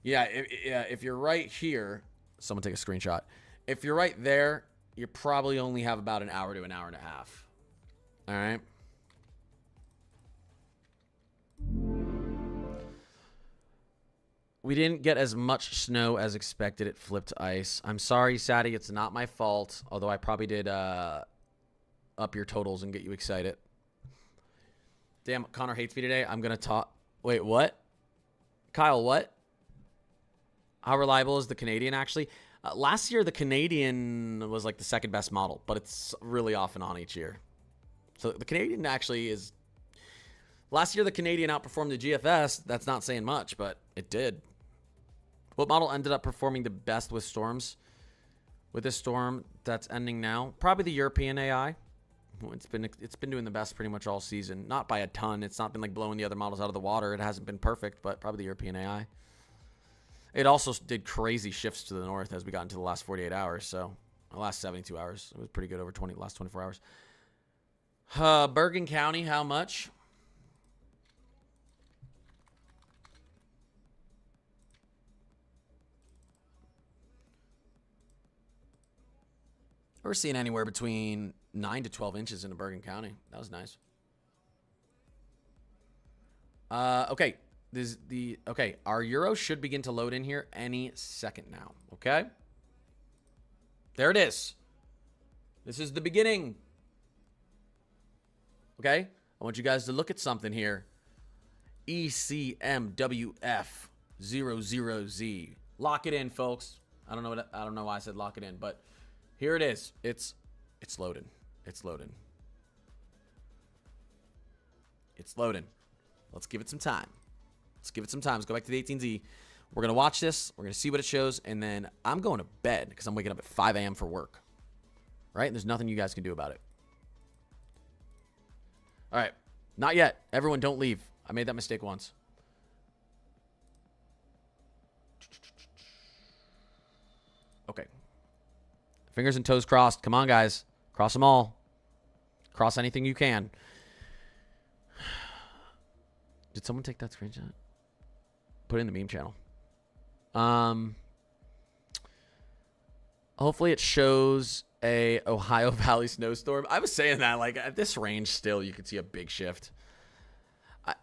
Yeah, if you're right here, someone take a screenshot. If you're right there, you probably only have about an hour to an hour and a half. All right. We didn't get as much snow as expected. It flipped ice. I'm sorry, Sadie. It's not my fault. Although I probably did up your totals and get you excited. Damn, Connor hates me today. I'm going to talk. Wait, what? Kyle, what? How reliable is the Canadian, actually? Last year, the Canadian was like the second best model, but it's really off and on each year. So the Canadian actually is... Last year, the Canadian outperformed the GFS. That's not saying much, but it did. What model ended up performing the best with storms? With this storm that's ending now? Probably the European AI. It's been doing the best pretty much all season. Not by a ton. It's not been like blowing the other models out of the water. It hasn't been perfect, but probably the European AI. It also did crazy shifts to the north as we got into the last 48 hours. So the last 72 hours, it was pretty good over last 24 hours. Bergen County, how much? We're seeing anywhere between 9 to 12 inches into Bergen County. That was nice. Okay. Our Euro should begin to load in here any second now. Okay. There it is. This is the beginning. Okay. I want you guys to look at something here. ECMWF00Z. Lock it in, folks. I don't know why I said lock it in, but here it is. It's loaded. It's loading. It's loading. Let's give it some time. Let's give it some time. Let's go back to the 18Z. We're going to watch this. We're going to see what it shows. And then I'm going to bed because I'm waking up at 5 a.m. for work. Right? And there's nothing you guys can do about it. All right. Not yet. Everyone don't leave. I made that mistake once. Okay. Fingers and toes crossed. Come on, guys. Cross them all. Cross anything you can. Did someone take that screenshot? Put it in the meme channel. Hopefully it shows a Ohio Valley snowstorm. I was saying that, like, at this range still, you could see a big shift.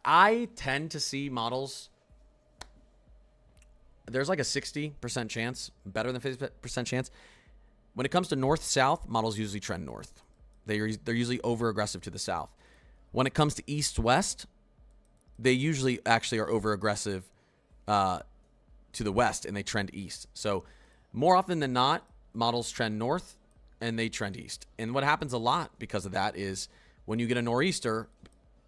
I tend to see models. There's like a 60% chance, better than 50% chance. When it comes to north-south, models usually trend north. They're usually over-aggressive to the south. When it comes to east-west, they usually actually are over-aggressive to the west, and they trend east. So more often than not, models trend north, and they trend east. And what happens a lot because of that is when you get a nor'easter,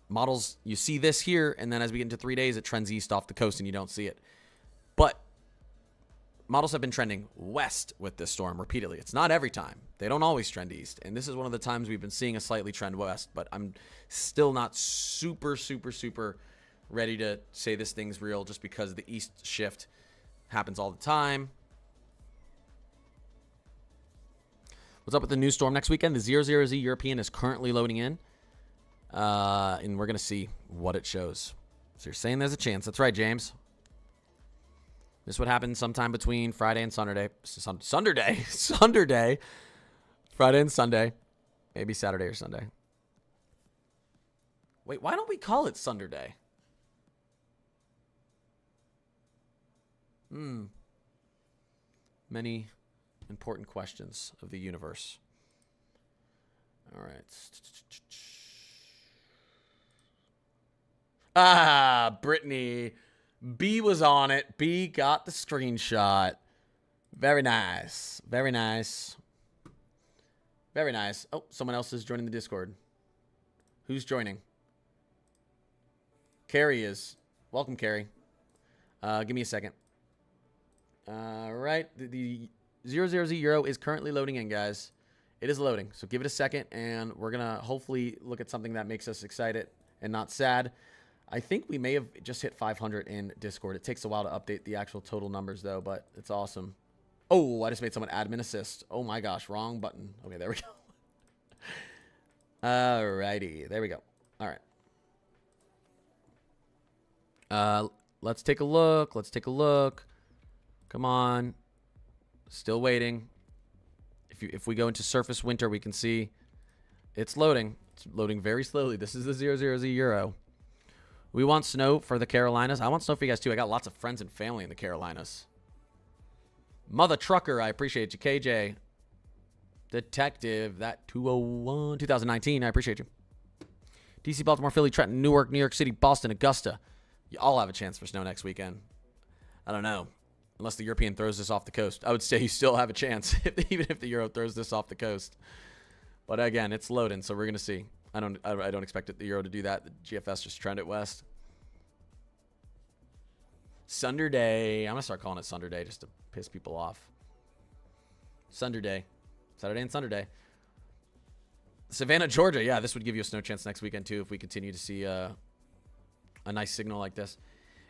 models, you see this here, and then as we get into 3 days, it trends east off the coast, and you don't see it. But models have been trending west with this storm repeatedly. It's not every time. They don't always trend east. And this is one of the times we've been seeing a slightly trend west. But I'm still not super ready to say this thing's real just because the east shift happens all the time. What's up with the new storm next weekend? The 00Z European is currently loading in. And we're going to see what it shows. So you're saying there's a chance. That's right, James. This would happen sometime between Friday and Sunday. Sunday. Friday and Sunday. Maybe Saturday or Sunday. Wait, why don't we call it Sunday? Many important questions of the universe. All right. Brittany. B was on it. B got the screenshot. Very nice. Very nice. Very nice. Oh, someone else is joining the Discord. Who's joining? Carrie is. Welcome, Carrie. Give me a second. All right. The 00Z Euro is currently loading in, guys. It is loading. So give it a second, and we're going to hopefully look at something that makes us excited and not sad. I think we may have just hit 500 in Discord. It takes a while to update the actual total numbers, though, but it's awesome. Oh, I just made someone admin assist. Oh, my gosh. Wrong button. Okay, there we go. All righty. There we go. All right. Let's take a look. Let's take a look. Come on. Still waiting. If we go into surface winter, we can see it's loading. It's loading very slowly. This is the 00Z Euro. We want snow for the Carolinas. I want snow for you guys, too. I got lots of friends and family in the Carolinas. Mother Trucker, I appreciate you. KJ. Detective, that 201, 2019, I appreciate you. DC, Baltimore, Philly, Trenton, Newark, New York City, Boston, Augusta. You all have a chance for snow next weekend. I don't know. Unless the European throws this off the coast. I would say you still have a chance, even if the Euro throws this off the coast. But again, it's loading, so we're going to see. I don't expect the Euro to do that. The GFS just trend it west. Sunday. I'm going to start calling it Sunday just to piss people off. Sunday. Saturday and Sunday. Savannah, Georgia. Yeah, this would give you a snow chance next weekend, too, if we continue to see a nice signal like this.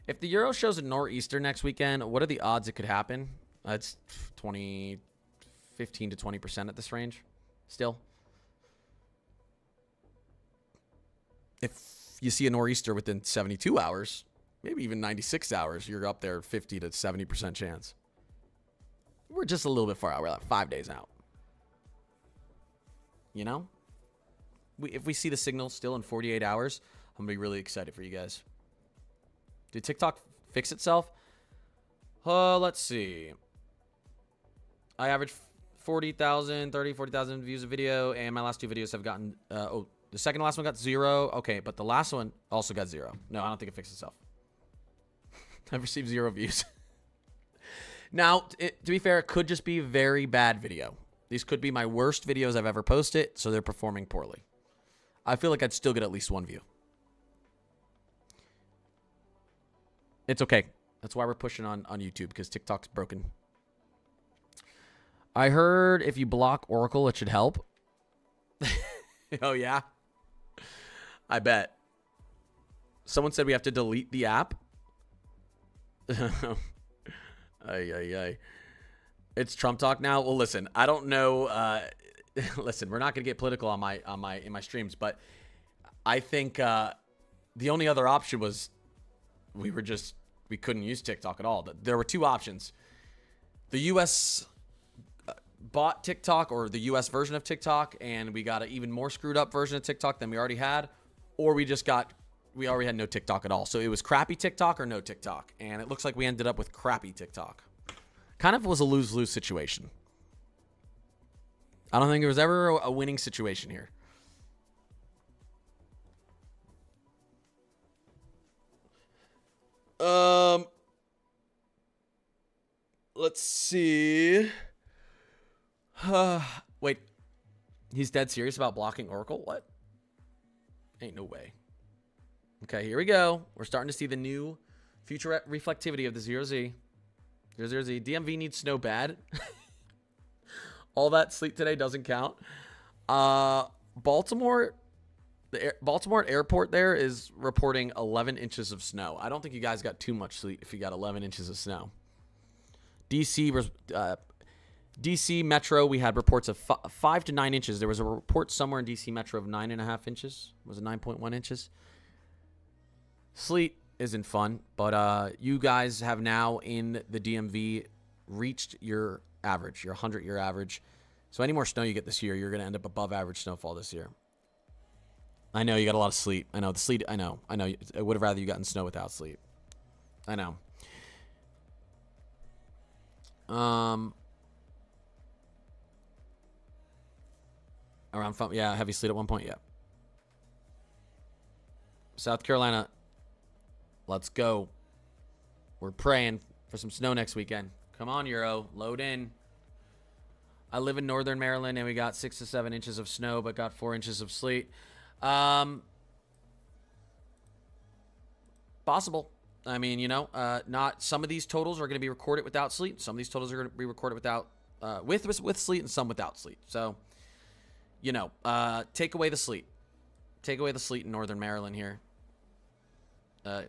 If the Euro shows a nor'easter next weekend, what are the odds it could happen? It's 15 to 20% at this range still. If you see a nor'easter within 72 hours, maybe even 96 hours, you're up there 50 to 70% chance. We're just a little bit far out. We're like 5 days out. You know? If we see the signal still in 48 hours, I'm going to be really excited for you guys. Did TikTok fix itself? Let's see. I average 40,000 views a video, and my last two videos have gotten The second to last one got 0. Okay, but the last one also got 0. No, I don't think it fixed itself. I've received 0 views. Now, to be fair, it could just be a very bad video. These could be my worst videos I've ever posted, so they're performing poorly. I feel like I'd still get at least 1 view. It's okay. That's why we're pushing on YouTube, because TikTok's broken. I heard if you block Oracle, it should help. Oh, yeah? I bet. Someone said we have to delete the app. Ay. It's Trump talk now. Well, listen, I don't know. Listen, we're not gonna get political in my streams, but I think the only other option was we couldn't use TikTok at all. There were 2 options. The U.S. bought TikTok, or the U.S. version of TikTok, and we got an even more screwed up version of TikTok than we already had, or we already had no TikTok at all. So it was crappy TikTok or no TikTok. And it looks like we ended up with crappy TikTok. Kind of was a lose-lose situation. I don't think there was ever a winning situation here. Let's see. Wait. He's dead serious about blocking Oracle? What? Ain't no way. Okay, here we go. We're starting to see the new future reflectivity of the 0Z. 0Z. DMV needs snow bad. All that sleet today doesn't count. Baltimore, Baltimore airport there is reporting 11 inches of snow. I don't think you guys got too much sleet if you got 11 inches of snow. DC Metro, we had reports of 5 to 9 inches. There was a report somewhere in DC Metro of 9.5 inches. Was it 9.1 inches? Sleet isn't fun, but you guys have now in the DMV reached your average, your 100-year average. So any more snow you get this year, you're going to end up above average snowfall this year. I know you got a lot of sleet. I know the sleet. I know. I would have rather you gotten snow without sleet. I know. Around fun, yeah, heavy sleet at one point, yeah. South Carolina, let's go. We're praying for some snow next weekend. Come on, Euro, load in. I live in northern Maryland, and we got 6 to 7 inches of snow, but got 4 inches of sleet. Possible. I mean, you know, not some of these totals are going to be recorded without sleet. Some of these totals are going to be recorded without with sleet, and some without sleet. So, you know, take away the sleet. Take away the sleet in northern Maryland here.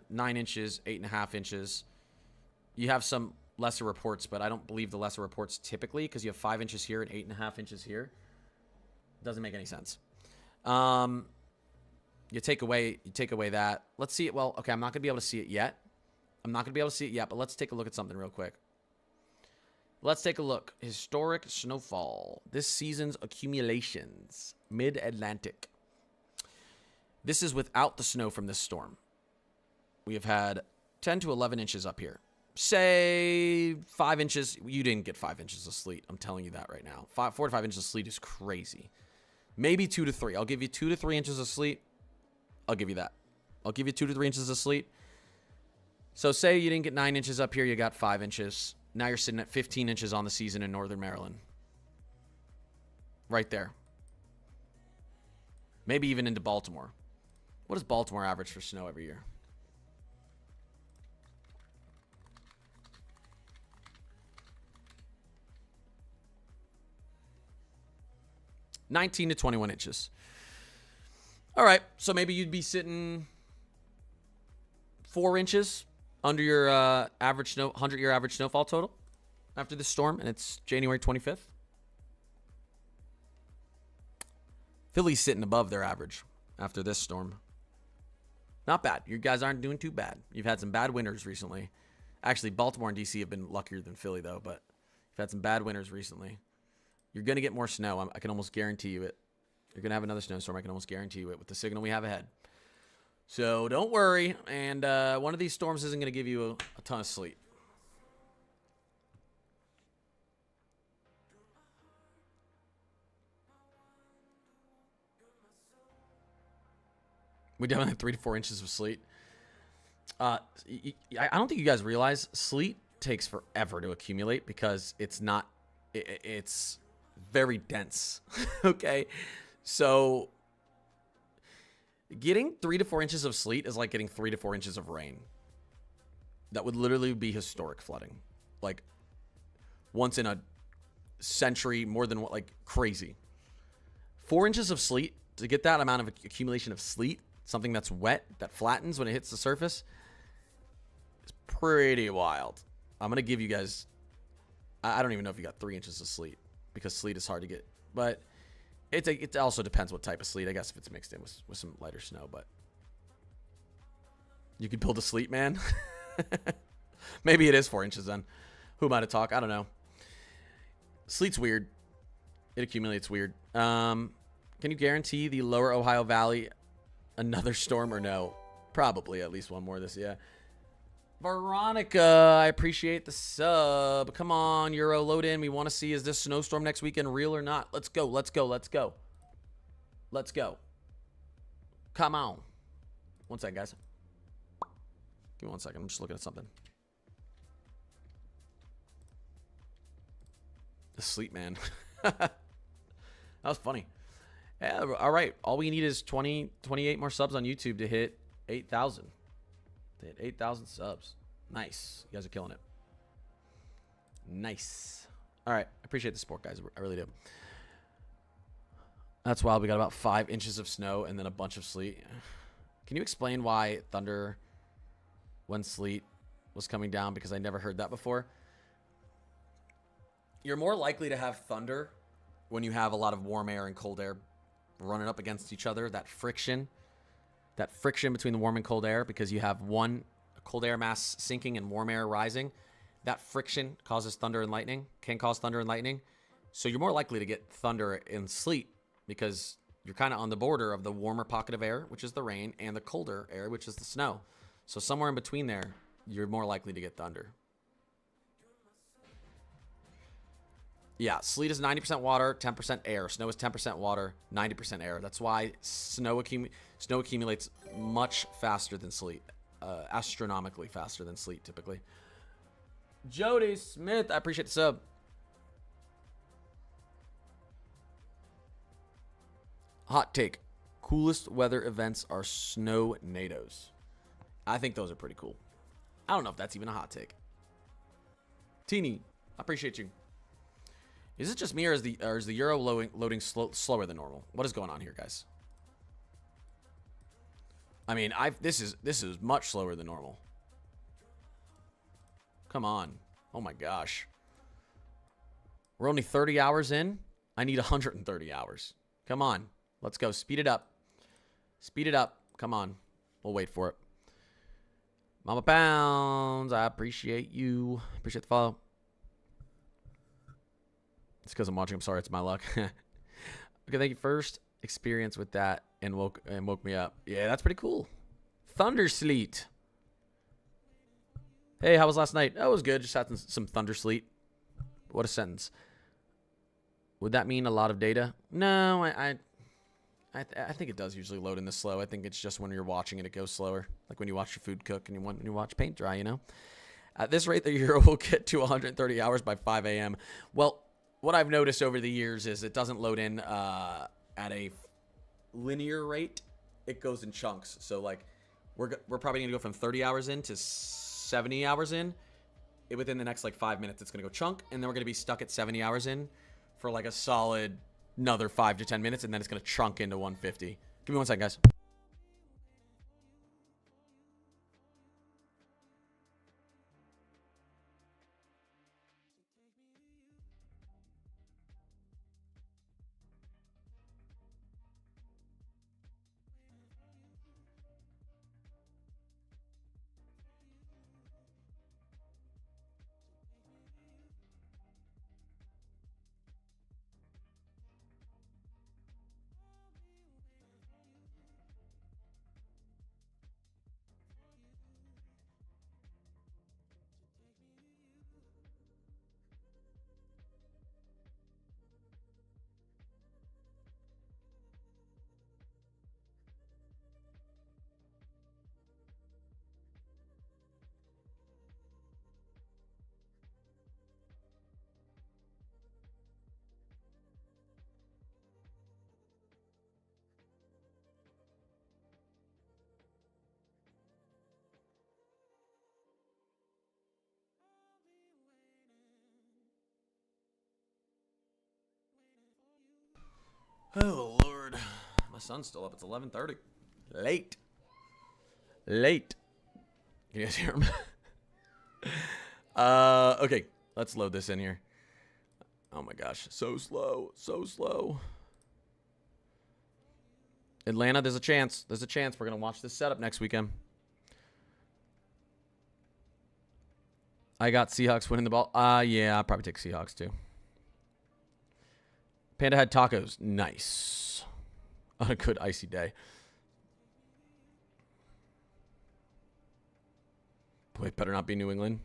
9 inches, 8.5 inches. You have some lesser reports, but I don't believe the lesser reports typically, because you have 5 inches here and 8.5 inches here. Doesn't make any sense. You take away that. Let's see it. Well, okay, I'm not gonna be able to see it yet. But let's take a look at something real quick. Let's take a look. Historic snowfall. This season's accumulations. Mid-Atlantic. This is without the snow from this storm. We have had 10 to 11 inches up here. Say 5 inches. You didn't get 5 inches of sleet. I'm telling you that right now. 4 to 5 inches of sleet is crazy. Maybe 2 to 3. I'll give you 2 to 3 inches of sleet. I'll give you that. I'll give you 2 to 3 inches of sleet. So say you didn't get 9 inches up here. You got 5 inches. Now you're sitting at 15 inches on the season in northern Maryland. Right there. Maybe even into Baltimore. What does Baltimore average for snow every year? (19 to 21 inches). All right, so maybe you'd be sitting 4 inches under your average snow, 100-year average snowfall total after this storm, and it's January 25th. Philly's sitting above their average after this storm. Not bad. You guys aren't doing too bad. You've had some bad winters recently. Actually, Baltimore and DC have been luckier than Philly, though, but you've had some bad winters recently. You're going to get more snow. I can almost guarantee you it. You're going to have another snowstorm. I can almost guarantee you it with the signal we have ahead. So don't worry. And one of these storms isn't going to give you a ton of sleet. We definitely have 3 to 4 inches of sleet. I don't think you guys realize sleet takes forever to accumulate because it's not. It's very dense. Okay, so getting 3 to 4 inches of sleet is like getting 3 to 4 inches of rain. That would literally be historic flooding, like once in a century, more than what, like crazy. 4 inches of sleet, to get that amount of accumulation of sleet, something that's wet, that flattens when it hits the surface, is pretty wild. I'm going to give you guys, I don't even know if you got 3 inches of sleet, because sleet is hard to get, but it also depends what type of sleet, I guess, if it's mixed in with some lighter snow, but you could build a sleet man. Maybe it is 4 inches then. Who am I to talk? I don't know. Sleet's weird. It accumulates weird. Can you guarantee the lower Ohio Valley another storm or no? Probably at least one more this year. Veronica, I appreciate the sub. Come on, Euro, load in. We want to see, is this snowstorm next weekend real or not? Let's go, let's go, let's go. Let's go. Come on. 1 second, guys. Give me 1 second. I'm just looking at something. The sleep, man. That was funny. Yeah, all right. All we need is 28 more subs on YouTube to hit 8,000. To hit 8,000 subs. Nice. You guys are killing it. Nice. All right. I appreciate the support, guys. I really do. That's wild. We got about 5 inches of snow and then a bunch of sleet. Can you explain why thunder when sleet was coming down? Because I never heard that before. You're more likely to have thunder when you have a lot of warm air and cold air running up against each other. That friction between the warm and cold air, because you have one cold air mass sinking and warm air rising. That friction causes thunder and lightning, can cause thunder and lightning. So you're more likely to get thunder and sleet because you're kind of on the border of the warmer pocket of air, which is the rain, and the colder air, which is the snow. So somewhere in between there, you're more likely to get thunder. Yeah, sleet is 90% water, 10% air. Snow is 10% water, 90% air. That's why snow accumulates much faster than sleet. Astronomically faster than sleet, typically. Jody Smith, I appreciate the sub. Hot take. Coolest weather events are snow-nados. I think those are pretty cool. I don't know if that's even a hot take. Teeny, I appreciate you. Is it just me, or is the Euro loading slower than normal? What is going on here, guys? I mean, this is much slower than normal. Come on. Oh my gosh. We're only 30 hours in. I need 130 hours. Come on. Let's go. Speed it up. Speed it up. Come on. We'll wait for it. Mama Pounds, I appreciate you. Appreciate the follow. It's because I'm watching. I'm sorry. It's my luck. Okay, thank you. First experience with that and woke me up. Yeah, that's pretty cool. Thunder sleet. Hey, how was last night? Oh, it was good. Just had some thunder sleet. What a sentence. Would that mean a lot of data? No, I think it does usually load in this slow. I think it's just when you're watching it goes slower. Like when you watch your food cook and when you watch paint dry, you know? At this rate, the Euro will get to 130 hours by 5 a.m. Well, what I've noticed over the years is it doesn't load in at a linear rate. It goes in chunks. So like we're probably going to go from 30 hours in to 70 hours in. Within the next like 5 minutes, it's going to go chunk. And then we're going to be stuck at 70 hours in for like a solid another 5 to 10 minutes. And then it's going to chunk into 150. Give me 1 second, guys. Oh, Lord. My son's still up. It's 11:30. Late. Late. Can you guys hear him? Okay. Let's load this in here. Oh, my gosh. So slow. So slow. Atlanta, there's a chance. There's a chance. We're going to watch this setup next weekend. I got Seahawks winning the ball. Yeah, I'll probably take Seahawks too. Panda had tacos. Nice. On a good icy day. Boy, it better not be New England.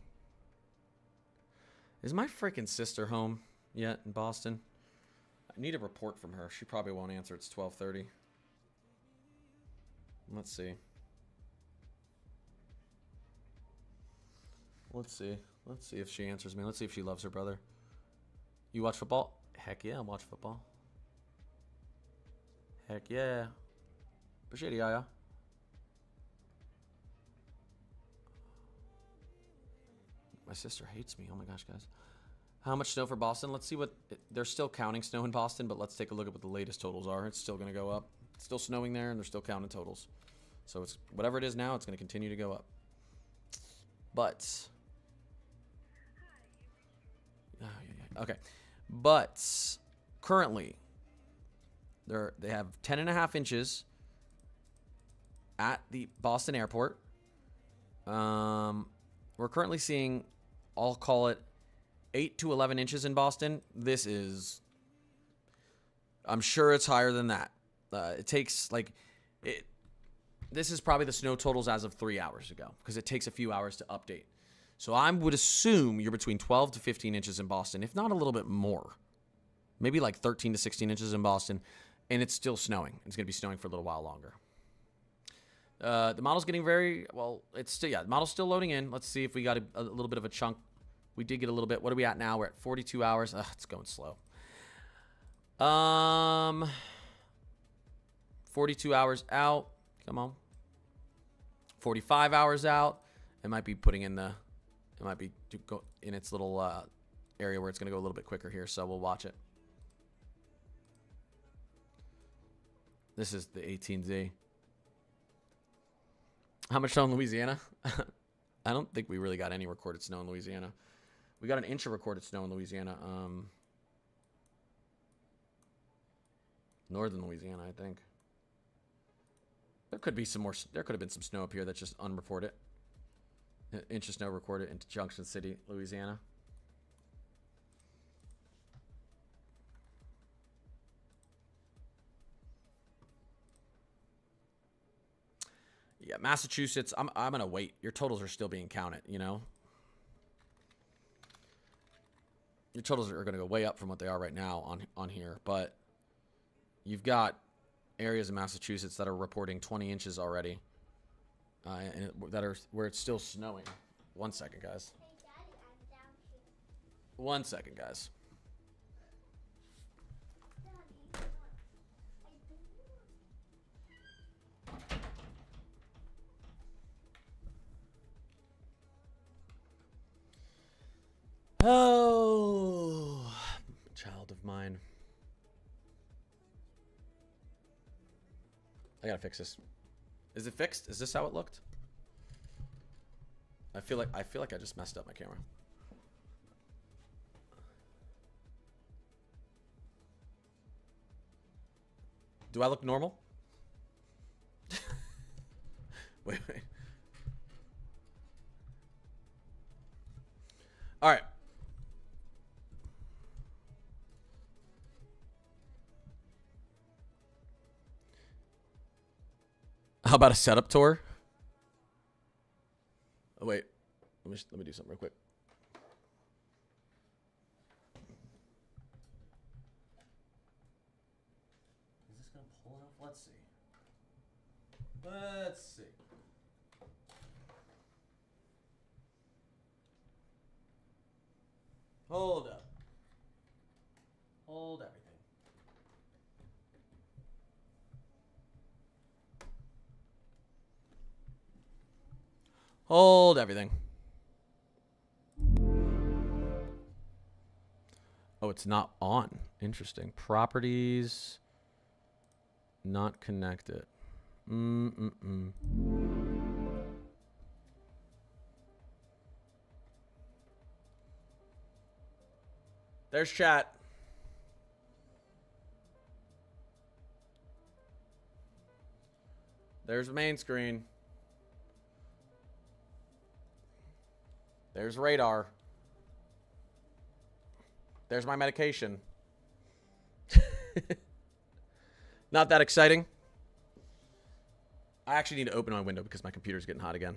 Is my freaking sister home yet in Boston? I need a report from her. She probably won't answer. It's 12:30. Let's see. Let's see. Let's see if she answers me. Let's see if she loves her brother. You watch football? Heck yeah, I watch football. Heck yeah. Appreciate it, Yaya. My sister hates me. Oh my gosh, guys. How much snow for Boston? Let's see what... They're still counting snow in Boston, but let's take a look at what the latest totals are. It's still going to go up. It's still snowing there, and they're still counting totals. So it's whatever it is now, it's going to continue to go up. But... Oh, yeah. Okay. But currently, they have 10.5 inches at the Boston airport. We're currently seeing, I'll call it 8 to 11 inches in Boston. This is, I'm sure it's higher than that. It takes this is probably the snow totals as of 3 hours ago because it takes a few hours to update. So I would assume you're between 12 to 15 inches in Boston, if not a little bit more. Maybe like 13 to 16 inches in Boston, and it's still snowing. It's going to be snowing for a little while longer. The model's getting very, well, it's still, yeah, the model's still loading in. Let's see if we got a little bit of a chunk. We did get a little bit. What are we at now? We're at 42 hours. Ugh, it's going slow. 42 hours out. Come on. 45 hours out. It might be putting in the, it might be in its little area where it's going to go a little bit quicker here, so we'll watch it. This is the 18Z. How much snow in Louisiana? I don't think we really got any recorded snow in Louisiana. We got an inch of recorded snow in Louisiana. Northern Louisiana, I think. There could be some more. There could have been some snow up here that's just unreported. An inch of snow recorded into Junction City, Louisiana. Yeah, Massachusetts. I'm gonna wait. Your totals are still being counted. You know, your totals are gonna go way up from what they are right now on here. But you've got areas in Massachusetts that are reporting 20 inches already, and that are where it's still snowing. 1 second, guys. 1 second, guys. Oh, child of mine. I gotta fix this. Is it fixed? Is this how it looked? I feel like I just messed up my camera. Do I look normal? Wait. All right. How about a setup tour? Oh wait, let me do something real quick. Is this gonna pull enough? Let's see. Let's see. Hold up. Hold everything. Hold everything. Oh, it's not on. Interesting. Properties. Not connected. There's chat. There's the main screen. There's radar. There's my medication. Not that exciting. I actually need to open my window because my computer's getting hot again.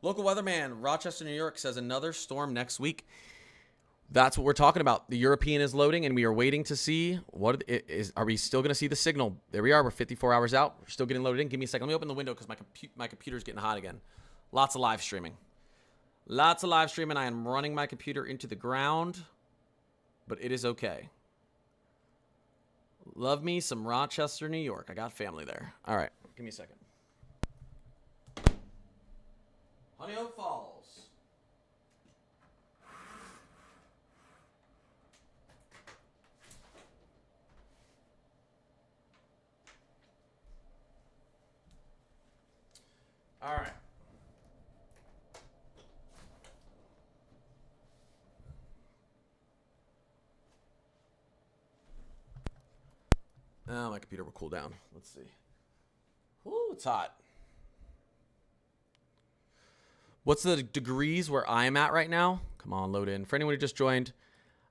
Local weatherman, Rochester, New York, says another storm next week. That's what we're talking about. The European is loading, and we are waiting to see what it is. Are we still going to see the signal? There we are. We're 54 hours out. We're still getting loaded in. Give me a second. Let me open the window because my computer's getting hot again. Lots of live streaming. Lots of live streaming. I am running my computer into the ground, but it is okay. Love me some Rochester, New York. I got family there. All right. Give me a second. Honey Oak Falls. All right. Oh, my computer will cool down. Let's see. Ooh, it's hot. What's the degrees where I'm at right now? Come on, load in. For anyone who just joined,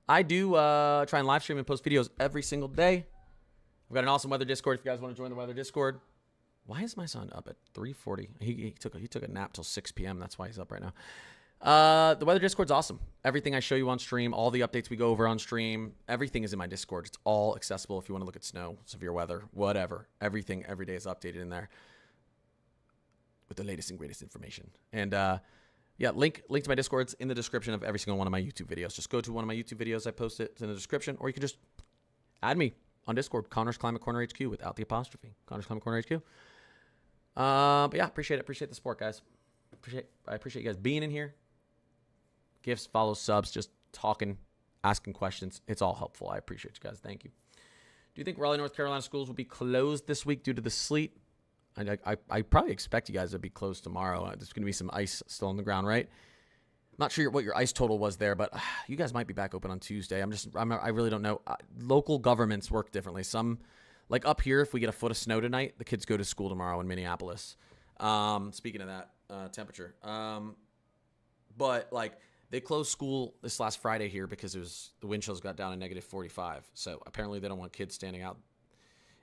I do try and live stream and post videos every single day. I've got an awesome weather Discord if you guys want to join the weather Discord. Why is my son up at 3:40? He took a nap till 6 p.m. That's why he's up right now. The weather Discord's awesome. Everything I show you on stream, all the updates we go over on stream, everything is in my Discord. It's all accessible if you want to look at snow, severe weather, whatever. Everything every day is updated in there with the latest and greatest information. And yeah, link to my Discord's in the description of every single one of my YouTube videos. Just go to one of my YouTube videos. I post it. It's in the description, or you can just add me on Discord, Connor's Climate Corner HQ without the apostrophe. Connor's Climate Corner HQ. But yeah, appreciate it. Appreciate the support, guys. I appreciate you guys being in here. Gifts, follows, subs, just talking, asking questions. It's all helpful. I appreciate you guys. Thank you. Do you think Raleigh, North Carolina schools will be closed this week due to the sleet? I probably expect you guys to be closed tomorrow. There's going to be some ice still on the ground, right? I'm not sure what your ice total was there, but you guys might be back open on Tuesday. I really don't know. Local governments work differently. Some, like up here, if we get a foot of snow tonight, the kids go to school tomorrow in Minneapolis. Speaking of that, temperature. But like they closed school this last Friday here because the wind chills got down to -45. So apparently they don't want kids standing out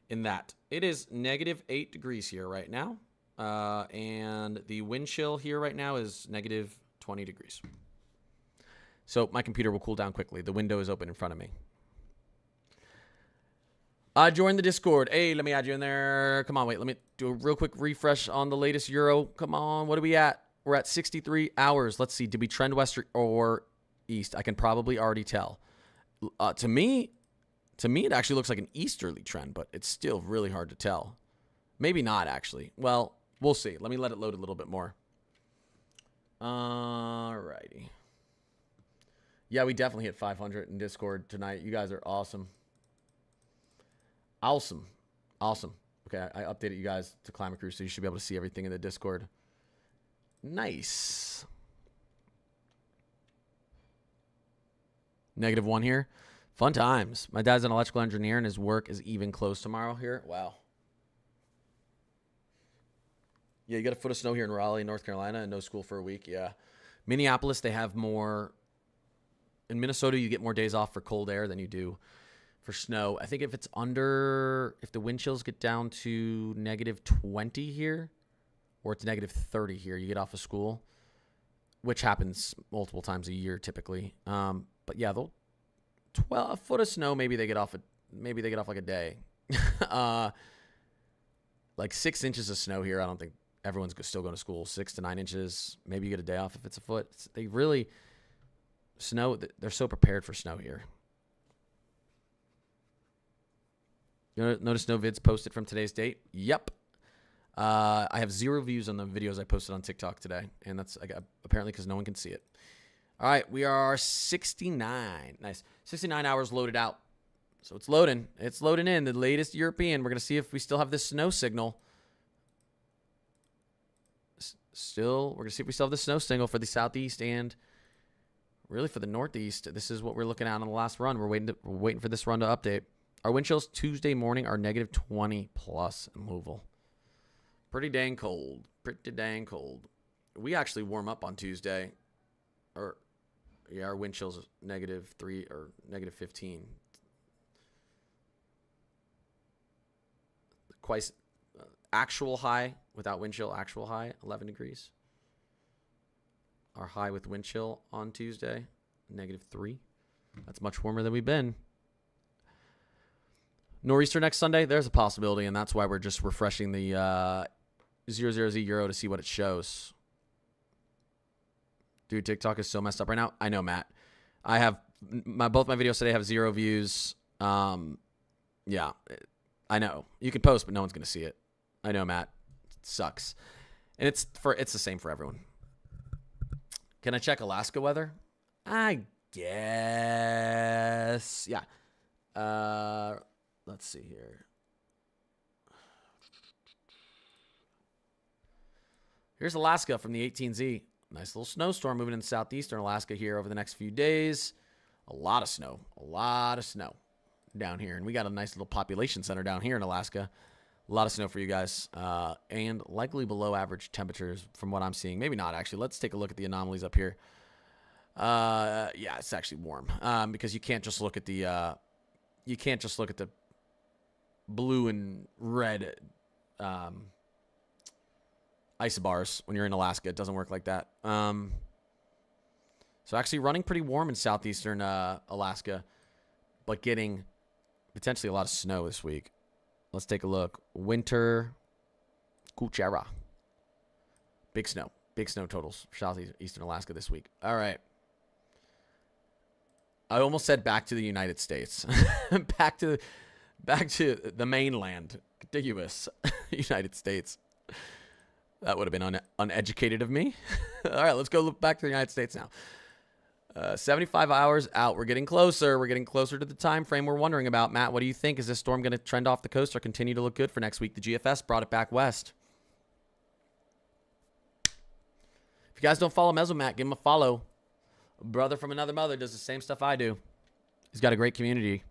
in that. It is -8 degrees here right now. And the wind chill here right now is -20 degrees. So my computer will cool down quickly. The window is open in front of me. Join the Discord. Hey, let me add you in there. Come on, wait. Let me do a real quick refresh on the latest Euro. Come on. What are we at? We're at 63 hours. Let's see. Did we trend west or east? I can probably already tell. To me, it actually looks like an easterly trend, but it's still really hard to tell. Maybe not, actually. Well, we'll see. Let me let it load a little bit more. Alrighty. Yeah, we definitely hit 500 in Discord tonight. You guys are awesome. Awesome. Okay, I updated you guys to Climate Crew, so you should be able to see everything in the Discord. Nice. -1 here. Fun times. My dad's an electrical engineer, and his work is even closed tomorrow here. Wow. Yeah, you got a foot of snow here in Raleigh, North Carolina, and no school for a week. Yeah. Minneapolis, they have more. In Minnesota, you get more days off for cold air than you do for snow. I think if the wind chills get down to -20 here, or it's -30 here, you get off of school, which happens multiple times a year typically. But yeah, a foot of snow, maybe they get off like a day. Like 6 inches of snow here. I don't think everyone's still going to school. 6 to 9 inches. Maybe you get a day off if it's a foot. They really snow. They're so prepared for snow here. You notice no vids posted from today's date? Yep. I have 0 views on the videos I posted on TikTok today, and that's apparently because no one can see it. All right, we are 69. Nice. 69 hours loaded out. So it's loading. It's loading in. The latest European. We're going to see if we still have this snow signal. We're going to see if we still have the snow signal for the southeast and really for the northeast. This is what we're looking at on the last run. We're waiting for this run to update. Our wind chills Tuesday morning are negative 20 plus in Louisville. Pretty dang cold. Pretty dang cold. We actually warm up on Tuesday. Our wind chills is -3 or -15. Quite actual high without wind chill, actual high 11 degrees. Our high with wind chill on Tuesday, -3. That's much warmer than we've been. Nor'easter next Sunday, there's a possibility, and that's why we're just refreshing the 00Z Euro to see what it shows. Dude, TikTok is so messed up right now. I know, Matt. I have both my videos today have 0 views. Yeah, I know. You can post, but no one's gonna see it. I know, Matt. It sucks, and it's the same for everyone. Can I check Alaska weather? I guess. Yeah. Let's see here. Here's Alaska from the 18Z. Nice little snowstorm moving in southeastern Alaska here over the next few days. A lot of snow. A lot of snow down here. And we got a nice little population center down here in Alaska. A lot of snow for you guys. And likely below average temperatures from what I'm seeing. Maybe not, actually. Let's take a look at the anomalies up here. Yeah, it's actually warm. Because you can't just look at the blue and red isobars when you're in Alaska. It doesn't work like that. So actually running pretty warm in southeastern Alaska, but getting potentially a lot of snow this week. Let's take a look. Winter Kuchera. Big snow totals for southeastern Alaska this week. All right. I almost said back to the United States. back to the mainland, contiguous United States. That would have been uneducated of me. All right, let's go look back to the United States now. 75 hours out. We're getting closer. We're getting closer to the time frame we're wondering about. Matt, what do you think? Is this storm going to trend off the coast or continue to look good for next week? The GFS brought it back west. If you guys don't follow Mesomat, give him a follow. A brother from another mother does the same stuff I do. He's got a great community.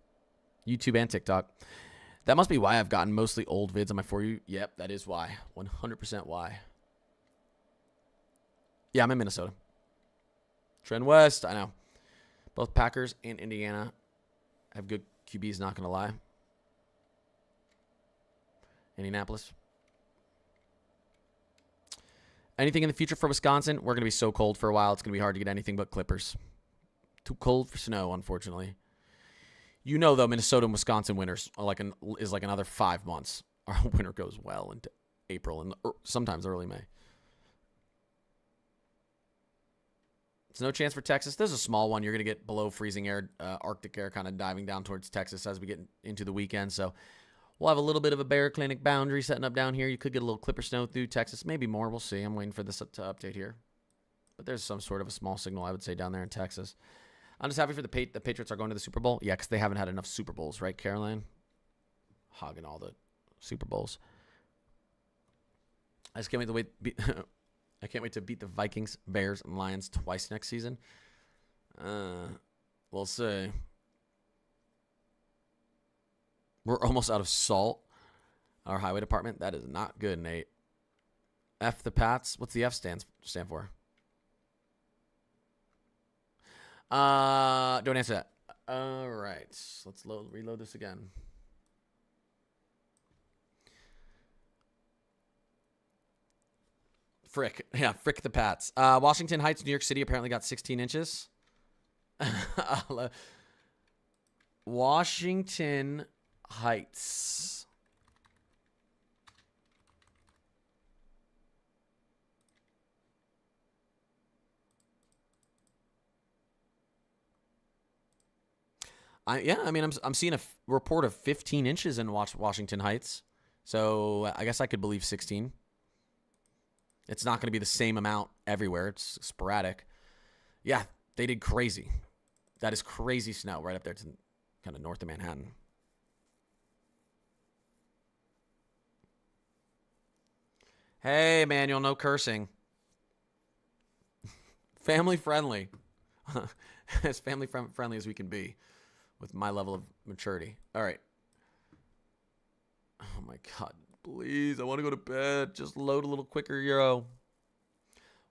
YouTube and TikTok. That must be why I've gotten mostly old vids on my For You. Yep, that is why. 100% why. Yeah, I'm in Minnesota. Trend West, I know. Both Packers and Indiana have good QBs, not going to lie. Indianapolis. Anything in the future for Wisconsin? We're going to be so cold for a while. It's going to be hard to get anything but clippers. Too cold for snow, unfortunately. You know, though, Minnesota and Wisconsin winters are is like another 5 months. Our winter goes well into April and sometimes early May. There's no chance for Texas. There's a small one. You're going to get below freezing air, Arctic air kind of diving down towards Texas as we get into the weekend. So we'll have a little bit of a Bear Clinic boundary setting up down here. You could get a little clipper snow through Texas. Maybe more. We'll see. I'm waiting for this to update here. But there's some sort of a small signal, I would say, down there in Texas. I'm just happy for the Patriots are going to the Super Bowl. Yeah, because they haven't had enough Super Bowls, right, Caroline? Hogging all the Super Bowls. I just can't wait to I can't wait to beat the Vikings, Bears, and Lions twice next season. We'll see. We're almost out of salt. Our highway department. That is not good, Nate. F the Pats. What's the F stand for? Don't answer that. All right. Let's reload this again. Frick. Yeah, frick the Pats. Washington Heights, New York City apparently got 16 inches. Washington Heights. I'm seeing a report of 15 inches in Washington Heights. So I guess I could believe 16. It's not going to be the same amount everywhere. It's sporadic. Yeah, They did crazy. That is crazy snow right up there to kind of north of Manhattan. Hey, Manuel, no cursing. Family friendly. As family friendly as we can be with my level of maturity. All right. Oh, my God. Please, I want to go to bed. Just load a little quicker, Euro.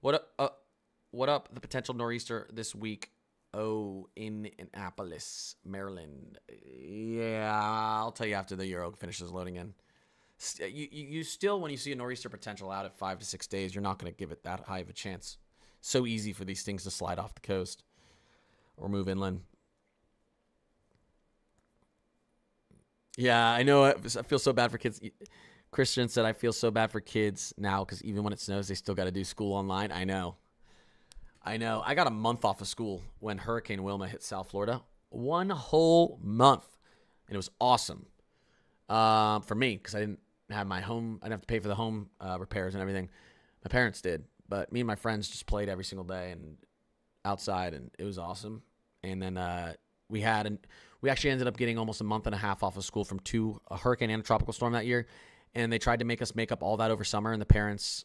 What up? The potential nor'easter this week. Oh, in Annapolis, Maryland. Yeah, I'll tell you after the Euro finishes loading in. You still, when you see a nor'easter potential out at 5 to 6 days, you're not going to give it that high of a chance. So easy for these things to slide off the coast or move inland. Yeah, I know. I feel so bad for kids. Christian said, I feel so bad for kids now because even when it snows, they still got to do school online. I know. I got a month off of school when Hurricane Wilma hit South Florida. 1 whole month. And it was awesome for me because I didn't have my home. I didn't have to pay for the home repairs and everything. My parents did. But me and my friends just played every single day and outside, and it was awesome. And then we actually ended up getting almost a month and a half off of school from a hurricane and a tropical storm that year. And they tried to make us make up all that over summer, and the parents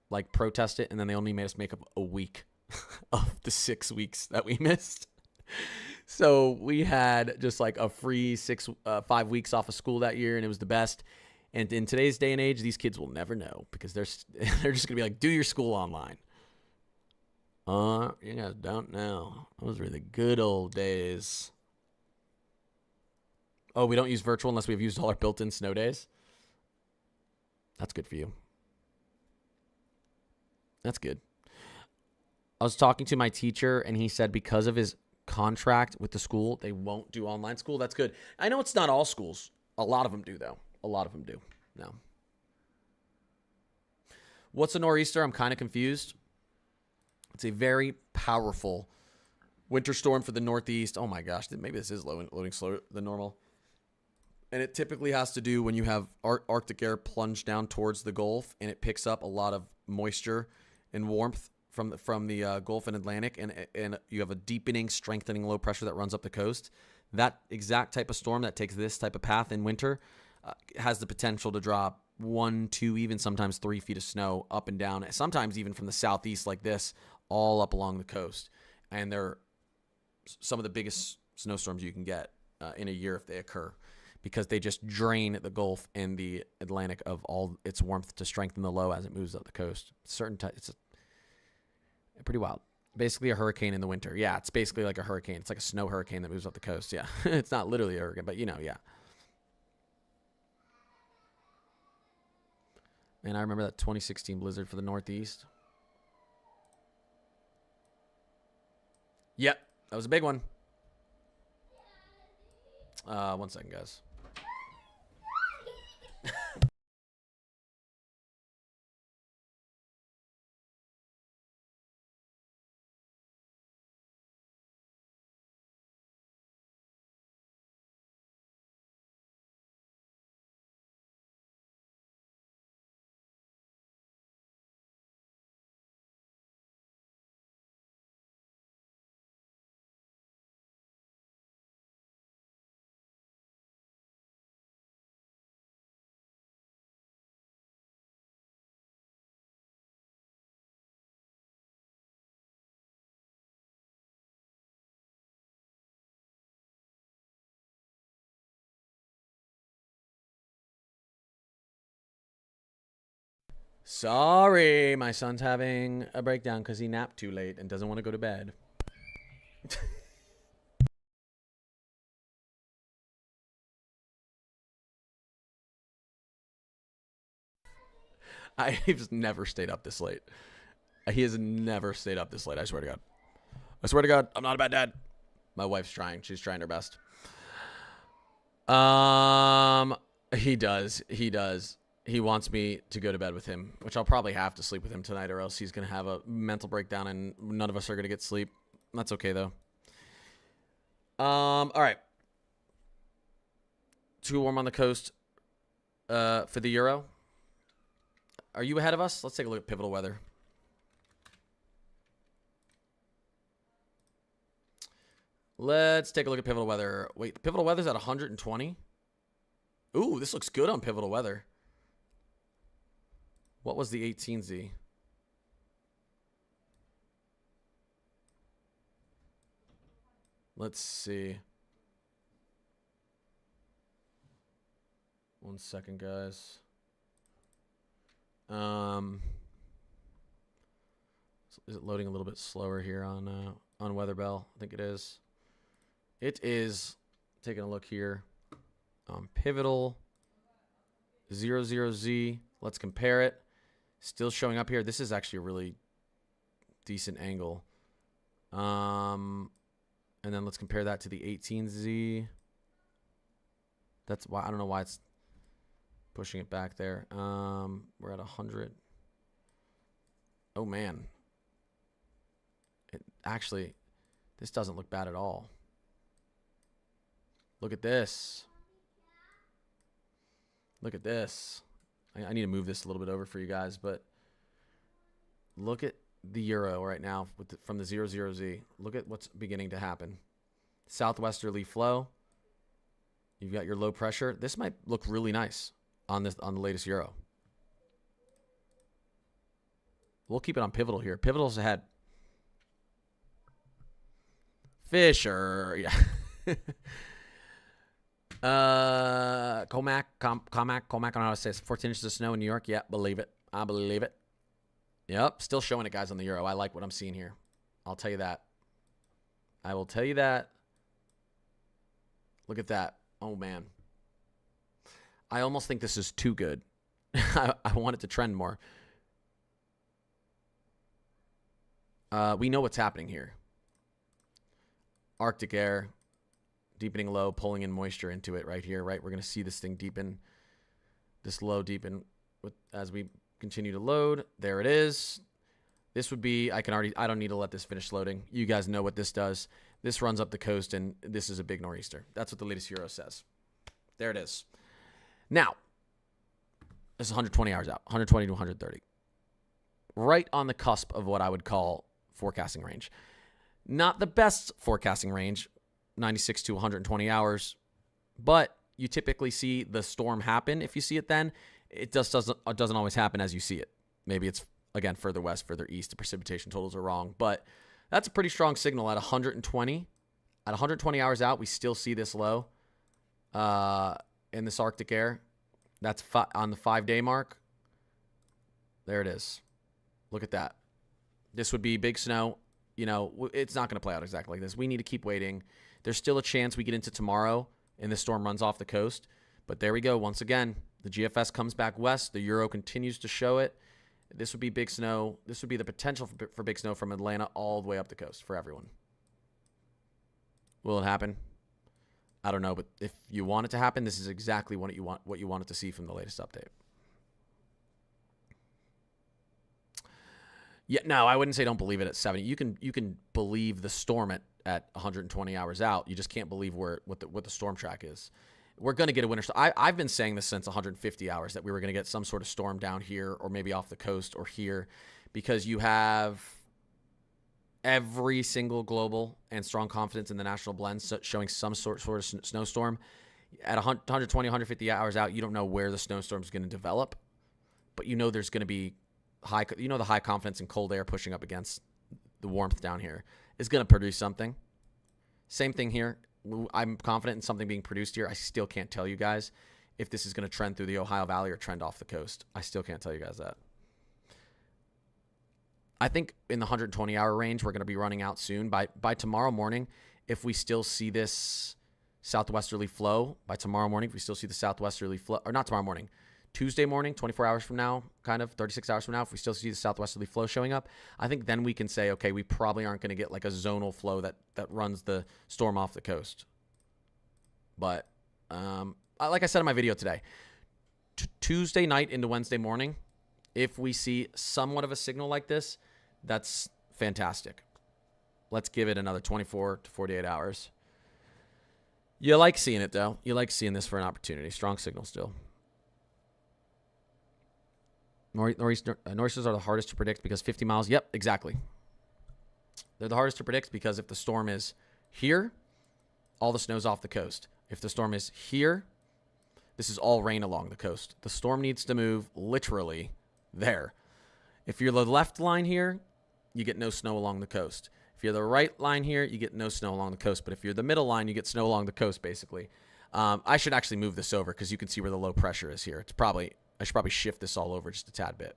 like protested, and then they only made us make up a week of the 6 weeks that we missed. So we had just like a free 5 weeks off of school that year, and it was the best. And in today's day and age, these kids will never know because they're just going to be like, do your school online. You guys don't know. Those were the good old days. Oh, we don't use virtual unless we've used all our built-in snow days? That's good for you. That's good. I was talking to my teacher, and he said because of his contract with the school, they won't do online school. That's good. I know it's not all schools. A lot of them do, though. A lot of them do. No. What's a nor'easter? I'm kind of confused. It's a very powerful winter storm for the Northeast. Oh, my gosh. Maybe this is loading slower than normal. And it typically has to do when you have Arctic air plunge down towards the Gulf, and it picks up a lot of moisture and warmth from the Gulf and Atlantic, and you have a deepening, strengthening low pressure that runs up the coast. That exact type of storm that takes this type of path in winter has the potential to drop 1, 2, even sometimes 3 feet of snow up and down, sometimes even from the southeast like this, all up along the coast. And they're some of the biggest snowstorms you can get in a year if they occur, because they just drain the Gulf and the Atlantic of all its warmth to strengthen the low as it moves up the coast. It's pretty wild. Basically a hurricane in the winter. Yeah, it's basically like a hurricane. It's like a snow hurricane that moves up the coast. Yeah, it's not literally a hurricane, but yeah. And I remember that 2016 blizzard for the Northeast. Yep, that was a big one. 1 second, guys. Sorry, my son's having a breakdown because he napped too late and doesn't want to go to bed. I've never stayed up this late. He has never stayed up this late, I swear to God. I swear to God, I'm not a bad dad. My wife's trying. She's trying her best. He does. He wants me to go to bed with him, which I'll probably have to sleep with him tonight, or else he's going to have a mental breakdown and none of us are going to get sleep. That's okay, though. All right. Too warm on the coast for the Euro. Are you ahead of us? Let's take a look at pivotal weather. Let's take a look at pivotal weather. Wait, the pivotal weather's at 120? Ooh, this looks good on pivotal weather. What was the 18Z? Let's see. 1 second, guys. Is it loading a little bit slower here on Weatherbell? I think it is. It is. Taking a look here. Pivotal 00Z. Let's compare it. Still showing up here. This is actually a really decent angle. And then let's compare that to the 18Z. That's why I don't know why it's pushing it back there. We're at 100. Oh man. Actually, this doesn't look bad at all. Look at this. Look at this. I need to move this a little bit over for you guys, but look at the euro right now from the 00Z. Look at what's beginning to happen. Southwesterly flow. You've got your low pressure. This might look really nice on the latest euro. We'll keep it on pivotal here. Pivotal's ahead. Fisher, yeah. Comac, I don't know how to say it. 14 inches of snow in New York. Yeah, believe it. I believe it. Yep, still showing it, guys, on the euro. I like what I'm seeing here. I'll tell you that. I will tell you that. Look at that. Oh, man. I almost think this is too good. I want it to trend more. We know what's happening here. Arctic air, deepening low, pulling in moisture into it right here, right? We're going to see this thing deepen, this low deepen as we continue to load. There it is. This would be, I don't need to let this finish loading. You guys know what this does. This runs up the coast, and this is a big nor'easter. That's what the latest Euro says. There it is. Now, this is 120 hours out, 120 to 130. Right on the cusp of what I would call forecasting range. Not the best forecasting range, 96 to 120 hours, but you typically see the storm happen. If you see it then, it just doesn't always happen as you see it. Maybe it's, again, further west, further east. The precipitation totals are wrong, but that's a pretty strong signal at 120. At 120 hours out, we still see this low in this Arctic air. That's on the 5-day mark. There it is. Look at that. This would be big snow. You know, it's not going to play out exactly like this. We need to keep waiting. There's still a chance we get into tomorrow and the storm runs off the coast. But there we go. Once again, the GFS comes back west. The Euro continues to show it. This would be big snow. This would be the potential for big snow from Atlanta all the way up the coast for everyone. Will it happen? I don't know. But if you want it to happen, this is exactly what you wanted to see from the latest update. Yeah, no, I wouldn't say don't believe it at 70. You can believe the storm at 120 hours out. You just can't believe what the storm track is. We're going to get a winter storm. I've been saying this since 150 hours that we were going to get some sort of storm down here or maybe off the coast or here because you have every single global and strong confidence in the national blend showing some sort of snowstorm. At 120, 150 hours out, you don't know where the snowstorm is going to develop, but you know there's going to be the high confidence and cold air pushing up against the warmth down here is going to produce something. Same thing here. I'm confident in something being produced here. I still can't tell you guys if this is going to trend through the Ohio Valley or trend off the coast. I still can't tell you guys that. I think in the 120-hour range, we're going to be running out soon. By tomorrow morning, if we still see this southwesterly flow, by tomorrow morning, if we still see the southwesterly flow, or not tomorrow morning, Tuesday morning, 24 hours from now, kind of 36 hours from now, if we still see the southwesterly flow showing up, I think then we can say, okay, we probably aren't going to get like a zonal flow that runs the storm off the coast. But like I said in my video today, Tuesday night into Wednesday morning, if we see somewhat of a signal like this, that's fantastic. Let's give it another 24 to 48 hours. You like seeing it, though. You like seeing this for an opportunity. Strong signal still. Nor'easters are the hardest to predict because 50 miles. Yep, exactly. They're the hardest to predict because if the storm is here, all the snow's off the coast. If the storm is here, this is all rain along the coast. The storm needs to move literally there. If you're the left line here, you get no snow along the coast. If you're the right line here, you get no snow along the coast. But if you're the middle line, you get snow along the coast, basically. I should actually move this over because you can see where the low pressure is here. I should probably shift this all over just a tad bit.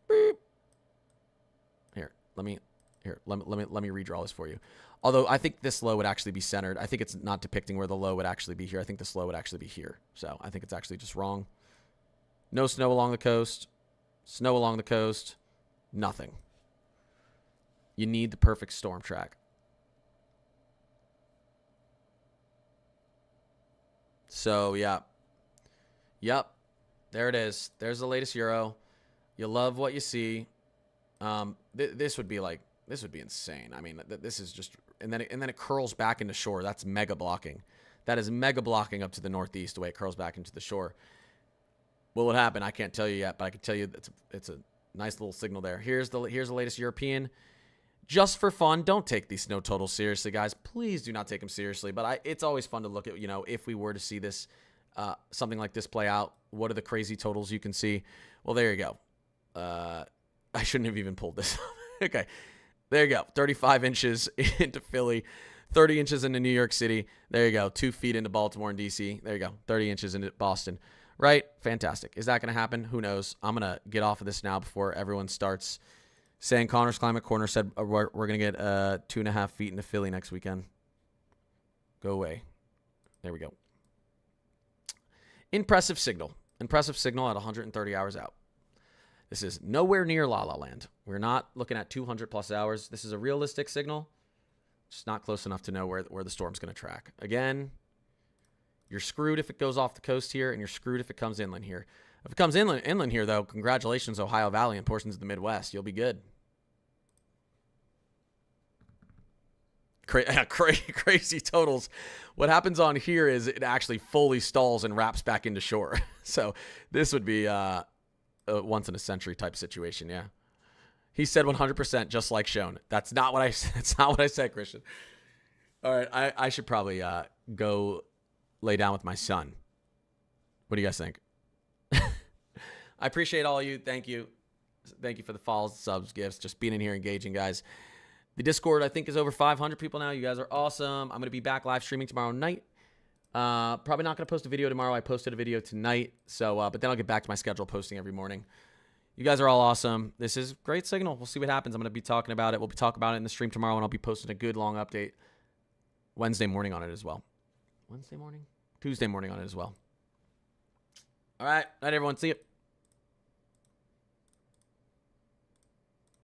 Beep. Here, let me redraw this for you. Although I think this low would actually be centered. I think it's not depicting where the low would actually be here. I think this low would actually be here. So I think it's actually just wrong. No snow along the coast. Snow along the coast. Nothing. You need the perfect storm track. So, yeah. Yep. There it is. There's the latest Euro. You love what you see. This would be insane. I mean, this is just, and then it curls back into shore. That's mega blocking. That is mega blocking up to the northeast the way it curls back into the shore. What will happen? I can't tell you yet, but I can tell you it's a nice little signal there. Here's the latest European. Just for fun, don't take these snow totals seriously, guys. Please do not take them seriously. But it's always fun to look at, if we were to see this, something like this play out, what are the crazy totals you can see? Well, there you go. I shouldn't have even pulled this. Okay. There you go. 35 inches into Philly, 30 inches into New York City. There you go. 2 feet into Baltimore and DC. There you go. 30 inches into Boston. Right? Fantastic. Is that going to happen? Who knows? I'm going to get off of this now before everyone starts saying Connor's Climate Corner said we're going to get 2.5 feet into Philly next weekend. Go away. There we go. Impressive signal. Impressive signal at 130 hours out. This is nowhere near La La Land. We're not looking at 200 plus hours. This is a realistic signal. Just not close enough to know where the storm's going to track. Again, you're screwed if it goes off the coast here, and you're screwed if it comes inland here. If it comes inland here, though, congratulations, Ohio Valley and portions of the Midwest. You'll be good. Crazy totals. What happens on here is it actually fully stalls and wraps back into shore. So this would be a once in a century type situation. Yeah. He said 100% just like shown. That's not what I said. That's not what I said, Christian. All right. I should probably go lay down with my son. What do you guys think? I appreciate all of you. Thank you. Thank you for the follows, subs, gifts, just being in here engaging, guys. The Discord, I think, is over 500 people now. You guys are awesome. I'm going to be back live streaming tomorrow night. Probably not going to post a video tomorrow. I posted a video tonight. So, but then I'll get back to my schedule posting every morning. You guys are all awesome. This is great signal. We'll see what happens. I'm going to be talking about it. We'll be talking about it in the stream tomorrow, and I'll be posting a good long update Wednesday morning on it as well. Wednesday morning? Tuesday morning on it as well. All right. Night, everyone. See you.